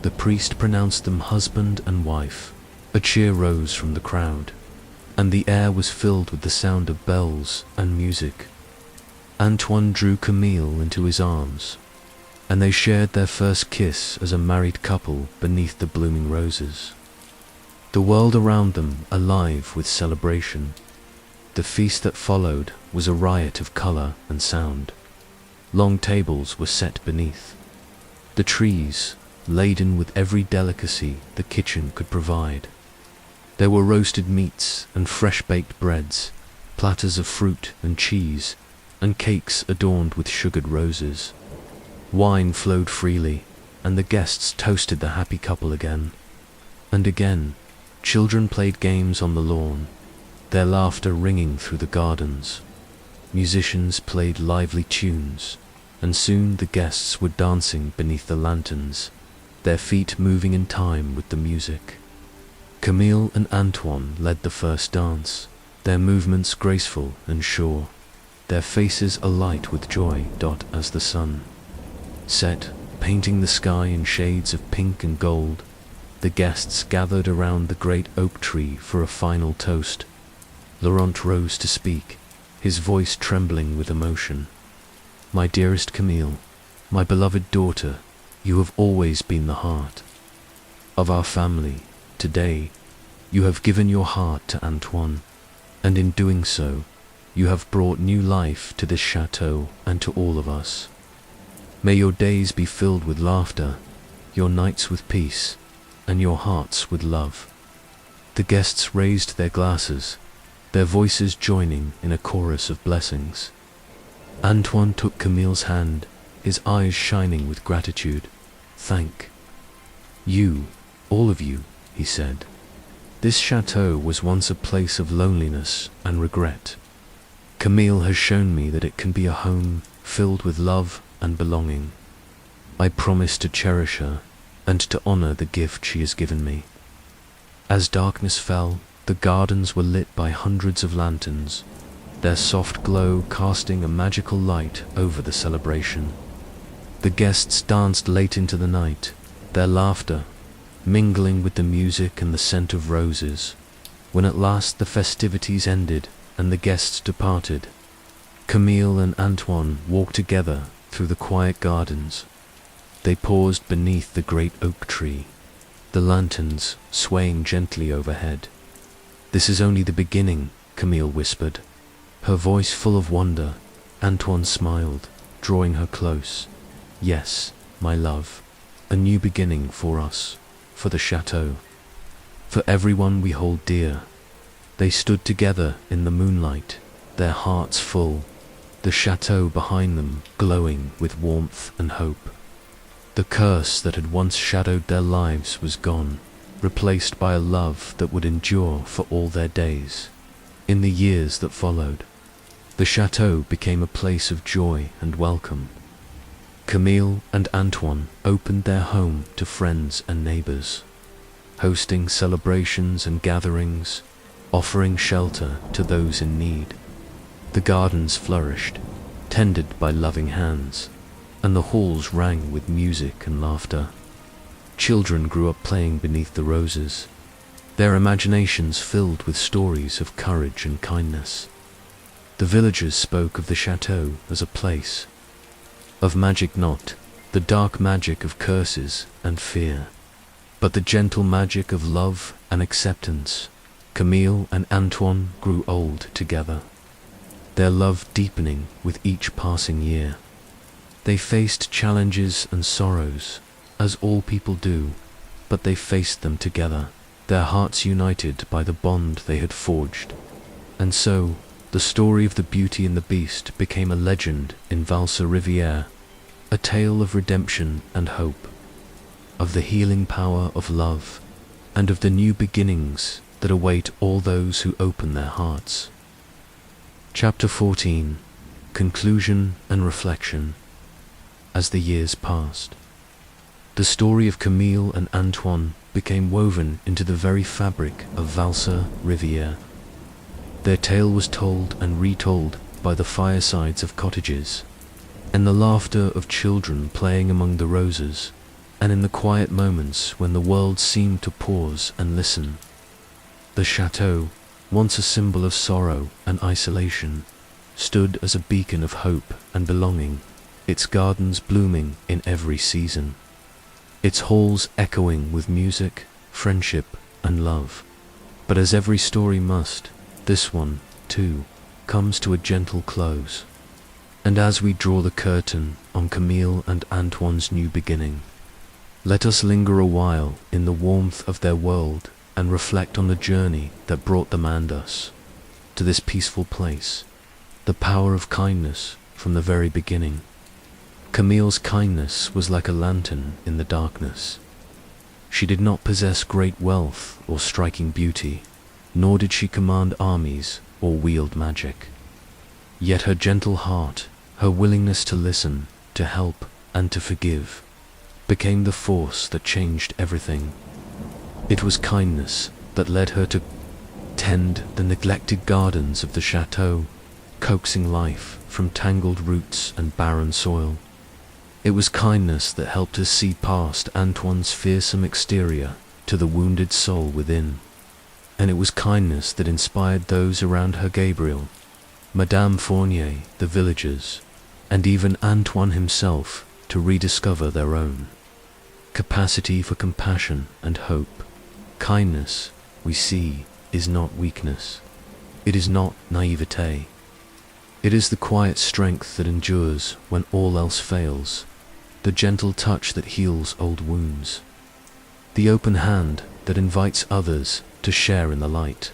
the priest pronounced them husband and wife, a cheer rose from the crowd, and the air was filled with the sound of bells and music. Antoine drew Camille into his arms, and they shared their first kiss as a married couple beneath the blooming roses. The world around them alive with celebration. The feast that followed was a riot of color and sound. Long tables were set beneath the trees, laden with every delicacy the kitchen could provide. There were roasted meats and fresh-baked breads, platters of fruit and cheese, and cakes adorned with sugared roses. Wine flowed freely, and the guests toasted the happy couple again and again. Children played games on the lawn, their laughter ringing through the gardens. Musicians played lively tunes, and soon the guests were dancing beneath the lanterns, their feet moving in time with the music. Camille and Antoine led the first dance, their movements graceful and sure, their faces alight with joy. As the sun set, painting the sky in shades of pink and gold, the guests gathered around the great oak tree for a final toast. Laurent rose to speak, his voice trembling with emotion. "My dearest Camille, my beloved daughter, you have always been the heart of our family. Today, you have given your heart to Antoine, and in doing so, you have brought new life to this chateau and to all of us. May your days be filled with laughter, your nights with peace, and your hearts with love." The guests raised their glasses, their voices joining in a chorus of blessings. Antoine took Camille's hand, his eyes shining with gratitude. "Thank you, all of you," he said. "This chateau was once a place of loneliness and regret. Camille has shown me that it can be a home filled with love and belonging. I promise to cherish her and to honor the gift she has given me." As darkness fell, the gardens were lit by hundreds of lanterns, their soft glow casting a magical light over the celebration. The guests danced late into the night, their laughter mingling with the music and the scent of roses. When at last the festivities ended and the guests departed, Camille and Antoine walked together through the quiet gardens. They paused beneath the great oak tree, the lanterns swaying gently overhead. "This is only the beginning," Camille whispered, her voice full of wonder. Antoine smiled, drawing her close. "Yes, my love, a new beginning for us, for the chateau, for everyone we hold dear." They stood together in the moonlight, their hearts full, the chateau behind them glowing with warmth and hope. The curse that had once shadowed their lives was gone, replaced by a love that would endure for all their days. In the years that followed, the chateau became a place of joy and welcome. Camille and Antoine opened their home to friends and neighbors, hosting celebrations and gatherings, offering shelter to those in need. The gardens flourished, tended by loving hands, and the halls rang with music and laughter. Children grew up playing beneath the roses, their imaginations filled with stories of courage and kindness. The villagers spoke of the chateau as a place of magic, not the dark magic of curses and fear, but the gentle magic of love and acceptance. Camille and Antoine grew old together, their love deepening with each passing year. They faced challenges and sorrows, as all people do, but they faced them together, their hearts united by the bond they had forged. And so, the story of the Beauty and the Beast became a legend in Valse-Rivière, a tale of redemption and hope, of the healing power of love, and of the new beginnings that await all those who open their hearts. Chapter 14. Conclusion and Reflection. As the years passed, the story of Camille and Antoine became woven into the very fabric of Valse-Rivière. Their tale was told and retold by the firesides of cottages, and the laughter of children playing among the roses, and in the quiet moments when the world seemed to pause and listen. The chateau, once a symbol of sorrow and isolation, stood as a beacon of hope and belonging, its gardens blooming in every season, its halls echoing with music, friendship, and love. But as every story must, this one, too, comes to a gentle close. And as we draw the curtain on Camille and Antoine's new beginning, let us linger a while in the warmth of their world and reflect on the journey that brought them and us to this peaceful place, the power of kindness from the very beginning. Camille's kindness was like a lantern in the darkness. She did not possess great wealth or striking beauty, nor did she command armies or wield magic. Yet her gentle heart, her willingness to listen, to help, and to forgive, became the force that changed everything. It was kindness that led her to tend the neglected gardens of the chateau, coaxing life from tangled roots and barren soil. It was kindness that helped her see past Antoine's fearsome exterior to the wounded soul within. And it was kindness that inspired those around her, Gabriel, Madame Fournier, the villagers, and even Antoine himself, to rediscover their own capacity for compassion and hope. Kindness, we see, is not weakness. It is not naivete. It is the quiet strength that endures when all else fails, the gentle touch that heals old wounds, the open hand that invites others to share in the light.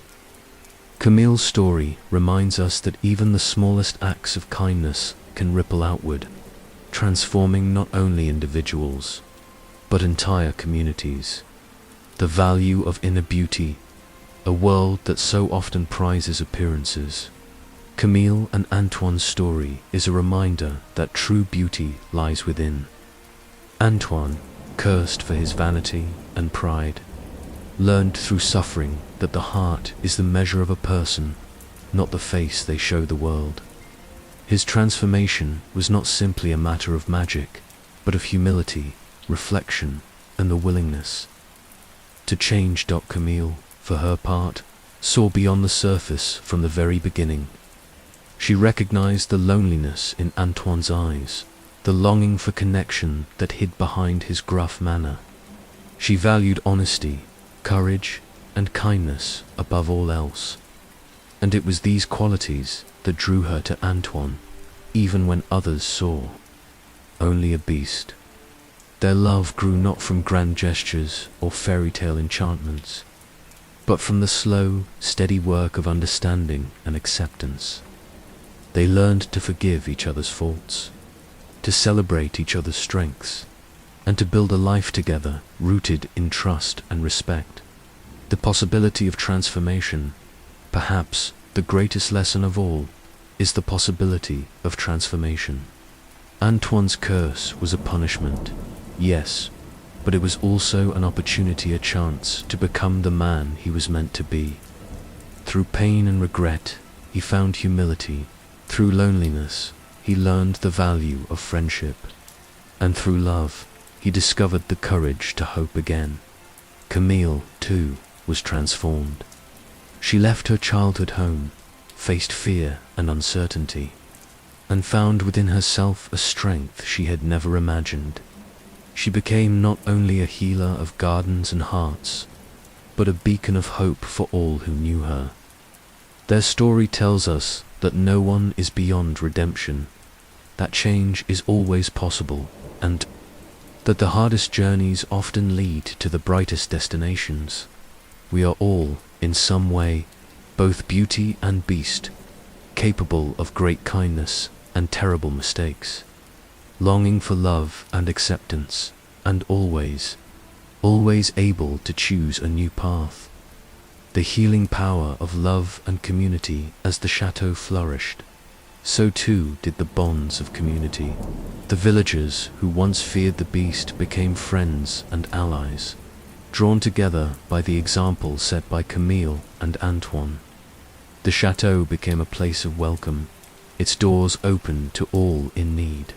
Camille's story reminds us that even the smallest acts of kindness can ripple outward, transforming not only individuals, but entire communities. The value of inner beauty, a world that so often prizes appearances. Camille and Antoine's story is a reminder that true beauty lies within. Antoine, cursed for his vanity and pride, learned through suffering that the heart is the measure of a person, not the face they show the world. His transformation was not simply a matter of magic, but of humility, reflection, and the willingness to change. Camille, for her part, saw beyond the surface from the very beginning. She recognized the loneliness in Antoine's eyes, the longing for connection that hid behind his gruff manner. She valued honesty, courage, and kindness above all else. And it was these qualities that drew her to Antoine, even when others saw only a beast. Their love grew not from grand gestures or fairy tale enchantments, but from the slow, steady work of understanding and acceptance. They learned to forgive each other's faults, to celebrate each other's strengths, and to build a life together rooted in trust and respect. The possibility of transformation, perhaps the greatest lesson of all, is the possibility of transformation. Antoine's curse was a punishment, yes, but it was also an opportunity, a chance to become the man he was meant to be. Through pain and regret, he found humility. Through loneliness, he learned the value of friendship. And through love, he discovered the courage to hope again. Camille, too, was transformed. She left her childhood home, faced fear and uncertainty, and found within herself a strength she had never imagined. She became not only a healer of gardens and hearts, but a beacon of hope for all who knew her. Their story tells us that no one is beyond redemption, that change is always possible, and that the hardest journeys often lead to the brightest destinations. We are all, in some way, both beauty and beast, capable of great kindness and terrible mistakes, longing for love and acceptance, and always able to choose a new path. The healing power of love and community. As the chateau flourished, so too did the bonds of community. The villagers who once feared the beast became friends and allies, drawn together by the example set by Camille and Antoine. The chateau became a place of welcome, its doors open to all in need,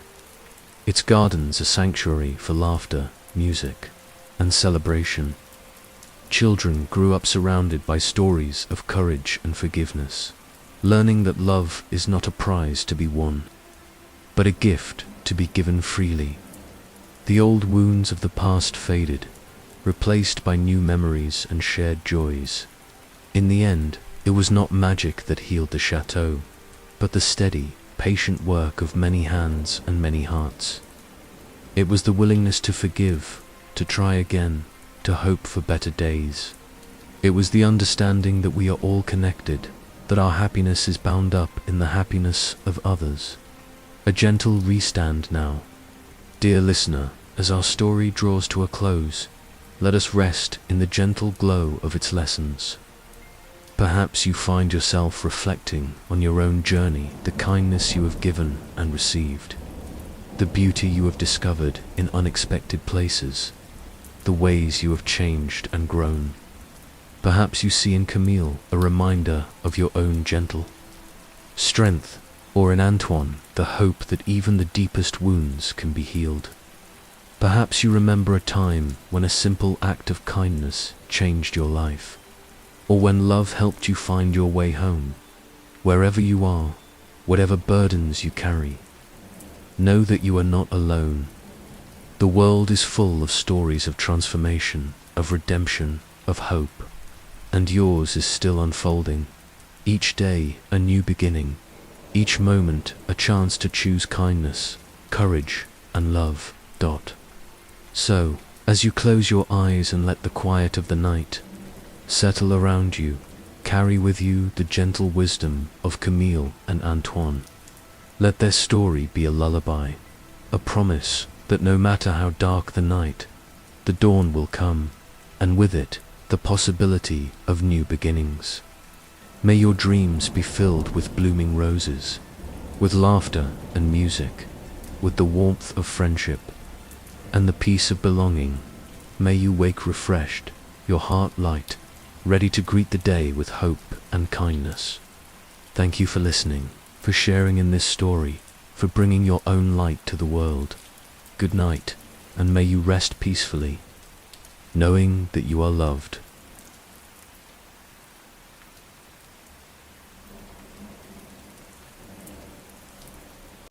its gardens a sanctuary for laughter, music, and celebration. Children grew up surrounded by stories of courage and forgiveness, learning that love is not a prize to be won, but a gift to be given freely. The old wounds of the past faded, replaced by new memories and shared joys. In the end, it was not magic that healed the chateau, but the steady, patient work of many hands and many hearts. It was the willingness to forgive, to try again, to hope for better days. It was the understanding that we are all connected, that our happiness is bound up in the happiness of others. A gentle restand now. Dear listener, as our story draws to a close, let us rest in the gentle glow of its lessons. Perhaps you find yourself reflecting on your own journey, the kindness you have given and received, the beauty you have discovered in unexpected places, the ways you have changed and grown. Perhaps you see in Camille a reminder of your own gentle strength, or in Antoine the hope that even the deepest wounds can be healed. Perhaps you remember a time when a simple act of kindness changed your life, or when love helped you find your way home. Wherever you are, whatever burdens you carry, know that you are not alone. The world is full of stories of transformation, of redemption, of hope, and yours is still unfolding. Each day a new beginning, each moment a chance to choose kindness, courage, and love. So, as you close your eyes and let the quiet of the night settle around you, carry with you the gentle wisdom of Camille and Antoine. Let their story be a lullaby, a promise that no matter how dark the night, the dawn will come, and with it, the possibility of new beginnings. May your dreams be filled with blooming roses, with laughter and music, with the warmth of friendship, and the peace of belonging. May you wake refreshed, your heart light, ready to greet the day with hope and kindness. Thank you for listening, for sharing in this story, for bringing your own light to the world. Good night, and may you rest peacefully, knowing that you are loved.